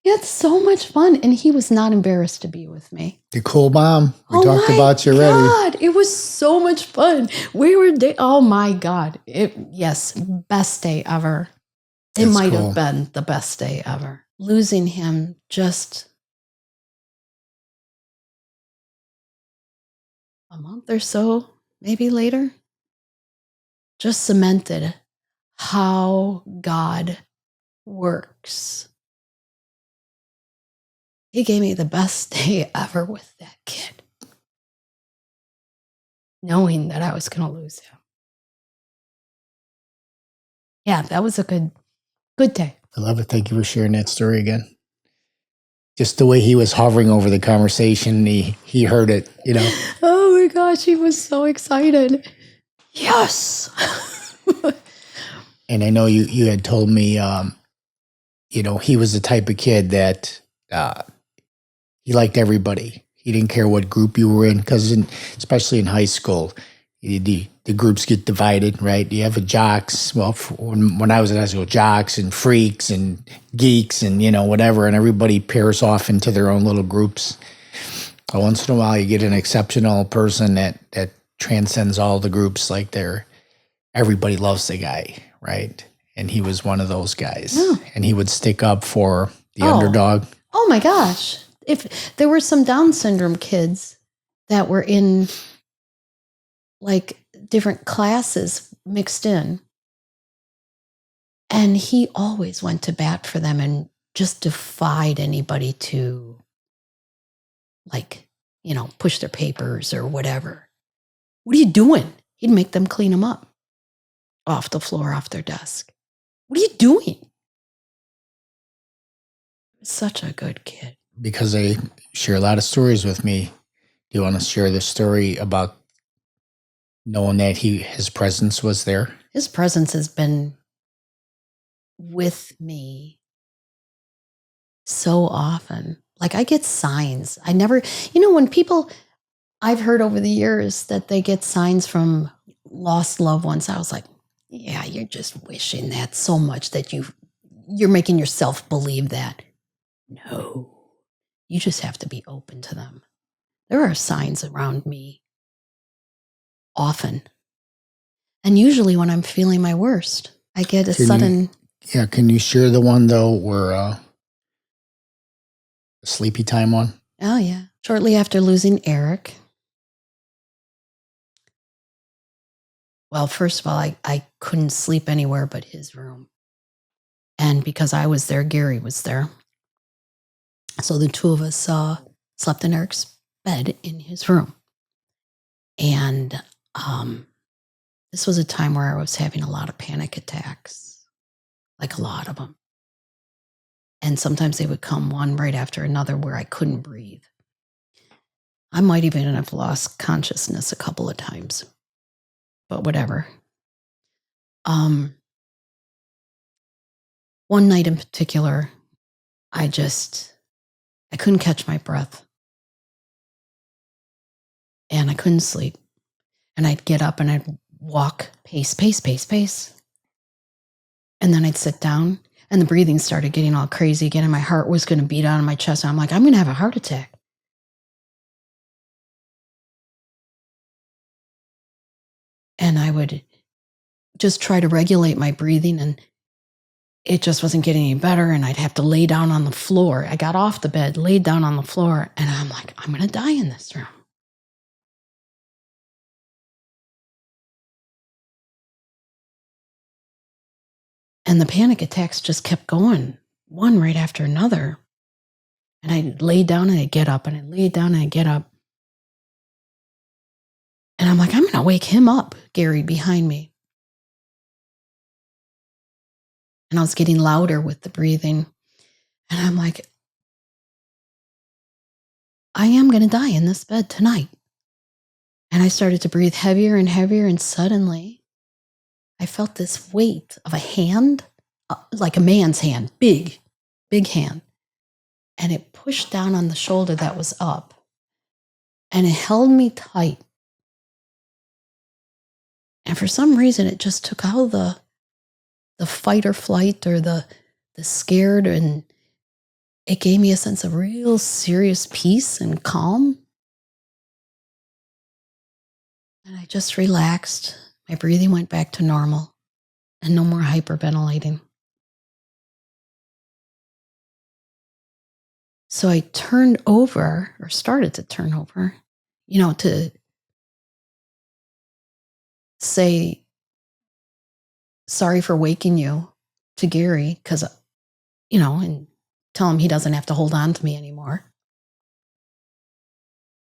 We had so much fun, and he was not embarrassed to be with me. You're cool, Mom. We talked about you already. God, it was so much fun. We were, oh my God. Yes, best day ever. It might have been the best day ever. Losing him just a month or so, maybe later, just cemented how God works. He gave me the best day ever with that kid, knowing that I was going to lose him. Yeah, that was a good day. I love it. Thank you for sharing that story again. Just the way he was hovering over the conversation, he heard it, you know. Oh my gosh, he was so excited. Yes. And I know you had told me, he was the type of kid that he liked everybody. He didn't care what group you were in, because especially in high school, the groups get divided, right? You have jocks. Well, when I was in high school, jocks and freaks and geeks and, whatever, and everybody pairs off into their own little groups. But once in a while, you get an exceptional person that transcends all the groups, like everybody loves the guy, right? And he was one of those guys. Yeah. And he would stick up for the underdog. Oh my gosh. If there were some Down syndrome kids that were in like different classes mixed in, and he always went to bat for them and just defied anybody to push their papers or whatever. What are you doing? He'd make them clean them up off the floor, off their desk. What are you doing? Such a good kid. Because they share a lot of stories with me. Do you want to share the story about knowing that his presence was there? His presence has been with me so often. Like, I get signs. I never, when people, I've heard over the years that they get signs from lost loved ones. I was like, yeah, you're just wishing that so much that you're making yourself believe that. No. You just have to be open to them. There are signs around me often. And usually when I'm feeling my worst, I get a sudden... Can you share the one, though, where the sleepy time one? Oh, yeah. Shortly after losing Eric. Well, first of all, I couldn't sleep anywhere but his room. And because I was there, Gary was there. So the two of us slept in Eric's bed in his room. And this was a time where I was having a lot of panic attacks, like a lot of them. And sometimes they would come one right after another where I couldn't breathe. I might even have lost consciousness a couple of times, but whatever. One night in particular, I couldn't catch my breath. And I couldn't sleep. And I'd get up and I'd walk, pace. And then I'd sit down and the breathing started getting all crazy again and my heart was going to beat out of my chest. And I'm like, I'm going to have a heart attack. And I would just try to regulate my breathing and it just wasn't getting any better. And I'd have to lay down on the floor. I got off the bed, laid down on the floor, and I'm like, I'm going to die in this room. And the panic attacks just kept going, one right after another. And I'd lay down and I'd get up, and I'd lay down and I'd get up. And I'm like, I'm going to wake him up, Gary, behind me. And I was getting louder with the breathing. And I'm like, I am going to die in this bed tonight. And I started to breathe heavier and heavier. And suddenly I felt this weight of a hand, like a man's hand, big hand. And it pushed down on the shoulder that was up. And it held me tight. And for some reason, it just took out the fight or flight or the scared, and it gave me a sense of real serious peace and calm. And I just relaxed. My breathing went back to normal and no more hyperventilating. So I turned over, or started to turn over, to say sorry for waking you to Gary, because, and tell him he doesn't have to hold on to me anymore.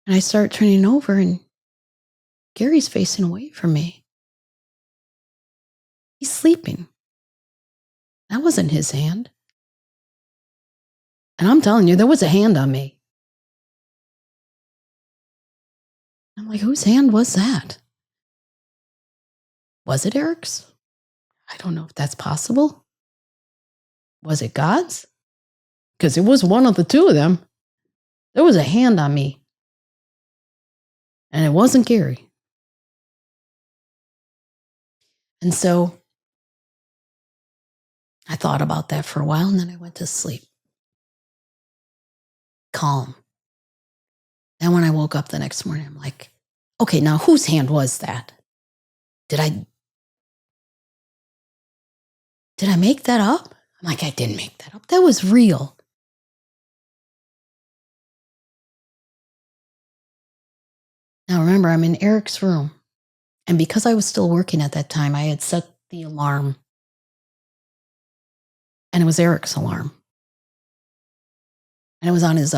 And I start turning over and Gary's facing away from me. He's sleeping. That wasn't his hand. And I'm telling you, there was a hand on me. I'm like, whose hand was that? Was it Eric's? I don't know if that's possible. Was it God's? Because it was one of the two of them. There was a hand on me. And it wasn't Gary. And so I thought about that for a while, and then I went to sleep. Calm. Then when I woke up the next morning, I'm like, okay, now whose hand was that? Did I make that up? I'm like, I didn't make that up. That was real. Now remember, I'm in Eric's room. And because I was still working at that time, I had set the alarm. And it was Eric's alarm. And it was on his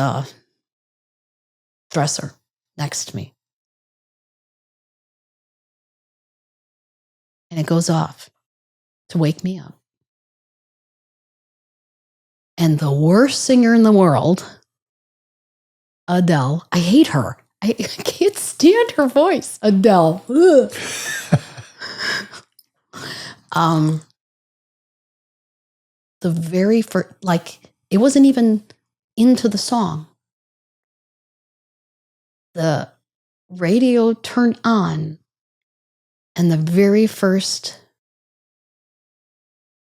dresser next to me. And it goes off to wake me up. And the worst singer in the world, Adele, I hate her. I can't stand her voice. Adele. The very first, it wasn't even into the song. The radio turned on, and the very first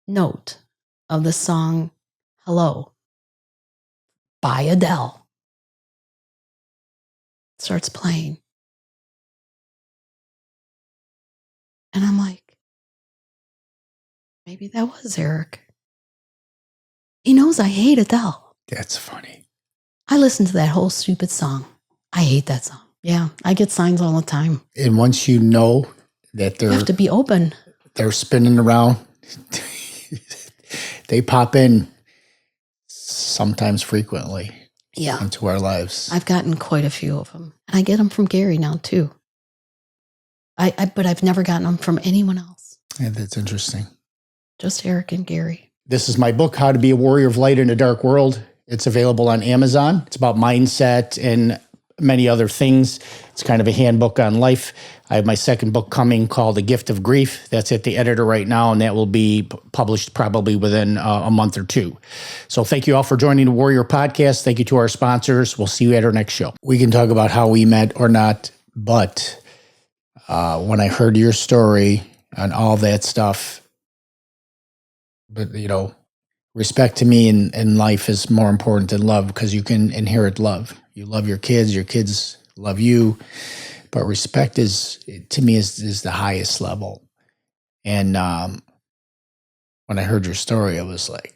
note of the song Hello by Adele starts playing. And I'm like, maybe that was Eric. He knows I hate Adele. That's funny. I listened to that whole stupid song. I hate that song. Yeah, I get signs all the time. And once you know that You have to be open. They're spinning around, they pop in sometimes frequently. Yeah. into our lives. I've gotten quite a few of them. And I get them from Gary now too. But I've never gotten them from anyone else. Yeah, that's interesting. Just Eric and Gary. This is my book, How to Be a Warrior of Light in a Dark World. It's available on Amazon. It's about mindset and many other things. It's kind of a handbook on life. I have my second book coming called The Gift of Grief. That's at the editor right now, and that will be published probably within a month or two. So thank you all for joining the Warrior Podcast. Thank you to our sponsors. We'll see you at our next show. We can talk about how we met or not, but when I heard your story and all that stuff, but respect to me in life is more important than love, because you can inherit love. You love your kids love you, but respect to me is the highest level. And when I heard your story, I was like,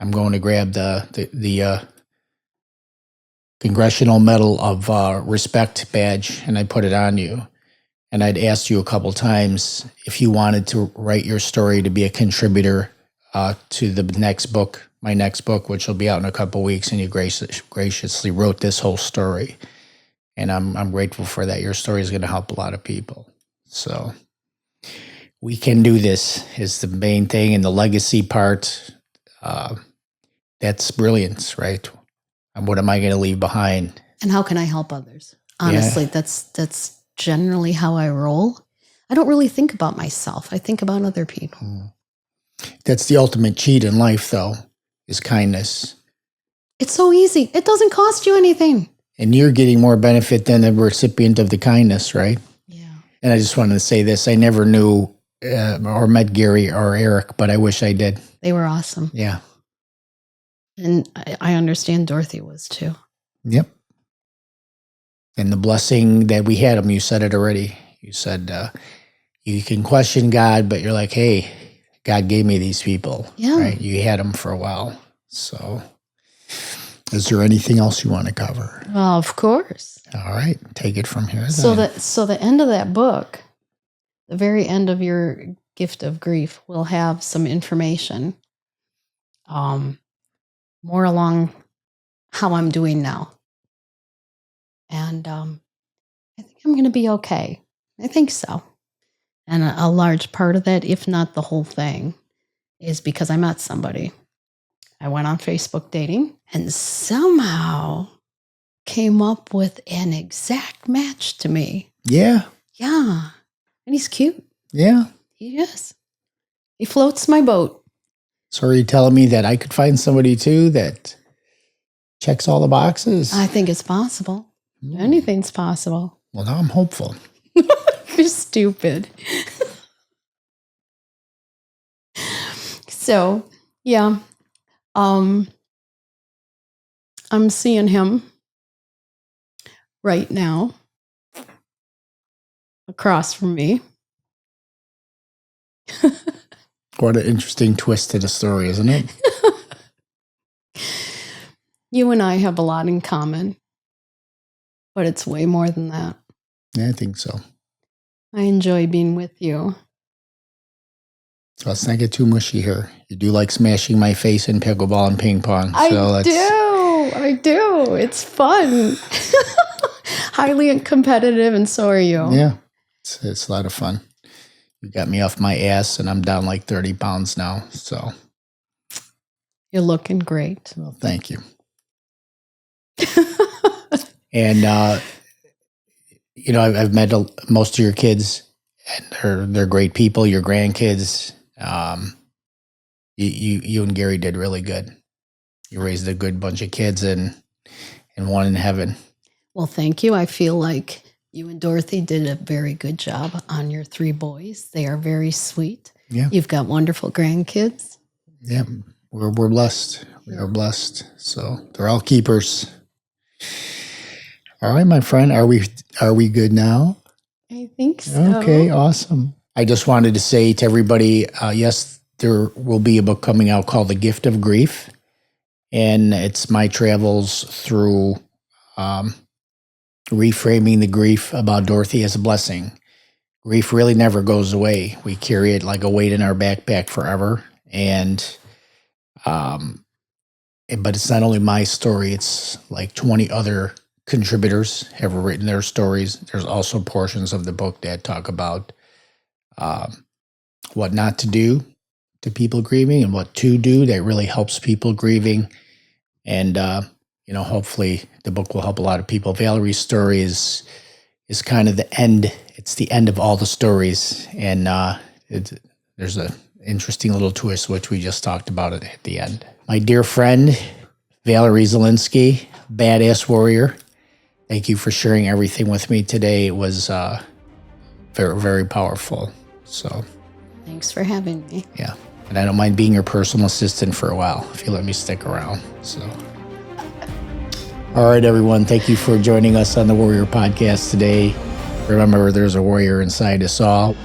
I'm going to grab the Congressional Medal of Respect badge, and I put it on you. And I'd asked you a couple times if you wanted to write your story to be a contributor to the next book, my next book, which will be out in a couple weeks, and you graciously wrote this whole story. And I'm grateful for that. Your story is going to help a lot of people. So we can do this is the main thing. And the legacy part, that's brilliance, right? And what am I going to leave behind? And how can I help others? Honestly, that's generally how I roll. I don't really think about myself. I think about other people. That's the ultimate cheat in life, though, is kindness. It's so easy. It doesn't cost you anything. And you're getting more benefit than the recipient of the kindness, right? Yeah. And I just wanted to say this. I never knew or met Gary or Eric, but I wish I did. They were awesome. Yeah. And I understand Dorothy was too. Yep. And the blessing that we had them, you said it already. You said you can question God, but you're like, hey, God gave me these people. Yeah. Right? You had them for a while. So is there anything else you want to cover? Well, of course. All right. Take it from here. So the end of that book, the very end of your Gift of Grief, will have some information more along how I'm doing now. And I think I'm going to be okay. I think so. And a large part of that, if not the whole thing, is because I met somebody. I went on Facebook dating and somehow came up with an exact match to me. Yeah. Yeah. And he's cute. Yeah. He is. He floats my boat. So are you telling me that I could find somebody too that checks all the boxes? I think it's possible. Anything's possible. Well, now I'm hopeful. You're stupid. So, yeah. I'm seeing him right now across from me. What an interesting twist to the story, isn't it? You and I have a lot in common, but it's way more than that. Yeah, I think so. I enjoy being with you. So let's not get too mushy here. You do like smashing my face in pickleball and ping pong. I do. It's fun. Highly competitive, and so are you. Yeah, it's a lot of fun. You got me off my ass, and I'm down like 30 pounds now. So you're looking great. Well, thank you. And I've met most of your kids, and they're great people. Your grandkids. You and Gary did really good. You raised a good bunch of kids and one in heaven. Well, thank you. I feel like you and Dorothy did a very good job on your 3 boys. They are very sweet. Yeah. You've got wonderful grandkids. Yeah. We're blessed. We are blessed. So they're all keepers. All right, my friend. Are we good now? I think so. Okay, awesome. I just wanted to say to everybody, yes, there will be a book coming out called The Gift of Grief. And it's my travels through reframing the grief about Dorothy as a blessing. Grief really never goes away. We carry it like a weight in our backpack forever. And But it's not only my story, it's like 20 other contributors have written their stories. There's also portions of the book that talk about what not to do to people grieving and what to do that really helps people grieving. And, hopefully the book will help a lot of people. Valerie's story is kind of the end. It's the end of all the stories. And there's an interesting little twist, which we just talked about it at the end. My dear friend, Valerie Zielinski, badass warrior, thank you for sharing everything with me today. It was very, very powerful. So, Thanks for having me. yeah. And I don't mind being your personal assistant for a while if you let me stick around. So, all right, everyone. Thank you for joining us on the Warrior Podcast today. Remember, there's a warrior inside us all.